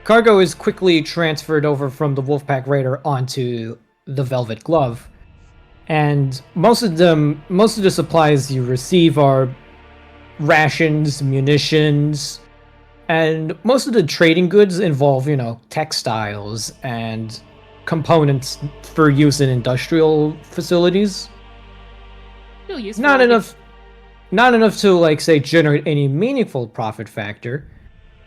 cargo is quickly transferred over from the Wolfpack Raider onto the Velvet Glove, and most of the supplies you receive are rations, munitions, and most of the trading goods involve, textiles and components for use in industrial facilities. Still useful. Not enough to, like, say, generate any meaningful profit factor,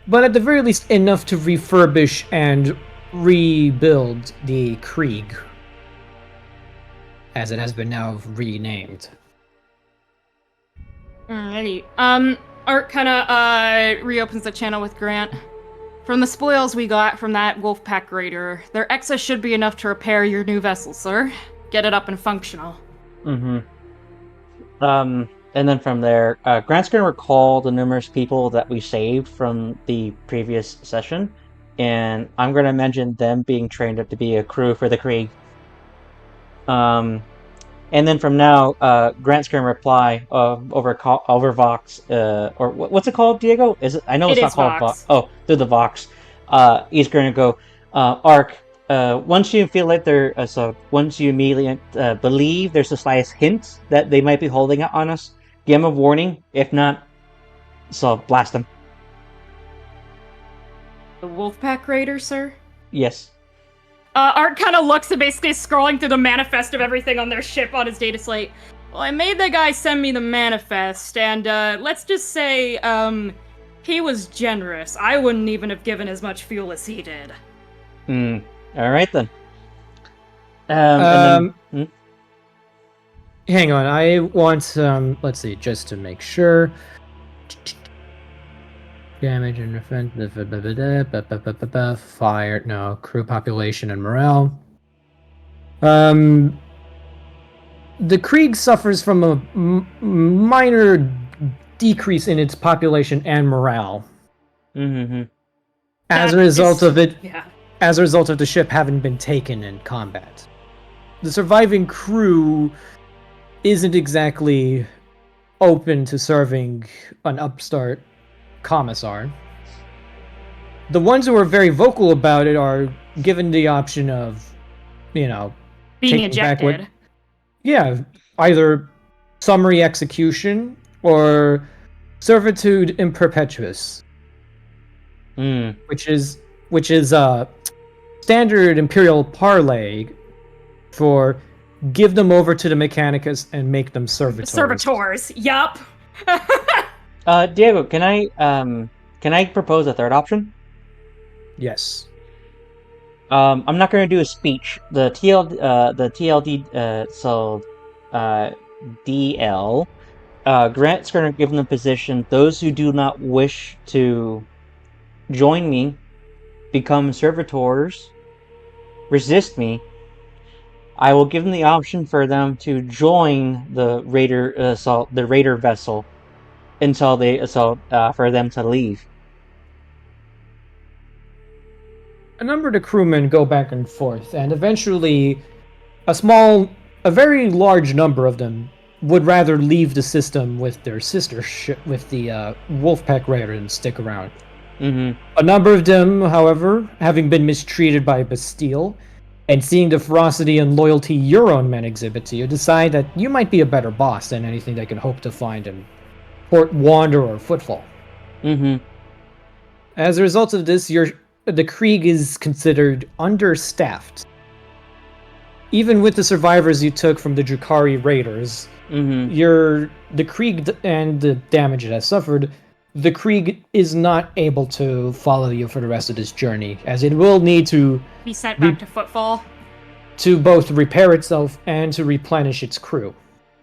but at the very least enough to refurbish and rebuild the Creeg, as it has been now renamed. Alrighty. Art kind of reopens the channel with Grant. From the spoils we got from that Wolfpack Raider, their excess should be enough to repair your new vessel, sir. Get it up and functional. Mm-hmm. And then from there, Grant's going to recall the numerous people that we saved from the previous session, and I'm going to mention them being trained up to be a crew for the Creeg. And then from now, Grant's going to reply over Vox, or what's it called, Diego? I know it's It not is called Vox. Oh, through the Vox. He's going to go, Ark. Once you feel like once you immediately believe there's the slightest hint that they might be holding it on us, give them a warning. If not, so blast them. The Wolfpack Raider, sir? Yes. Art kind of looks at basically scrolling through the manifest of everything on their ship on his data slate. Well, I made the guy send me the manifest, and let's just say, he was generous. I wouldn't even have given as much fuel as he did. All right then. Hang on, I want let's see, just to make sure. Damage and fire, no, crew population and morale. The Creeg suffers from a minor decrease in its population and morale. Mm-hmm. As a result of it, Yeah. as a result of the ship having been taken in combat. The surviving crew isn't exactly open to serving an upstart commissar. The ones who are very vocal about it are given the option of, Being taking back ejected. either summary execution or servitude in perpetuus, which is standard Imperial parlay for give them over to the Mechanicus and make them servitors. Servitors, yup. Diego, can I propose a third option? Yes. I'm not going to do a speech. The TLD, DL. Grant's going to give them the position. Those who do not wish to join me, become servitors, resist me. I will give them the option for them to join the Raider vessel until for them to leave. A number of the crewmen go back and forth, and eventually a very large number of them would rather leave the system with their sister ship, with the Wolfpack Raider, than stick around. Mm-hmm. A number of them, however, having been mistreated by Bastille, and seeing the ferocity and loyalty your own men exhibit to you, decide that you might be a better boss than anything they can hope to find in Port Wander or Footfall. Mm-hmm. As a result of this, the Creeg is considered understaffed. Even with the survivors you took from the Drukhari Raiders, the Creeg and the damage it has suffered, the Creeg is not able to follow you for the rest of this journey, as it will need to Be sent back to Footfall. to both repair itself and to replenish its crew.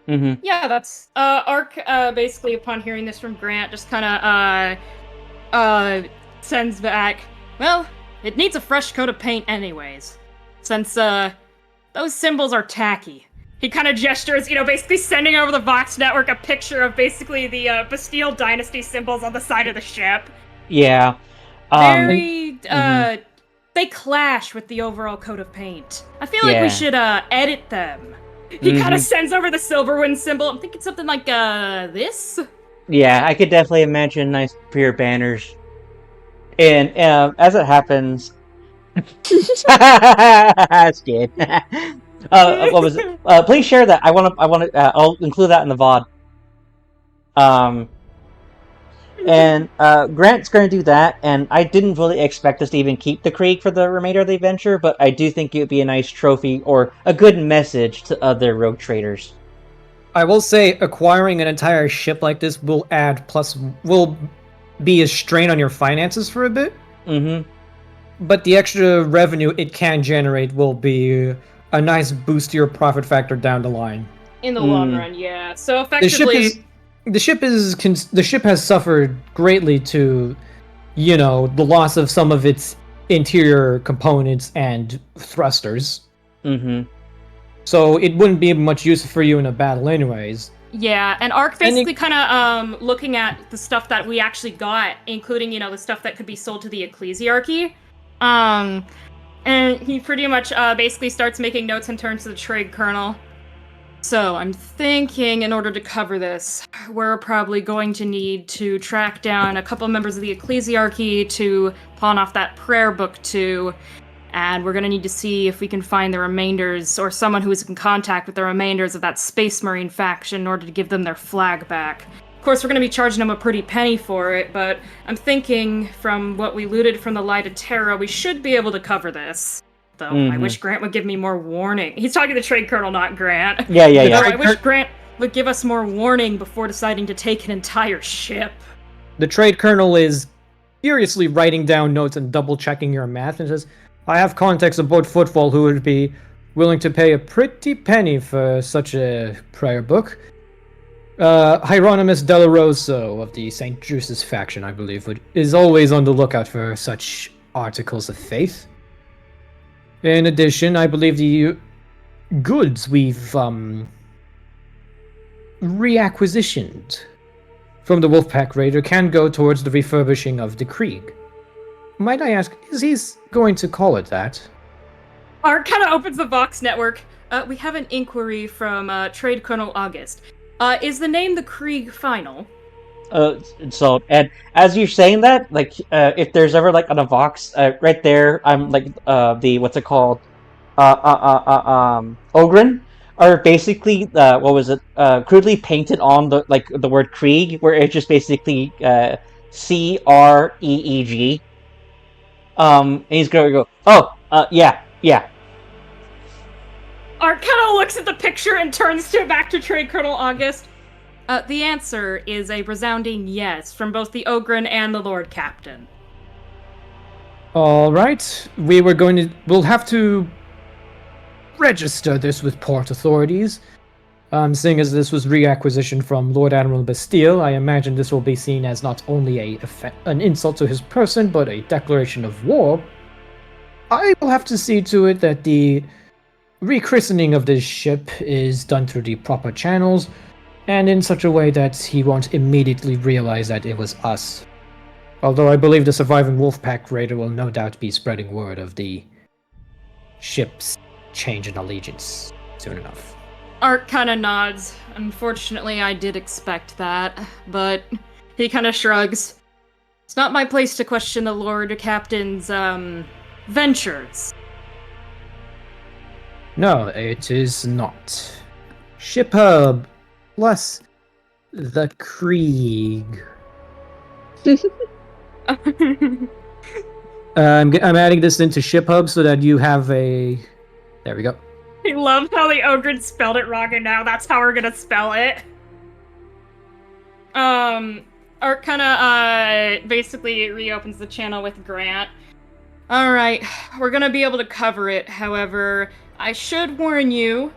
Mm-hmm. Yeah, that's Ark. Basically, upon hearing this from Grant, just kind of sends back. Well, it needs a fresh coat of paint, anyways. Since those symbols are tacky. He kind of gestures, basically sending over the Vox network a picture of basically the Bastille Dynasty symbols on the side of the ship. Yeah. Very, they clash with the overall coat of paint. I feel like Yeah. we should edit them. He kind of sends over the Silverwind symbol. I'm thinking something like this. Yeah, I could definitely imagine nice pure banners. And as it happens, scared. What was it? Please share that. I want to. I'll include that in the VOD. And Grant's going to do that, and I didn't really expect us to even keep the Creeg for the remainder of the adventure, but I do think it would be a nice trophy or a good message to other rogue traders. I will say acquiring an entire ship like this will be a strain on your finances for a bit. Mm-hmm. But the extra revenue it can generate will be a nice boost to your profit factor down the line. In the long run, yeah. So effectively, the ship has suffered greatly to, the loss of some of its interior components and thrusters. Mm-hmm. So it wouldn't be much use for you in a battle anyways. yeah, and Ark basically kind of looking at the stuff that we actually got, including, the stuff that could be sold to the Ecclesiarchy. And he pretty much basically starts making notes and turns to the trade colonel. So I'm thinking in order to cover this, we're probably going to need to track down a couple members of the Ecclesiarchy to pawn off that prayer book to, and we're going to need to see if we can find the remainders or someone who is in contact with the remainders of that Space Marine faction in order to give them their flag back. Of course, we're going to be charging them a pretty penny for it, but I'm thinking from what we looted from the Light of Terra, we should be able to cover this. Though I wish Grant would give me more warning. He's talking to the trade colonel, not Grant. Yeah. I wish Grant would give us more warning before deciding to take an entire ship. The trade colonel is furiously writing down notes and double-checking your math and says, I have contacts aboard Footfall who would be willing to pay a pretty penny for such a prayer book. Hieronymus Delaroso of the St. Drusus faction, I believe, is always on the lookout for such articles of faith. In addition, I believe the goods we've reacquisitioned from the Wolfpack Raider can go towards the refurbishing of the Creeg. Might I ask, is he going to call it that? Ark kind of opens the Vox network. We have an inquiry from Trade Colonel August. Is the name the Creeg final? So, and as you're saying that, like, if there's ever, like, on a Vox, right there, I'm, like, what's it called? Ogren, are basically, crudely painted on the word Creeg, where it's just basically, Creeg. And he's gonna go, yeah. Ark kind of looks at the picture and turns back to Trade Colonel August. The answer is a resounding yes from both the Ogren and the Lord Captain. All right, we'll have to register this with port authorities. Seeing as this was reacquisition from Lord Admiral Bastille, I imagine this will be seen as not only an insult to his person, but a declaration of war. I will have to see to it that the rechristening of this ship is done through the proper channels, and in such a way that he won't immediately realize that it was us. Although I believe the surviving Wolfpack Raider will no doubt be spreading word of the ship's change in allegiance soon enough. Ark kind of nods. Unfortunately, I did expect that, but he kind of shrugs. It's not my place to question the Lord Captain's, ventures. No, it is not. Ship Hub plus the Creeg. I'm adding this into Ship Hub so that you have a... There we go. I love how the Ogren spelled it wrong, and now that's how we're gonna spell it. Ark kinda, basically reopens the channel with Grant. Alright, we're gonna be able to cover it, however, I should warn you,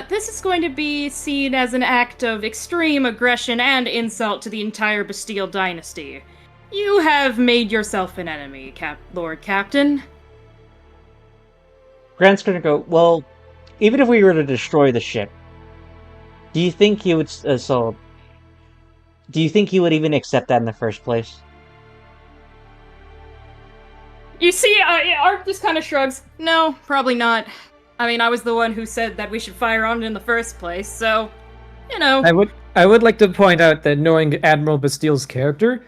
this is going to be seen as an act of extreme aggression and insult to the entire Bastille Dynasty. You have made yourself an enemy, Lord Captain. Grant's gonna go, well, even if we were to destroy the ship, do you think he would, do you think he would even accept that in the first place? You see, Ark just kind of shrugs. No, probably not. I mean, I was the one who said that we should fire on it in the first place, so, you know. I would like to point out that knowing Admiral Bastile's character,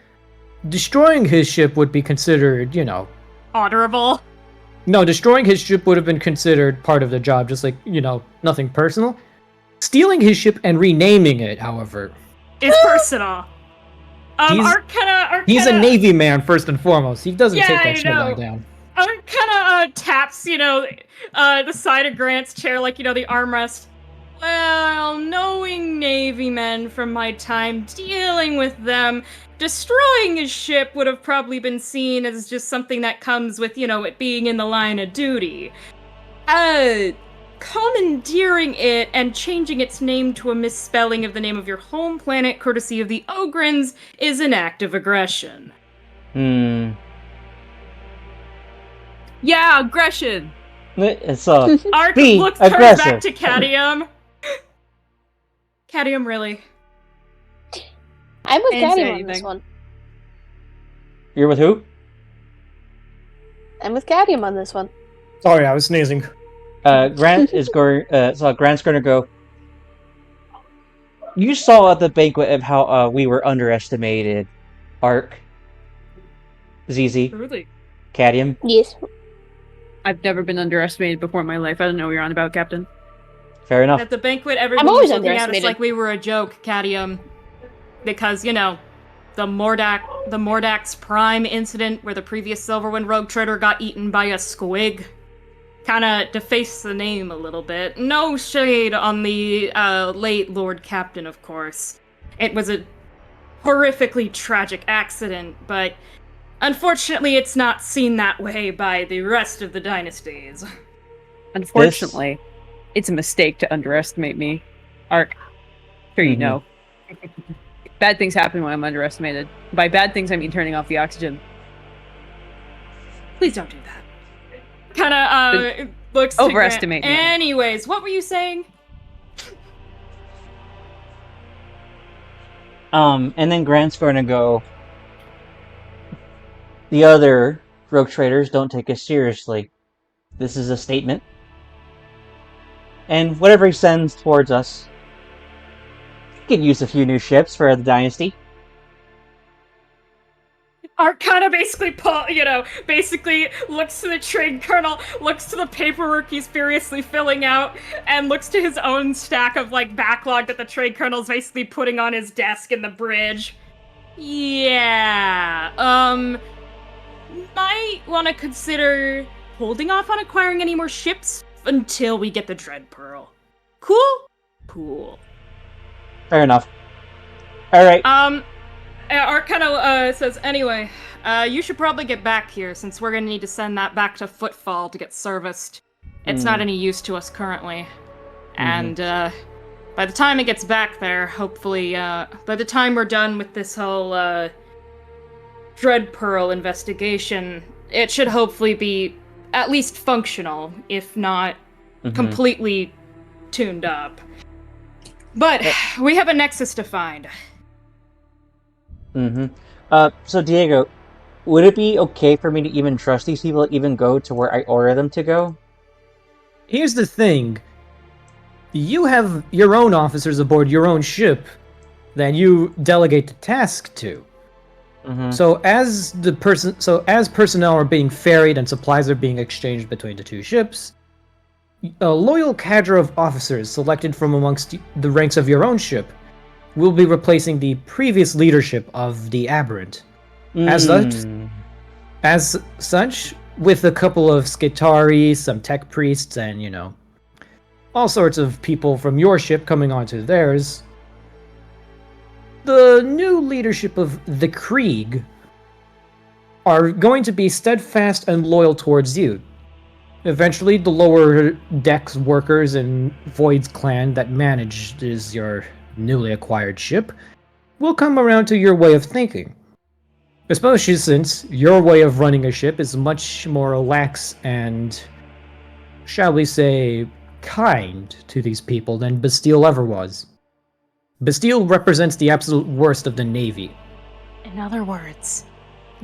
destroying his ship would be considered, Honorable. No, destroying his ship would have been considered part of the job, just like, nothing personal. Stealing his ship and renaming it, however, It's personal. He's a Navy man, first and foremost. He doesn't take Yeah, that I shit know. lying down. Arcana taps, the side of Grant's chair, like, the armrest. Well, knowing Navy men from my time dealing with them, destroying his ship would have probably been seen as just something that comes with, it being in the line of duty. Commandeering it and changing its name to a misspelling of the name of your home planet courtesy of the Ogrins is an act of aggression. Yeah, aggression. It's Ark Be turns aggressive. back to Cadium. Cadium, really? I'm with I didn't say Cadium on this anything. one. You're with who? I'm with Cadium on this one. Sorry, I was sneezing. Grant is going. So Grant's going to go. You saw at the banquet of how we were underestimated. Ark, ZZ, Truly. Cadium. Yes. I've never been underestimated before in my life. I don't know what you're on about, Captain. Fair enough. At the banquet, everyone always was looking at us underestimated. like we were a joke, Cadium. Because, the Mordak's Prime incident where the previous Silverwind rogue trader got eaten by a squig kinda defaced the name a little bit. No shade on the late Lord Captain, of course. It was a horrifically tragic accident, but unfortunately it's not seen that way by the rest of the dynasties. Unfortunately, it's a mistake to underestimate me. Ark, sure you Mhm. know. Bad things happen when I'm underestimated. By bad things, I mean turning off the oxygen. Please don't do that. Kinda, looks to Overestimate Grant. me. Anyways, what were you saying? And then Grant's going to go. The other rogue traders don't take us seriously. This is a statement. And whatever he sends towards us, he could use a few new ships for the Dynasty. Art kind of basically basically looks to the trade colonel, looks to the paperwork he's furiously filling out, and looks to his own stack of, backlog that the trade colonel's basically putting on his desk in the bridge. Yeah, might want to consider holding off on acquiring any more ships until we get the Dread Pearl. Cool? Cool. Fair enough. Alright. Art kind of says, anyway, you should probably get back here, since we're gonna need to send that back to Footfall to get serviced. It's not any use to us currently. And, by the time it gets back there, hopefully, by the time we're done with this whole, Dread Pearl investigation, it should hopefully be at least functional, if not completely tuned up. But we have a nexus to find. So Diego, would it be okay for me to even trust these people to even go to where I order them to go? Here's the thing. You have your own officers aboard your own ship that you delegate the task to. So as personnel are being ferried and supplies are being exchanged between the two ships, a loyal cadre of officers selected from amongst the ranks of your own ship will be replacing the previous leadership of the Aberrant. As such, with a couple of Skitari, some tech priests, and, all sorts of people from your ship coming onto theirs, the new leadership of the Creeg are going to be steadfast and loyal towards you. Eventually, the lower decks workers in Void's clan that manages your newly acquired ship will come around to your way of thinking. Especially since your way of running a ship is much more lax and, shall we say, kind to these people than Bastille ever was. Bastille represents the absolute worst of the Navy. In other words,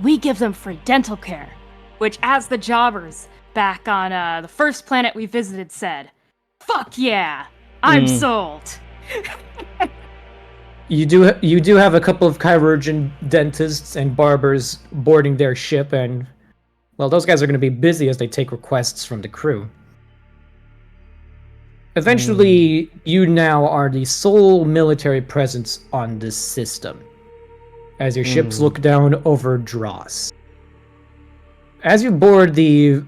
we give them free dental care, which as the jobbers back on the first planet we visited said. Fuck yeah, I'm sold. You do have a couple of chirurgeon dentists and barbers boarding their ship, and well, those guys are going to be busy as they take requests from the crew. Eventually, you now are the sole military presence on this system, as your ships look down over Dross. As you board the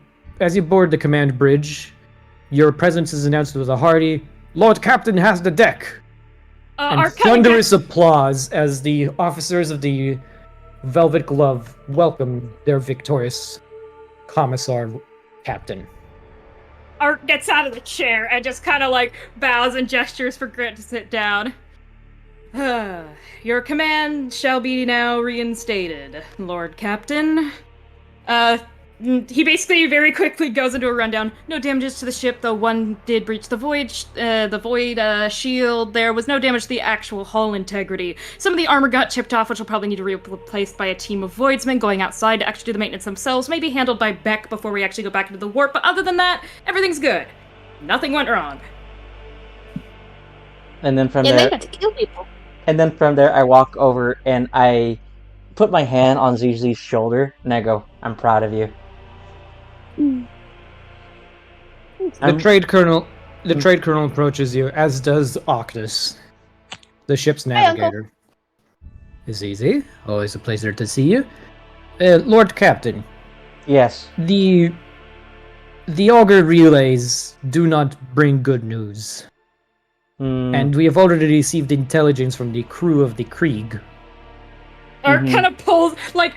command bridge, your presence is announced with a hearty "Lord Captain has the deck!" and thunderous applause as the officers of the Velvet Glove welcome their victorious commissar captain. Art gets out of the chair and just kind of like bows and gestures for Grant to sit down. Your command shall be now reinstated, Lord Captain. He basically very quickly goes into a rundown. No damages to the ship, though one did breach the void shield. There was no damage to the actual hull integrity. Some of the armor got chipped off, which will probably need to be replaced by a team of voidsmen going outside to actually do the maintenance themselves. Maybe handled by Beck before we actually go back into the warp. But other than that, everything's good. Nothing went wrong. And then from They there, got to kill people. and then from there, I walk over and I put my hand on ZZ's shoulder and I go, "I'm proud of you." The trade colonel approaches you, as does Octus, the ship's navigator. It's easy. Always a pleasure to see you. Lord Captain, Yes. the augur relays do not bring good news. And we have already received intelligence from the crew of the Creeg. Art kind of pulls, like,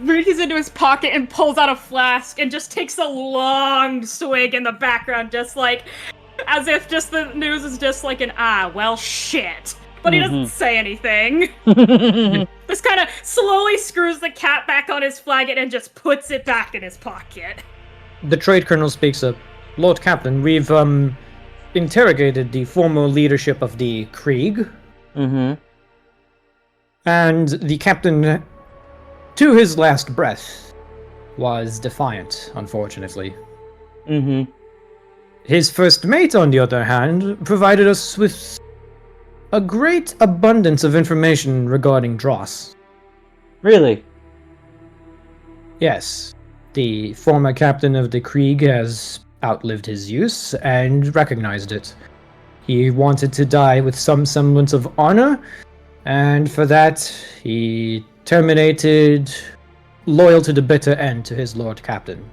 reaches into his pocket and pulls out a flask and just takes a long swig in the background, just like, as if just the news is just like an, well, shit. But he doesn't say anything. Just kind of slowly screws the cap back on his flagon and just puts it back in his pocket. The trade colonel speaks up. Lord Captain, we've, interrogated the former leadership of the Creeg. And the captain, to his last breath, was defiant, unfortunately. His first mate, on the other hand, provided us with a great abundance of information regarding Dross. Really? Yes, the former captain of the Creeg has outlived his use and recognized it. He wanted to die with some semblance of honor, and for that, he terminated loyal to the bitter end to his Lord Captain.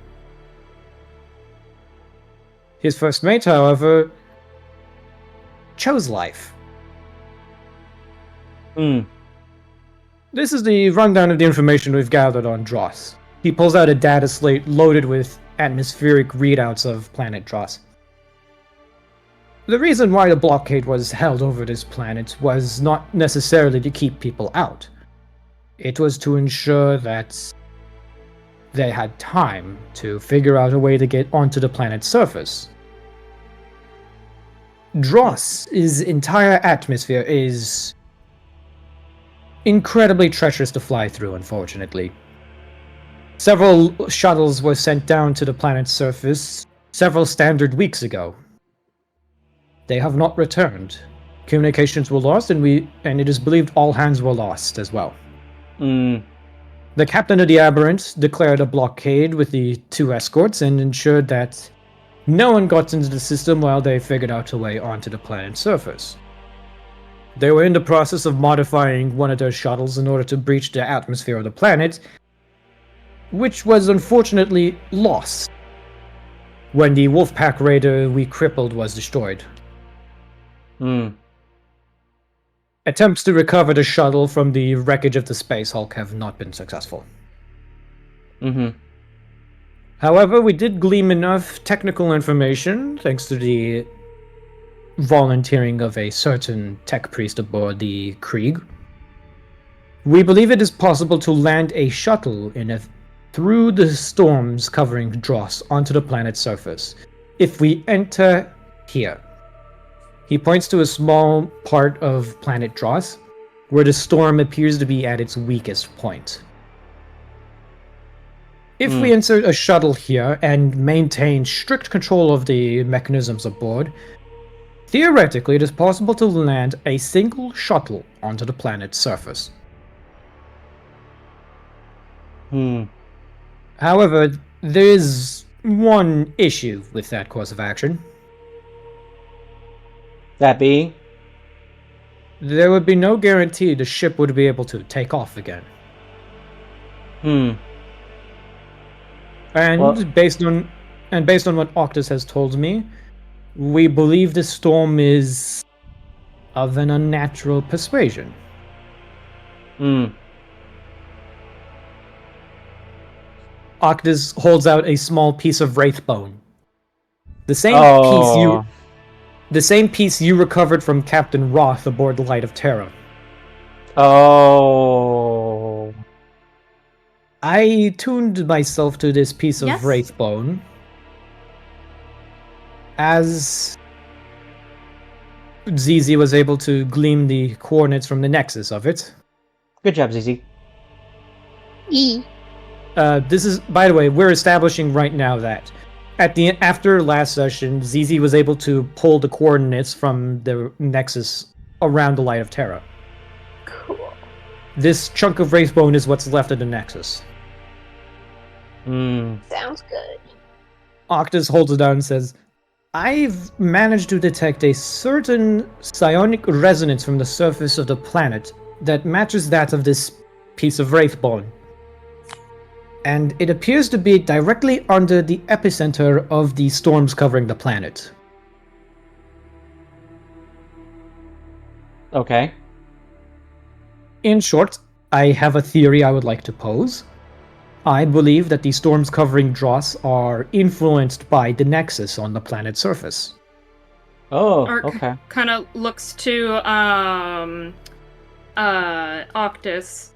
His first mate, however, chose life. This is the rundown of the information we've gathered on Dross. He pulls out a data slate loaded with atmospheric readouts of planet Dross. The reason why the blockade was held over this planet was not necessarily to keep people out. It was to ensure that they had time to figure out a way to get onto the planet's surface. Dross's entire atmosphere is incredibly treacherous to fly through, unfortunately. Several shuttles were sent down to the planet's surface several standard weeks ago. They have not returned. Communications were lost, and it is believed all hands were lost as well. The captain of the Aberrant declared a blockade with the 2 escorts and ensured that no one got into the system while they figured out a way onto the planet's surface. They were in the process of modifying one of their shuttles in order to breach the atmosphere of the planet, which was unfortunately lost when the Wolfpack Raider we crippled was destroyed. Attempts to recover the shuttle from the wreckage of the Space Hulk have not been successful. However, we did glean enough technical information, thanks to the volunteering of a certain tech priest aboard the Creeg. We believe it is possible to land a shuttle through the storms covering Dross onto the planet's surface, if we enter here. He points to a small part of planet Dross, where the storm appears to be at its weakest point. If we insert a shuttle here and maintain strict control of the mechanisms aboard, theoretically it is possible to land a single shuttle onto the planet's surface. However, there is one issue with that course of action. That being? There would be no guarantee the ship would be able to take off again. And Well- based on what Octus has told me, we believe the storm is of an unnatural persuasion. Octus holds out a small piece of wraith bone. The same piece you recovered from Captain Roth aboard the Light of Terror. Oh. I tuned myself to this piece of Yes? wraith bone as ZZ was able to glean the coordinates from the nexus of it. Good job, ZZ. E. This is, by the way, we're establishing right now that after last session, ZZ was able to pull the coordinates from the nexus around the Light of Terror. Cool. This chunk of wraithbone is what's left of the nexus. Sounds good. Octus holds it out and says, I've managed to detect a certain psionic resonance from the surface of the planet that matches that of this piece of wraithbone. And it appears to be directly under the epicenter of the storms covering the planet. Okay. In short, I have a theory I would like to pose. I believe that the storms covering Dross are influenced by the nexus on the planet's surface. Oh, Ark okay. kind of looks to Octus.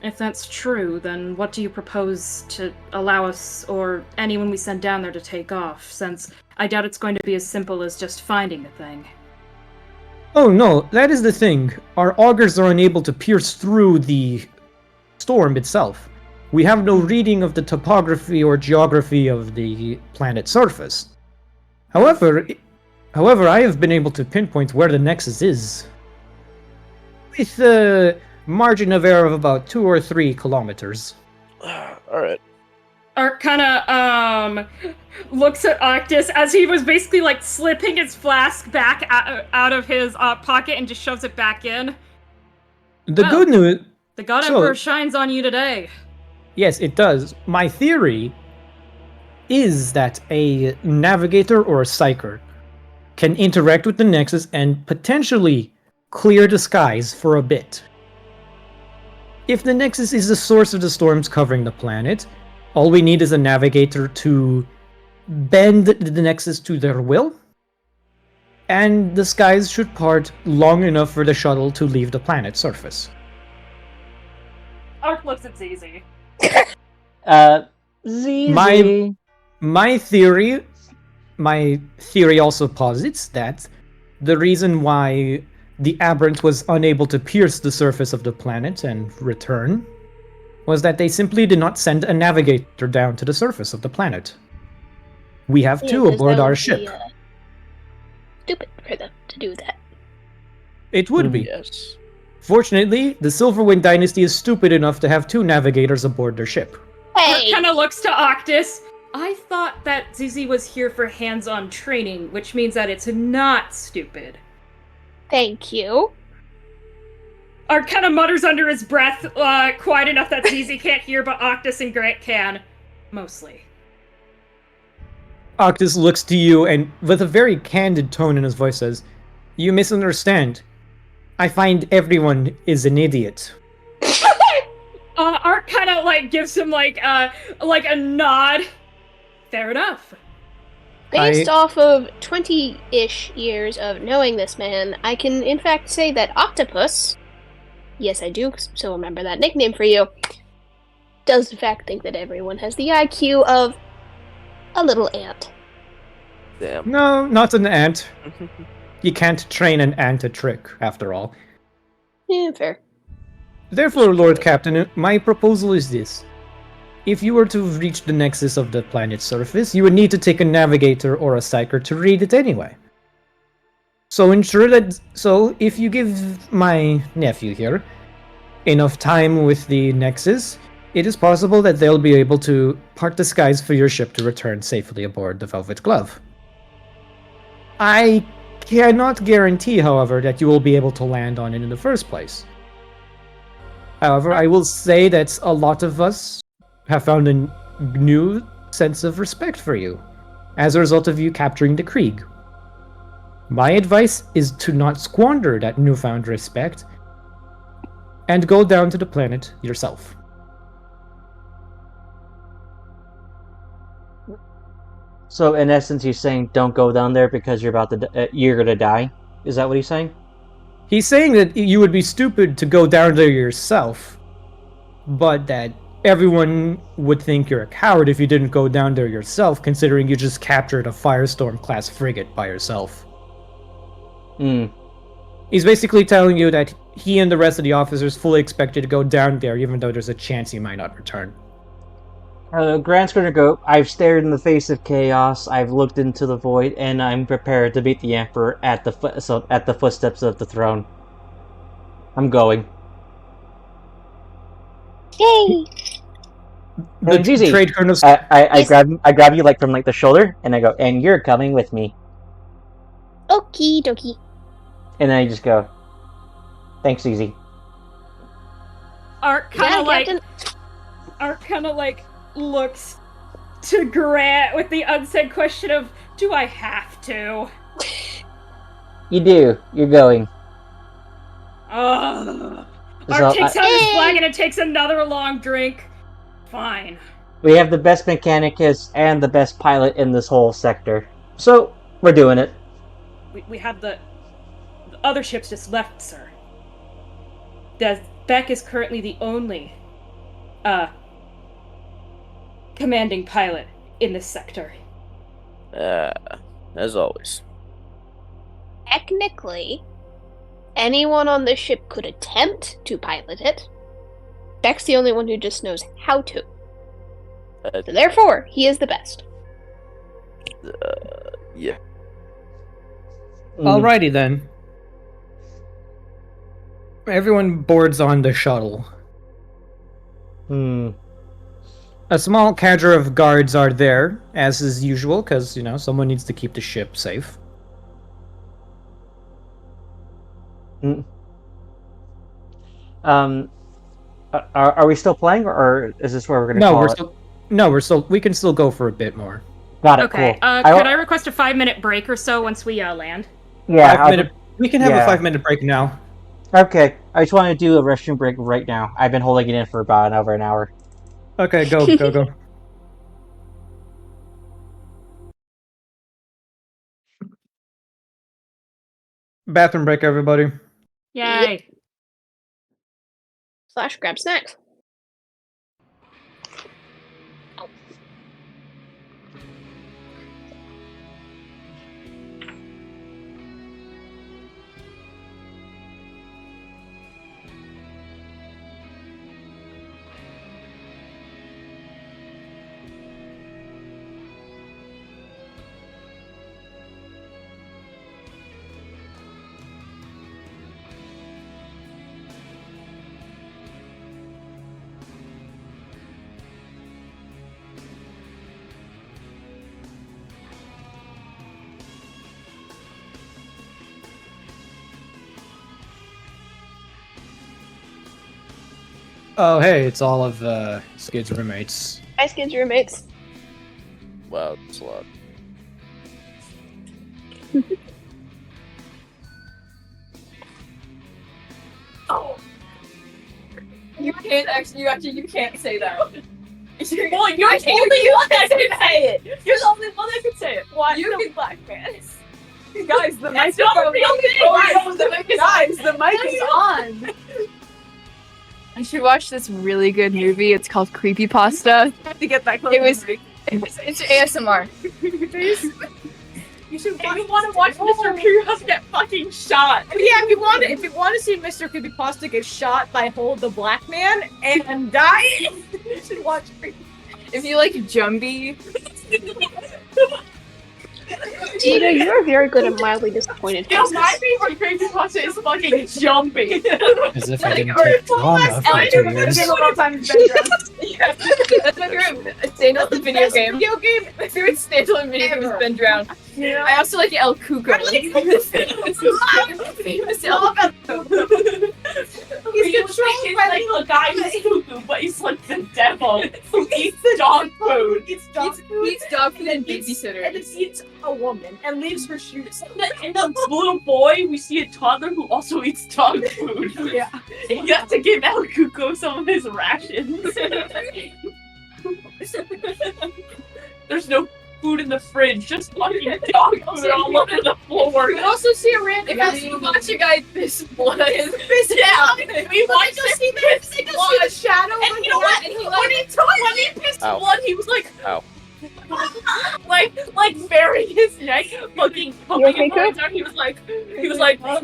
If that's true, then what do you propose to allow us or anyone we send down there to take off, since I doubt it's going to be as simple as just finding the thing. Oh no, that is the thing. Our augurs are unable to pierce through the storm itself. We have no reading of the topography or geography of the planet's surface. However, I have been able to pinpoint where the nexus is, with a margin of error of about 2 or 3 kilometers. Alright. Ark kind of looks at Octus as he was basically like slipping his flask back out of his pocket and just shoves it back in. The Well, good news... The God So- Emperor shines on you today. Yes, it does. My theory is that a navigator or a psyker can interact with the Nexus and potentially clear the skies for a bit. If the Nexus is the source of the storms covering the planet, all we need is a navigator to bend the Nexus to their will, and the skies should part long enough for the shuttle to leave the planet's surface. Ark looks at ZZ. ZZ. My theory also posits that the reason why the Aberrant was unable to pierce the surface of the planet and return was that they simply did not send a navigator down to the surface of the planet. We have Yeah, two 'cause aboard that our would ship. be, stupid for them to do that. It would be. Yes. Fortunately, the Silverwind Dynasty is stupid enough to have 2 navigators aboard their ship. Ark Hey! kind of looks to Octus. I thought that ZZ was here for hands-on training, which means that it's not stupid. Thank you. Ark kind of mutters under his breath, quiet enough that ZZ can't hear, but Octus and Grant can. Mostly. Octus looks to you and, with a very candid tone in his voice, says, "You misunderstand. I find everyone is an idiot." Ark kind of like gives him like a nod. Fair enough. Based off of 20-ish years of knowing this man, I can in fact say that Octopus, yes I do still remember that nickname for you, does in fact think that everyone has the IQ of a little ant. Damn. No, not an ant. You can't train an ant a trick, after all. Yeah, fair. Therefore, Lord Captain, my proposal is this. if you were to reach the nexus of the planet's surface, you would need to take a navigator or a psyker to read it anyway. So if you give my nephew here enough time with the nexus, it is possible that they'll be able to part the skies for your ship to return safely aboard the Velvet Glove. I cannot guarantee, however, that you will be able to land on it in the first place. However, I will say that a lot of us have found a new sense of respect for you as a result of you capturing the Creeg. My advice is to not squander that newfound respect and go down to the planet yourself. So in essence, he's saying don't go down there because you're you're gonna die. Is that what he's saying? He's saying that you would be stupid to go down there yourself, but that everyone would think you're a coward if you didn't go down there yourself, considering you just captured a Firestorm-class frigate by yourself. He's basically telling you that he and the rest of the officers fully expect you to go down there, even though there's a chance he might not return. Grant's gonna go, I've stared in the face of chaos, I've looked into the void, and I'm prepared to meet the Emperor at the footsteps of the throne. I'm going. Yay! The Gigi, trade colonels... I grab you like from like the shoulder, and I go, and you're coming with me. Okie dokie. And then I just go, thanks, Easy. Art kind of like looks to Grant with the unsaid question of, do I have to? You do. You're going. Art So, takes out his flagon and takes another long drink. Fine. we have the best mechanicus and the best pilot in this whole sector. So, we're doing it. We have the other ships just left, sir. Beck is currently the only commanding pilot in this sector. As always. Technically, anyone on the ship could attempt to pilot it. Beck's the only one who just knows how to. So therefore, he is the best. Yeah. Alrighty then. Everyone boards on the shuttle. A small cadre of guards are there, as is usual, because, someone needs to keep the ship safe. Are we still playing, or is this where we're gonna call it? We can still go for a bit more. Got it, Okay, cool. could I request a 5-minute break or so once we land? Yeah, We can have a 5-minute break now. Okay, I just want to do a restroom break right now. I've been holding it in for about over an hour. Okay, go. Bathroom break, everybody. Yay. / grab snacks. Oh, hey, it's all of Skid's roommates. Hi, Skid's roommates. Wow, that's a lot. You can't say that. Well, you're the only one that can say it. You're the only one that can say it. Why? You can black man. Guys, the mic is on. Guys, the mic is on. I should watch this really good movie. It's called Creepypasta. I have to get that close. It's ASMR. You should. If you want to watch Mr. Creepypasta get fucking shot. Yeah, if you want to see Mr. Creepypasta get shot by Hold the Black Man and die, you should watch Creepypasta. If you like Jumbie, Diego, you are very good at mildly disappointed You know, my faces. favorite creepy pasta is fucking jumpy. As if I didn't take drama for 2 years. that's my favorite standalone video game. My favorite standalone video game has been Drowned. I also like El Cuco. He's controlled by like a guy who's cuckoo, but he's like the devil who eats dog food. Eats dog food and babysitter. And then eats a woman and leaves her shoes. In the blue boy, we see a toddler who also eats dog food. Yeah. And you have to give El Cuco some of his rations. There's no food in the fridge, just fucking dog food all over the floor. You also see a random. If you watch a guy piss blood, We watched this. He pissed blood. Shadow. And you know what? When he pissed blood, he was like, Ow. like burying his neck, fucking okay, poking out. He was like, I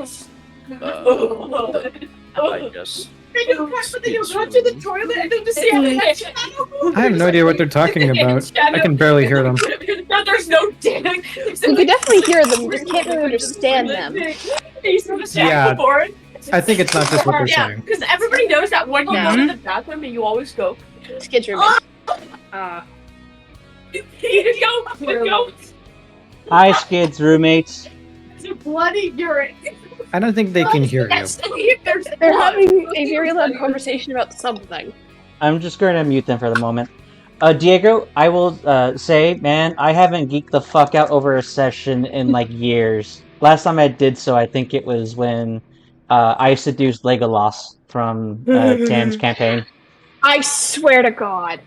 guess. Then you run to the toilet and then just see how I have no idea what they're talking about. I can barely hear them. No, there's no dick. You can definitely hear them, you just can't really understand them. Yeah. I think it's not just what they're Yeah, saying. because everybody knows that when you go to the bathroom and you always go, Skid's room. you go, Hi, Skid's roommates. it's a bloody urine. I don't think they can hear you. That's if there's They're blood. having a very loud conversation about something. I'm just going to mute them for the moment. Diego, I will say, man, I haven't geeked the fuck out over a session in like years. Last time I did so, I think it was when I seduced Legolas from Tan's campaign. I swear to God.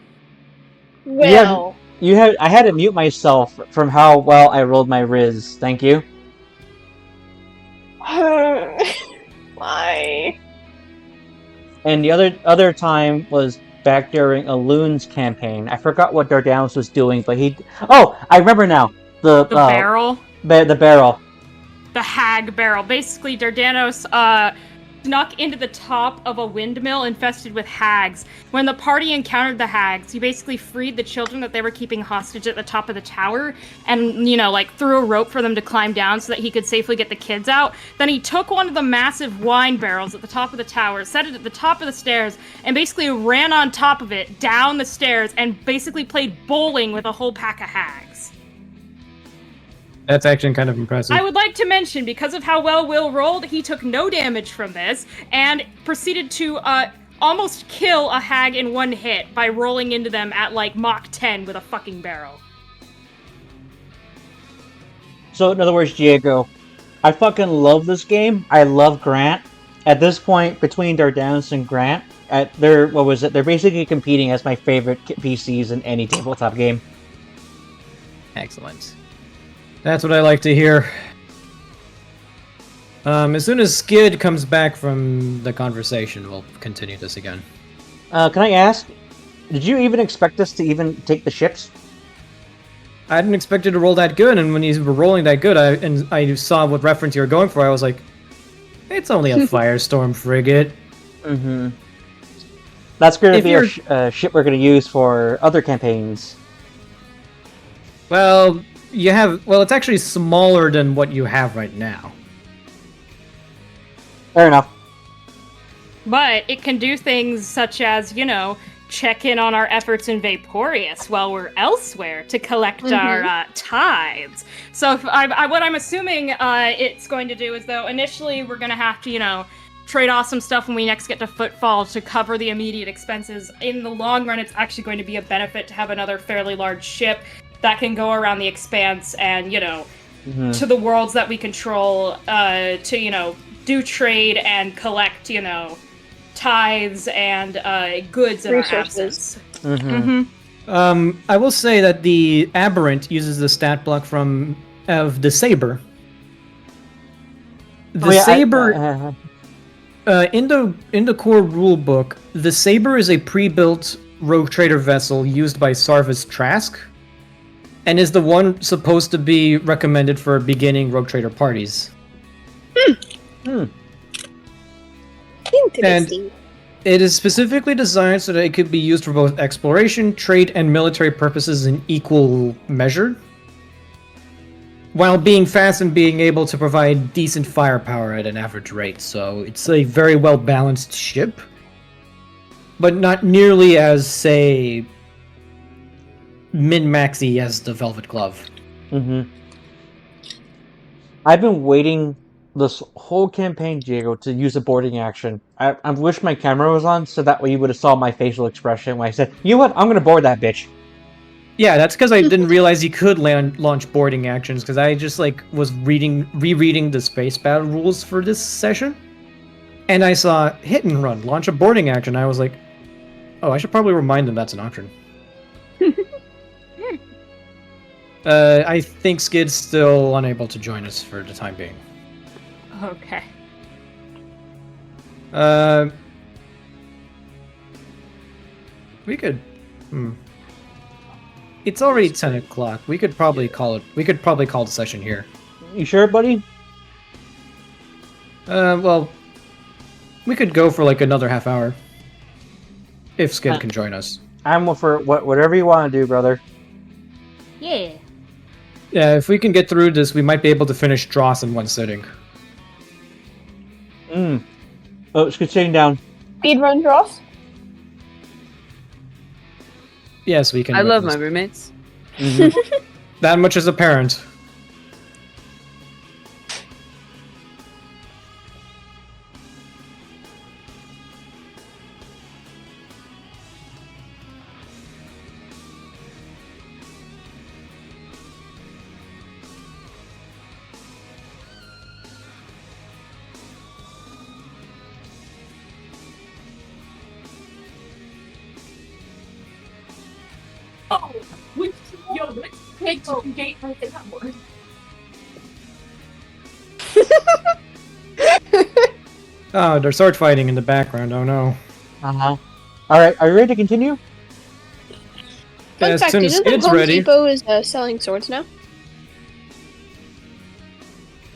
Well, I had to mute myself from how well I rolled my Riz. Thank you. why? And the other time was back during a Loon's campaign. I forgot what Dardanus was doing, but I remember now. The barrel. The barrel. The hag barrel. Basically, Dardanos snuck into the top of a windmill infested with hags. When the party encountered the hags, he basically freed the children that they were keeping hostage at the top of the tower and, threw a rope for them to climb down so that he could safely get the kids out. Then he took one of the massive wine barrels at the top of the tower, set it at the top of the stairs, and basically ran on top of it, down the stairs, and basically played bowling with a whole pack of hags. That's actually kind of impressive. I would like to mention, because of how well Will rolled, he took no damage from this, and proceeded to almost kill a hag in one hit by rolling into them at Mach 10 with a fucking barrel. So, in other words, Diego, I fucking love this game. I love Grant. At this point, between Dardanus and Grant, they're basically competing as my favorite PCs in any tabletop game. Excellent. That's what I like to hear. As soon as Skid comes back from the conversation, we'll continue this again. Can I ask, did you even expect us to even take the ships? I didn't expect you to roll that good, and when you were rolling that good, I saw what reference you were going for, I was like, it's only a Firestorm frigate. Mm-hmm. That's going to be a ship we're going to use for other campaigns. Well, it's actually smaller than what you have right now. Fair enough. But it can do things such as, check in on our efforts in Vaporeous while we're elsewhere to collect our tithes. So what I'm assuming it's going to do is, though, initially we're going to have to, trade off some stuff when we next get to Footfall to cover the immediate expenses. In the long run, it's actually going to be a benefit to have another fairly large ship that can go around the expanse and, to the worlds that we control, to, do trade and collect, tithes and goods in resources. Our absence. I will say that the Aberrant uses the stat block of the Saber. The Saber... in the core rulebook, the Saber is a pre-built rogue trader vessel used by Sarvis Trask, and is the one supposed to be recommended for beginning rogue trader parties. Interesting. It is specifically designed so that it could be used for both exploration, trade, and military purposes in equal measure, while being fast and being able to provide decent firepower at an average rate. So it's a very well-balanced ship, but not nearly as, say, min-maxy as the Velvet Glove. Mm-hmm. I've been waiting this whole campaign, Diego, to use a boarding action. I wish my camera was on, so that way you would have saw my facial expression when I said, "You know what? I'm gonna board that bitch." Yeah, that's because I didn't realize you could launch boarding actions, because I just was rereading the space battle rules for this session, and I saw hit and run, launch a boarding action. I was like, oh, I should probably remind them that's an option. I think Skid's still unable to join us for the time being. Okay. We could. It's already 10 o'clock. We could probably call it. We could probably call the session here. You sure, buddy? Well, we could go for another half hour. If Skid can join us. I'm for whatever you want to do, brother. Yeah. Yeah, if we can get through this, we might be able to finish Dross in one sitting. Oh, Skid's sitting down. Speedrun Dross? Yes, we can. I love my roommates. That much is apparent. Oh, let's take to the gate right there. Oh, they're sword fighting in the background. Oh no. All right, are you ready to continue? Fun As fact, soon do as you know that Skid's Home ready. Depot is selling swords now?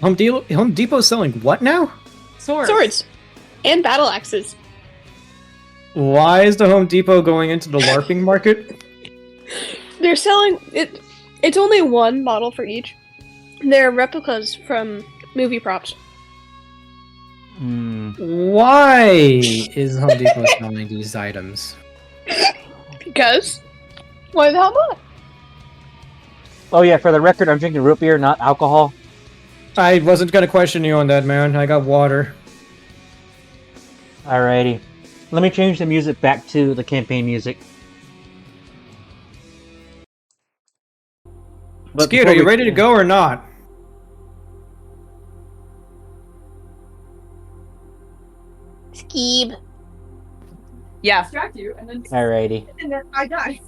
Home Depot's selling what now? Swords. And battle axes. Why is the Home Depot going into the LARPing market? They're selling it. It's only one model for each. They're replicas from movie props. Why is Home Depot selling these items? Because why the hell not? Oh yeah, for the record, I'm drinking root beer, not alcohol. I wasn't gonna question you on that, man. I got water. Alrighty. Let me change the music back to the campaign music. Skid, are you ready to go or not? Skeeb. Yeah, Distract you, and then Alrighty. I die.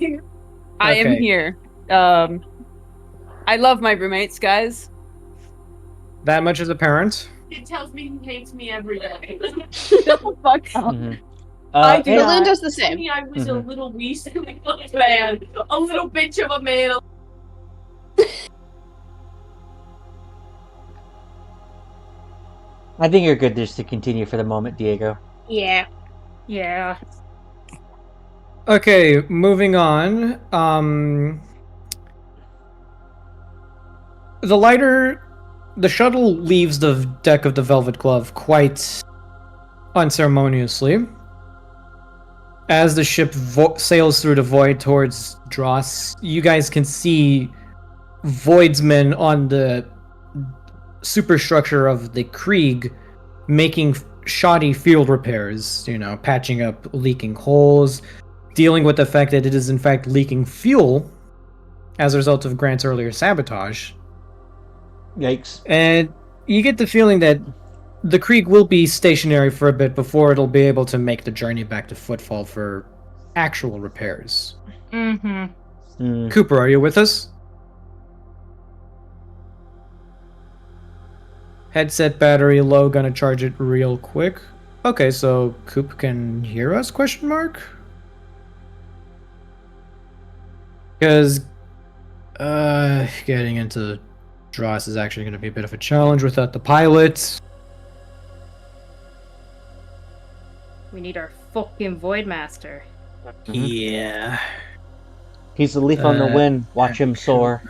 I am Okay. here. I love my roommates, guys. That much is apparent. It tells me he hates me every day. Shut the fuck up. I do. Berlin does the same. Me, I was a little wee silly little man, a little bitch of a man. I think you're good just to continue for the moment, Diego. Yeah. Yeah. Okay, moving on. The shuttle leaves the deck of the Velvet Glove quite unceremoniously. As the ship sails through the void towards Dross, you guys can see Voidsmen on the superstructure of the Creeg making shoddy field repairs, patching up leaking holes, dealing with the fact that it is in fact leaking fuel as a result of Grant's earlier sabotage. Yikes. And you get the feeling that the Creeg will be stationary for a bit before it'll be able to make the journey back to Footfall for actual repairs. Cooper, are you with us? Headset battery low, gonna charge it real quick. Okay, so Coop can hear us, question mark? Because getting into Dross is actually going to be a bit of a challenge without the pilot. We need our fucking Voidmaster. Yeah. He's the leaf on the wind. Watch him soar.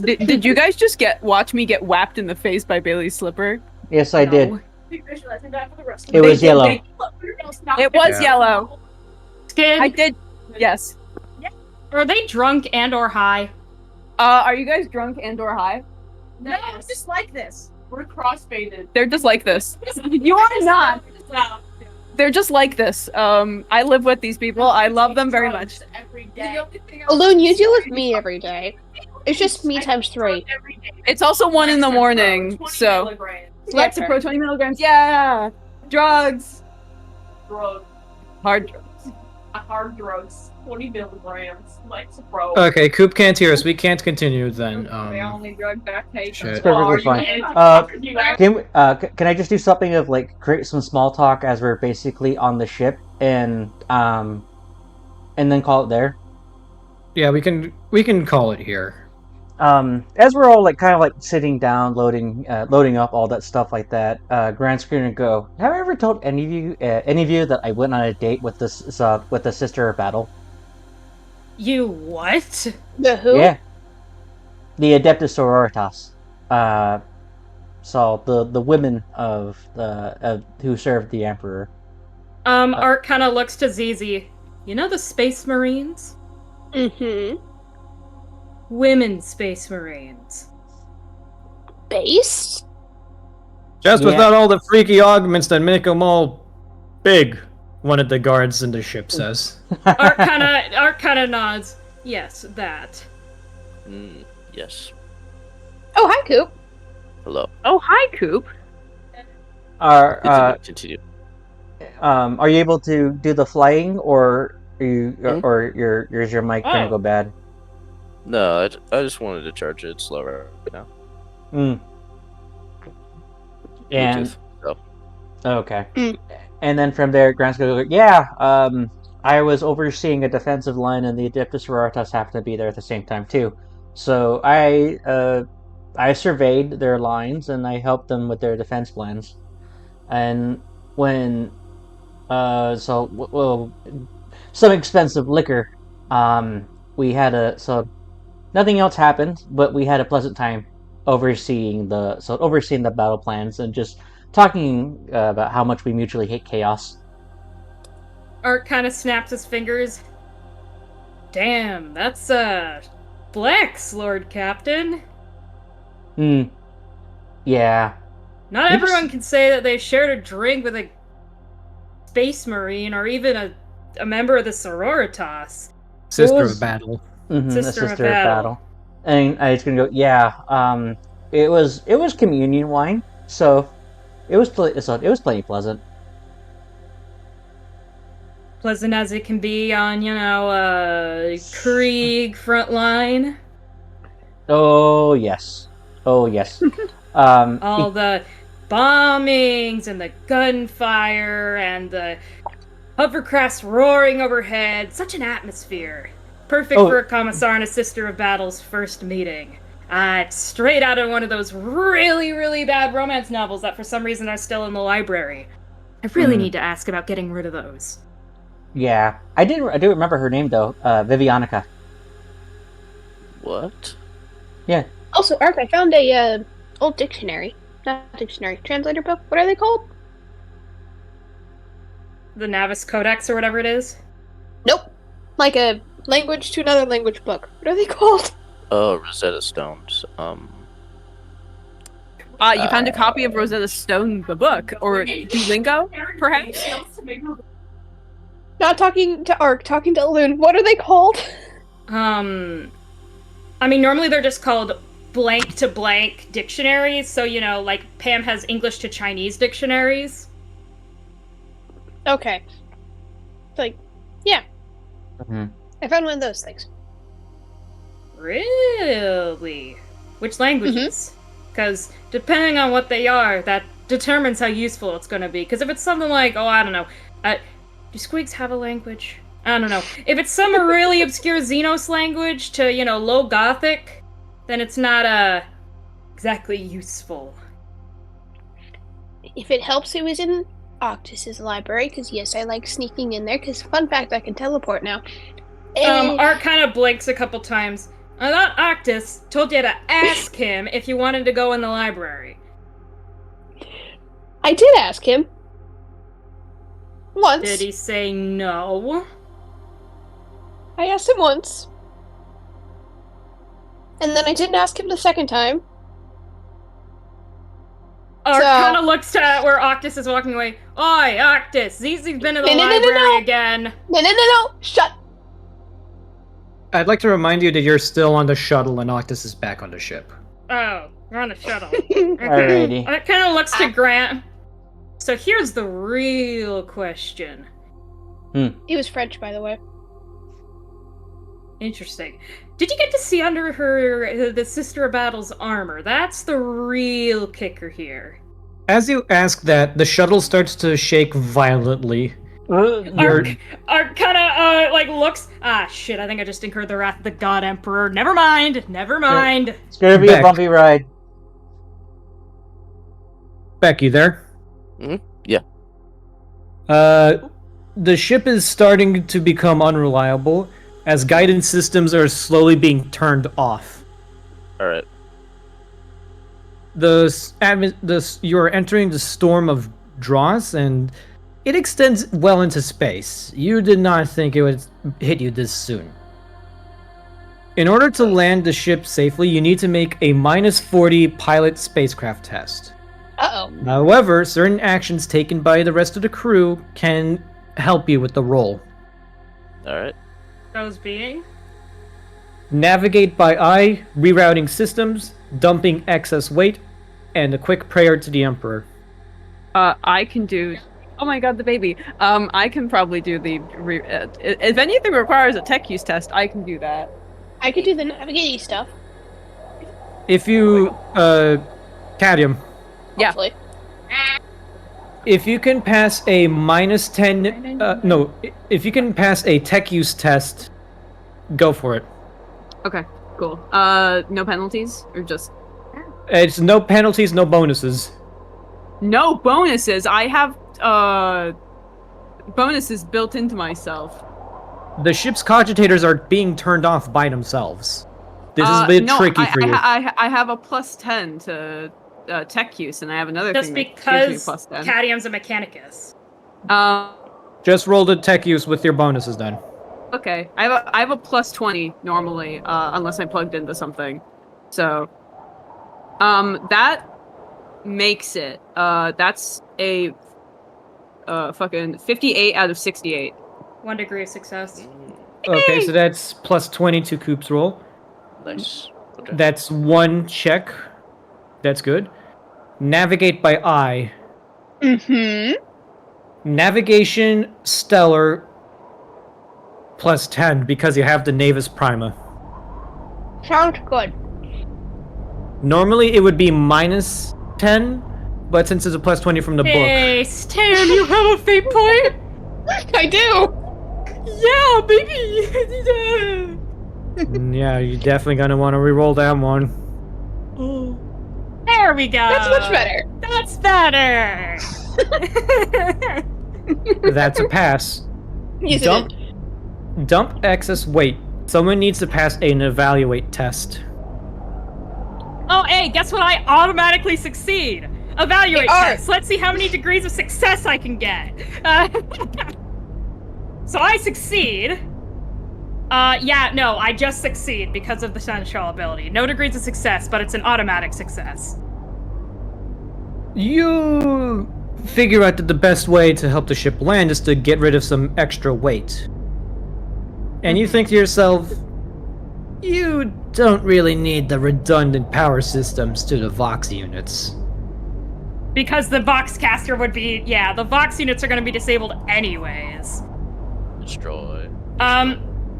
Did you guys just watch me get whapped in the face by Bailey's slipper? Yes, I did. No. It was yellow. It was Yeah. yellow. Skin, I did. Yes. are they drunk and or high? Are you guys drunk and/or high? No, it's just like this. We're crossfaded. They're just like this. You are not. They're just like this. I live with these people. I love them very much. Every day. Alone, you deal with me every day. It's just me times 3. It's also 1 in the morning, so Lexapro 20 milligrams. Yeah, drugs. Drugs. Hard drugs. Hard drugs. 20 milligrams. Lexapro. Okay, Coop can't hear us. We can't continue then. They only drug back take. shit. It's perfectly fine. Can I just do something of like create some small talk as we're basically on the ship and then call it there? Yeah, we can call it here. As we're all like kind of like sitting down, loading up all that stuff like that, Grant's gonna go. Have I ever told any of you that I went on a date with the Sister of Battle? You what? The who? Yeah, the Adeptus Sororitas. So the women of who served the Emperor. Art kind of looks to Zizi. You know the Space Marines? Mm-hmm. Women Space Marines. Based? Just Yeah. without all the freaky augments that make them all big, one of the guards in the ship says. Art kind of nods. Yes, that. Yes. Oh, hi, Coop. Hello. Oh, hi, Coop. Continue. Are you able to do the flying, or or your mic gonna Oh. go bad? No, I just wanted to charge it slower right now. Mm. And Bluetooth, so. okay. Mm. And then from there, Grant's gonna go. Yeah. I was overseeing a defensive line, and the Adeptus Sororitas happened to be there at the same time too. So I surveyed their lines and I helped them with their defense plans. And when well, some expensive liquor, we had nothing else happened, but we had a pleasant time overseeing the battle plans and just talking about how much we mutually hate chaos. Art kind of snaps his fingers. Damn, that's flex, Lord Captain. Yeah. Not Oops. everyone can say that they shared a drink with a Space Marine or even a member of the Sororitas. Sister was- of Battle. Mm-hmm, Sister the of Sister of Battle. Battle. And I was gonna go. Yeah. It was communion wine, so it was plenty pleasant. Pleasant as it can be on, Creeg front line. Oh yes. All the bombings and the gunfire and the hovercrafts roaring overhead. Such an atmosphere. Perfect for a commissar and a Sister of Battle's first meeting. It's straight out of one of those really, really bad romance novels that for some reason are still in the library. I really need to ask about getting rid of those. Yeah, I do remember her name though, Vivianica. What? Yeah. Also, Ark, I found a old dictionary. Not dictionary, translator book. What are they called? The Navis Codex or whatever it is. Nope. Like a language to another language book. What are they called? Oh, Rosetta Stones. You found a copy of Rosetta Stone, the book, or Duolingo, perhaps? Not talking to Ark, talking to Loon. What are they called? I mean, normally they're just called blank to blank dictionaries. So, like Pam has English to Chinese dictionaries. Okay. Like, yeah. Mm-hmm. I found one of those things. Really? Which languages? Because depending on what they are, that determines how useful it's going to be. Because if it's something like, I don't know, do squigs have a language? I don't know. If it's some really obscure Xenos language to, Low Gothic, then it's not, exactly useful. If it helps who is in Octus's library, because yes, I like sneaking in there, because fun fact, I can teleport now. Art kind of blinks a couple times. I thought Octus told you to ask him if you wanted to go in the library. I did ask him. Once. Did he say no? I asked him once. And then I didn't ask him the second time. Art So- kind of looks to where Octus is walking away. Oi, Octus, Zizi's been in the library again. No. Shut. I'd like to remind you that you're still on the shuttle and Octus is back on the ship. Oh, we're on a shuttle. Alrighty. Art kind of looks to Grant. So here's the real question. He was French, by the way. Interesting. Did you get to see under her the Sister of Battle's armor? That's the real kicker here. As you ask that, the shuttle starts to shake violently. Art kind of like looks. Ah, shit! I think I just incurred the wrath of the God Emperor. Never mind. It's gonna be Beck. a bumpy ride. Beck, you there? Yeah. The ship is starting to become unreliable as guidance systems are slowly being turned off. Alright. You're entering the storm of Dross, and it extends well into space. You did not think it would hit you this soon. In order to land the ship safely, you need to make a -40 pilot spacecraft test. Uh-oh. However, certain actions taken by the rest of the crew can help you with the roll. Alright. Those being. Navigate by eye, rerouting systems, dumping excess weight, and a quick prayer to the Emperor. I can do. Oh my god, the baby. I can probably do the. If anything requires a tech use test, I can do that. I could do the navigating stuff. If you, Cadium, Yeah. Hopefully. if you can pass a -10, if you can pass a tech use test, go for it. Okay, cool. No penalties or just It's no penalties, no bonuses. no bonuses. I have bonuses built into myself. The ship's cogitators are being turned off by themselves. This is a bit no, tricky for you. I have a +10 to tech use, and I have another Just thing that gives me because a +10. Cadium's a mechanicus. Just roll the tech use with your bonuses then. Okay, I have a +20 normally, unless I plugged into something. So, that makes it. That's a fucking 58 out of 68. 1 degree of success. Okay, so that's +20 to Coop's roll. Nice. Okay. That's 1 check. That's good. Navigate by eye. Mm-hmm. Navigation stellar +10 because you have the Navis Prima. Sounds good. Normally it would be -10, but since it's a +20 from the book, Hey, Stan, you have a fate point? I do! Yeah, baby! yeah, you're definitely gonna want to re-roll that one. There we go! That's much better. That's better! That's a pass. Yes, Dump, dump excess weight. Someone needs to pass an evaluate test. Oh, hey, guess what? I automatically succeed! Evaluate Hey, Art. test. Let's see how many degrees of success I can get. So I succeed. Yeah, no, I just succeed because of the Seneschal ability. No degrees of success, but it's an automatic success. You figure out that the best way to help the ship land is to get rid of some extra weight. And you think to yourself, you don't really need the redundant power systems to the Vox units. Because the Voxcaster would be, yeah, the Vox units are going to be disabled anyways. Destroy.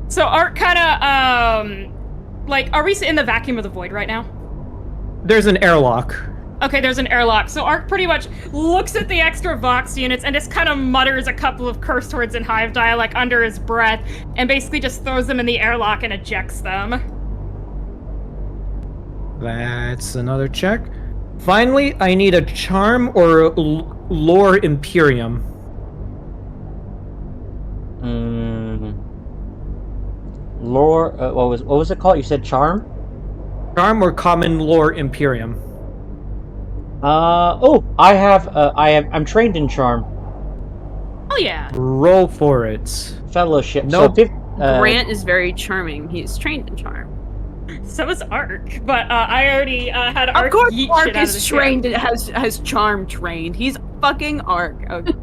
So Art kind of, like, are we in the vacuum of the void right now? There's an airlock. Okay, there's an airlock. So Ark pretty much looks at the extra Vox units and just kind of mutters a couple of curse words in Hive dialect under his breath, and basically just throws them in the airlock and ejects them. That's another check. Finally, I need a charm or Lore Imperium. Lore. What was it called? You said charm. Charm or Common Lore Imperium. I'm trained in charm. Oh yeah. Roll for it. Fellowship. Nope. So, Grant is very charming. He's trained in charm. So is Ark, but I already had Ark. Of course, yeet shit Ark out of the is ship. trained. Has charm trained. He's fucking Ark. Okay.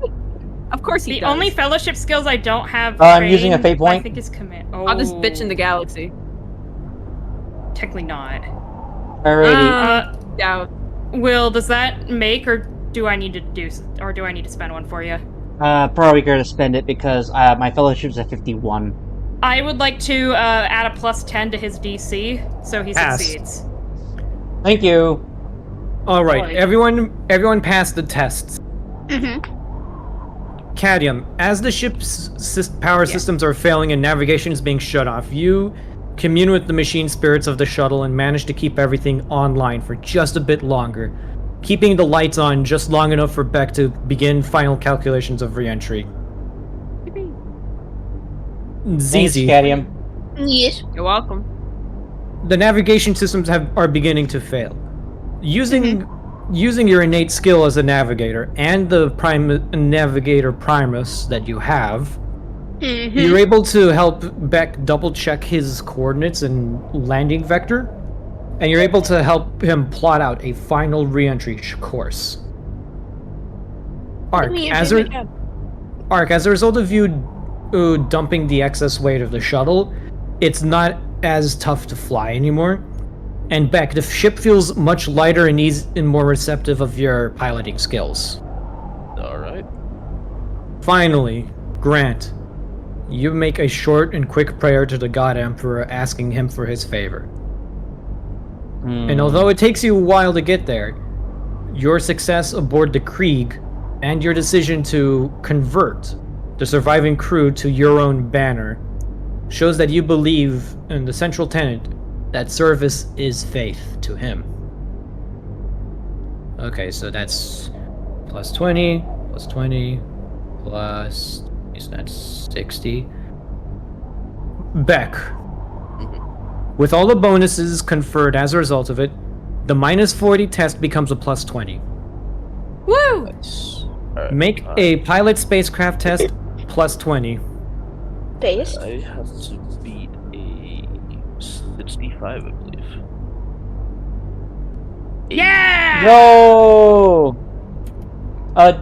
Of course he The does. only fellowship skills I don't have. I'm using a trained, fate point. I think is command. Oh, I'll just bitch in the galaxy. Technically not. Alrighty. Yeah. Will, does that make, or do I need to spend one for you? Probably going to spend it because my fellowship's at 51. I would like to add a +10 to his DC, so he Pass. succeeds. Thank you. All right, Boy. everyone passed the tests. Mm-hmm. Cadium, as the ship's power systems are failing and navigation is being shut off, you commune with the machine spirits of the shuttle and manage to keep everything online for just a bit longer, keeping the lights on just long enough for Beck to begin final calculations of re-entry. Thanks, Zizi, Cadium. Yes. You're welcome. the navigation systems are beginning to fail. Using your innate skill as a navigator and the navigator primus that you have, you're able to help Beck double check his coordinates and landing vector, and you're able to help him plot out a final re-entry course. Ark, as a result of you dumping the excess weight of the shuttle, it's not as tough to fly anymore. And Beck, the ship feels much lighter and more receptive of your piloting skills. Alright. Finally, Grant, you make a short and quick prayer to the God Emperor asking him for his favor. And although it takes you a while to get there, your success aboard the Creeg and your decision to convert the surviving crew to your own banner shows that you believe in the central tenet that service is faith to him. Okay, so that's plus 20, plus 20, plus... so that's 60. Beck. With all the bonuses conferred as a result of it, the minus 40 test becomes a plus 20. Woo! Nice. Alright, Make a pilot spacecraft test plus 20. Based. I have to beat a 65, I believe. Yeah! No.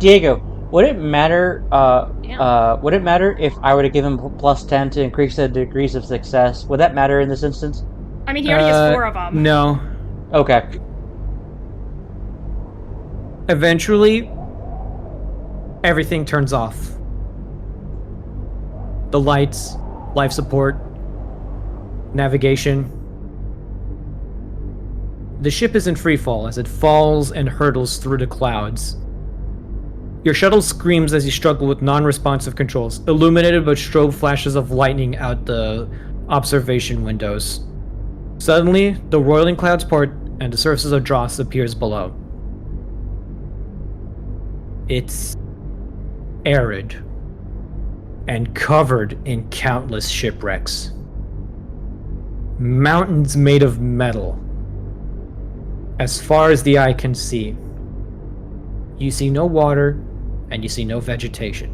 Diego, would it matter? Would it matter if I were to give him plus 10 to increase the degrees of success? Would that matter in this instance? I mean, he already has 4 of them. No. Okay. Eventually, everything turns off. The lights, life support, navigation. The ship is in freefall as it falls and hurtles through the clouds. Your shuttle screams as you struggle with non-responsive controls, illuminated by strobe flashes of lightning out the observation windows. Suddenly, the roiling clouds part and the surface of Dross appears below. It's arid and covered in countless shipwrecks. Mountains made of metal. As far as the eye can see, you see no water and you see no vegetation.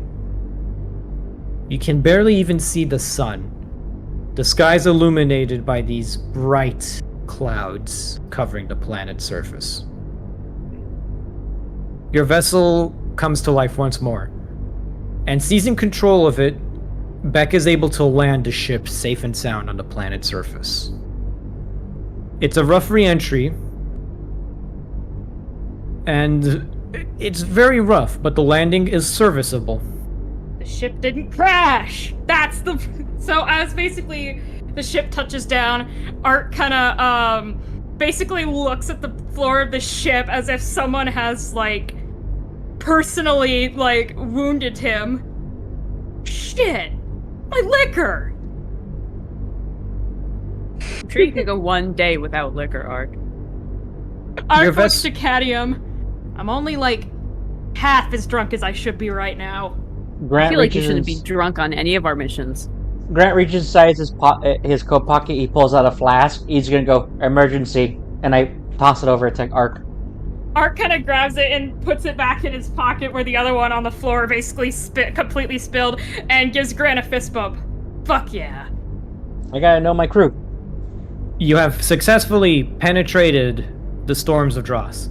You can barely even see the sun. The sky's illuminated by these bright clouds covering the planet's surface. Your vessel comes to life once more, and seizing control of it, Beck is able to land the ship safe and sound on the planet's surface. It's a rough re-entry, and it's very rough, but the landing is serviceable. The ship didn't crash. That's the. So as basically the ship touches down, Art kind of basically looks at the floor of the ship as if someone has like personally like wounded him. Shit, my liquor. I'm sure you could go one day without liquor, Ark. Art Your looks to Cadium. I'm only like half as drunk as I should be right now. Grant I feel like you reaches shouldn't be ins- drunk on any of our missions. Grant reaches inside his coat pocket. He pulls out a flask. He's gonna go emergency, and I toss it over to Ark. Art kind of grabs it and puts it back in his pocket where the other one on the floor basically completely spilled, and gives Grant a fist bump. Fuck yeah. I gotta know my crew. You have successfully penetrated the storms of Dross.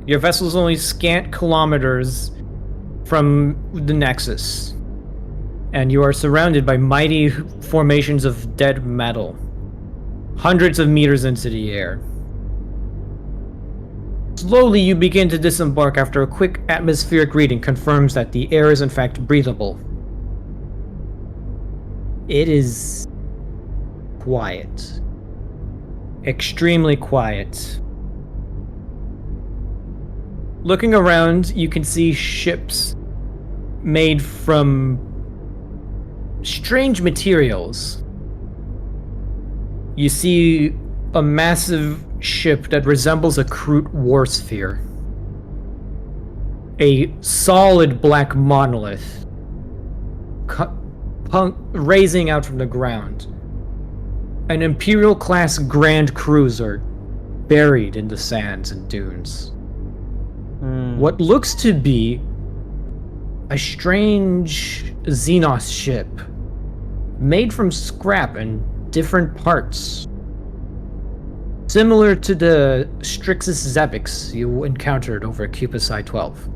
Your vessel is only scant kilometers from the Nexus, and you are surrounded by mighty formations of dead metal, hundreds of meters into the air. Slowly, you begin to disembark after a quick atmospheric reading confirms that the air is in fact breathable. It is quiet. Extremely quiet. Looking around, you can see ships made from strange materials. You see a massive ship that resembles a Kroot war sphere. A solid black monolith raising out from the ground. An Imperial-class Grand Cruiser buried in the sands and dunes. What looks to be a strange Xenos ship made from scrap and different parts. Similar to the Strixus Zebix you encountered over Cupicide 12.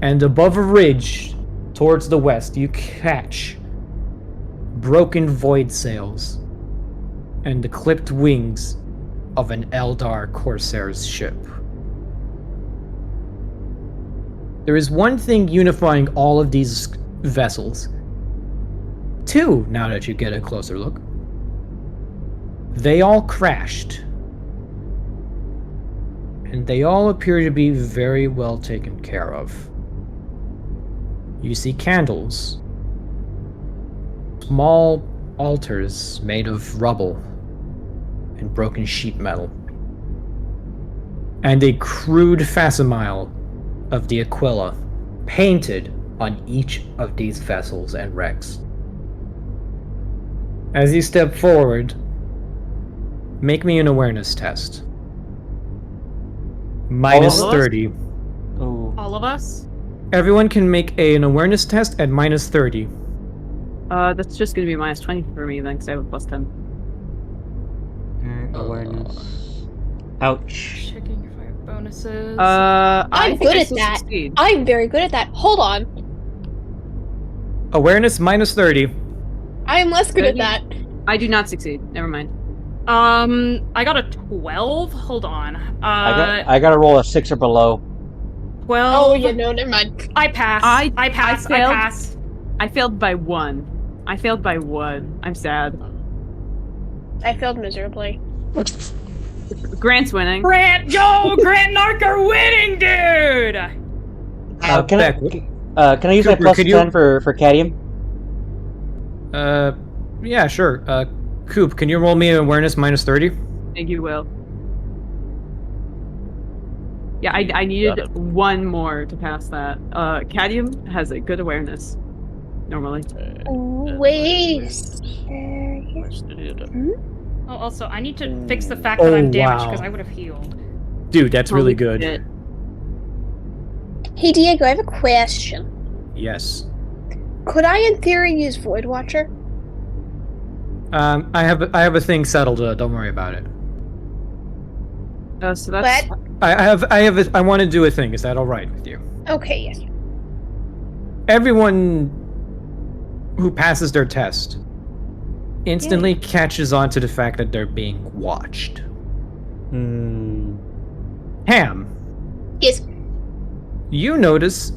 And above a ridge towards the west, you catch broken void sails and the clipped wings of an Eldar Corsair's ship. There is one thing unifying all of these vessels. Two, now that you get a closer look. They all crashed. And they all appear to be very well taken care of. You see candles. Small altars made of rubble and broken sheet metal. And a crude facsimile of the Aquila painted on each of these vessels and wrecks. As you step forward, make me an awareness test. Minus All of us? 30. Ooh. All of us? Everyone can make an awareness test at minus 30. That's just gonna be minus 20 for me then, because I have a plus 10. Awareness. Ouch. Checking if I have bonuses. I I'm think good I at still that. succeed. I'm very good at that. Hold on. Awareness minus 30. I am less good at that. I do not succeed. Never mind. I got a 12. Hold on. I gotta roll a 6 or below. 12. Oh, yeah, no, never mind. I pass. I pass. I failed. pass. I failed by 1. I failed by 1. I'm sad. I failed miserably. Grant's winning. Grant, Grant and Ark are winning, dude! Can Beck, I use my Cooper, plus could 10 you- for cadmium? Yeah, sure. Coop, can you roll me an awareness minus 30? I think you will. Yeah, I needed Got it. 1 more to pass that. Cadium has a good awareness, normally. Wait. Oh, also, I need to fix the fact that I'm damaged wow. because I would have healed. Dude, that's really Holy good. shit. Hey, Diego, I have a question. Yes. Could I, in theory, use Void Watcher? I have a thing settled. Don't worry about it. So that's... But I want to do a thing. Is that all right with you? okay, yes. Everyone who passes their test instantly catches on to the fact that they're being watched. Ham, Yes. you notice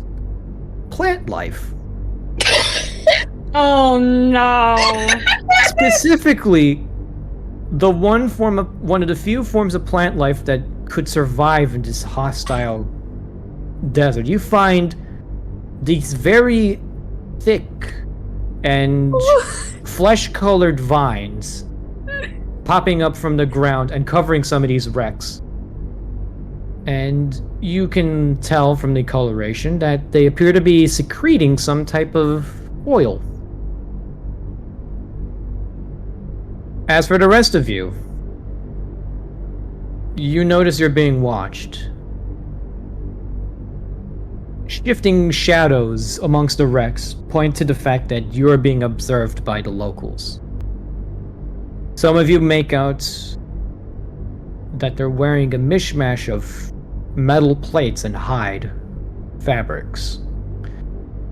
plant life. Oh no! Specifically, the one of the few forms of plant life that could survive in this hostile desert. You find these very thick and flesh-colored vines popping up from the ground and covering some of these wrecks. And you can tell from the coloration that they appear to be secreting some type of oil. As for the rest of you, you notice you're being watched. Shifting shadows amongst the wrecks point to the fact that you're being observed by the locals. Some of you make out that they're wearing a mishmash of metal plates and hide fabrics.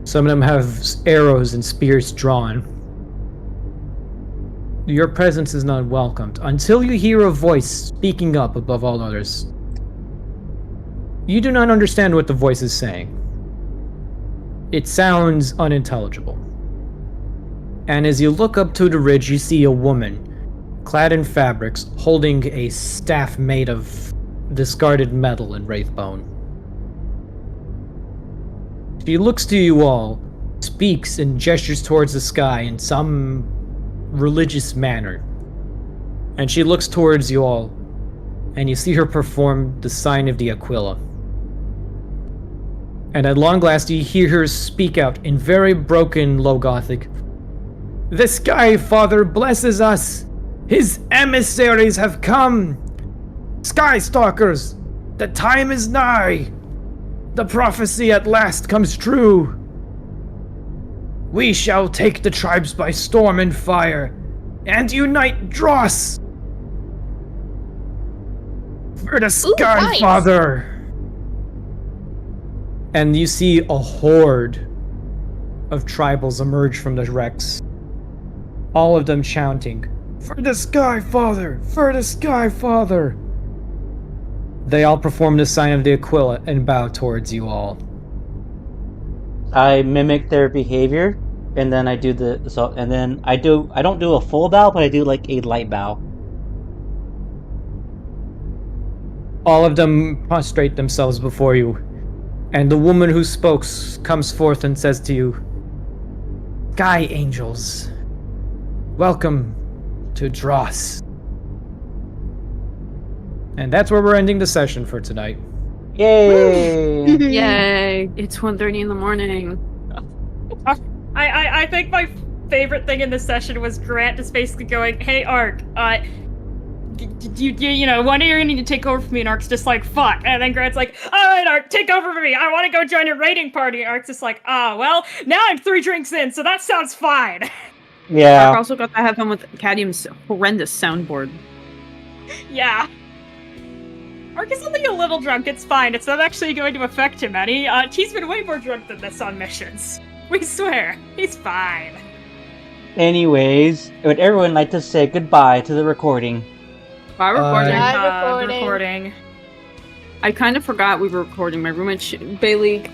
Some of them have arrows and spears drawn. Your presence is not welcomed until you hear a voice speaking up above all others. You do not understand what the voice is saying. It sounds unintelligible. And as you look up to the ridge, you see a woman, clad in fabrics, holding a staff made of discarded metal and wraithbone. She looks to you all, speaks and gestures towards the sky in some religious manner. And she looks towards you all, and you see her perform the sign of the Aquila. And at long last you hear her speak out in very broken Low Gothic. "The Sky Father blesses us! His emissaries have come! Sky Stalkers, the time is nigh! The prophecy at last comes true! We shall take the tribes by storm and fire, and unite Dross! For the Sky nice. Father!" And you see a horde of tribals emerge from the wrecks. All of them chanting, "For the Sky Father! For the Sky Father!" They all perform the sign of the Aquila and bow towards you all. I mimic their behavior, and then I do I don't do a full bow, but I do like a light bow. All of them prostrate themselves before you, and the woman who spoke comes forth and says to you, "Sky Angels, welcome to Dross." And that's where we're ending the session for tonight. Yay! Yay! It's 1:30 in the morning. I think my favorite thing in this session was Grant just basically going, "Hey, Ark, you know, one day you're gonna need to take over for me," and Ark's just like, "Fuck," and then Grant's like, "Alright, Ark, take over for me, I want to go join a raiding party," and Ark's just like, well, now I'm 3 drinks in, so that sounds fine." Yeah. Ark also got to have fun with Cadium's horrendous soundboard. Yeah. Ark is only a little drunk, it's fine, it's not actually going to affect him any. He's been way more drunk than this on missions. We swear, he's fine. Anyways, would everyone like to say goodbye to the recording? Bye recording. Bye recording. Recording. I kind of forgot we were recording. My roommate Bailey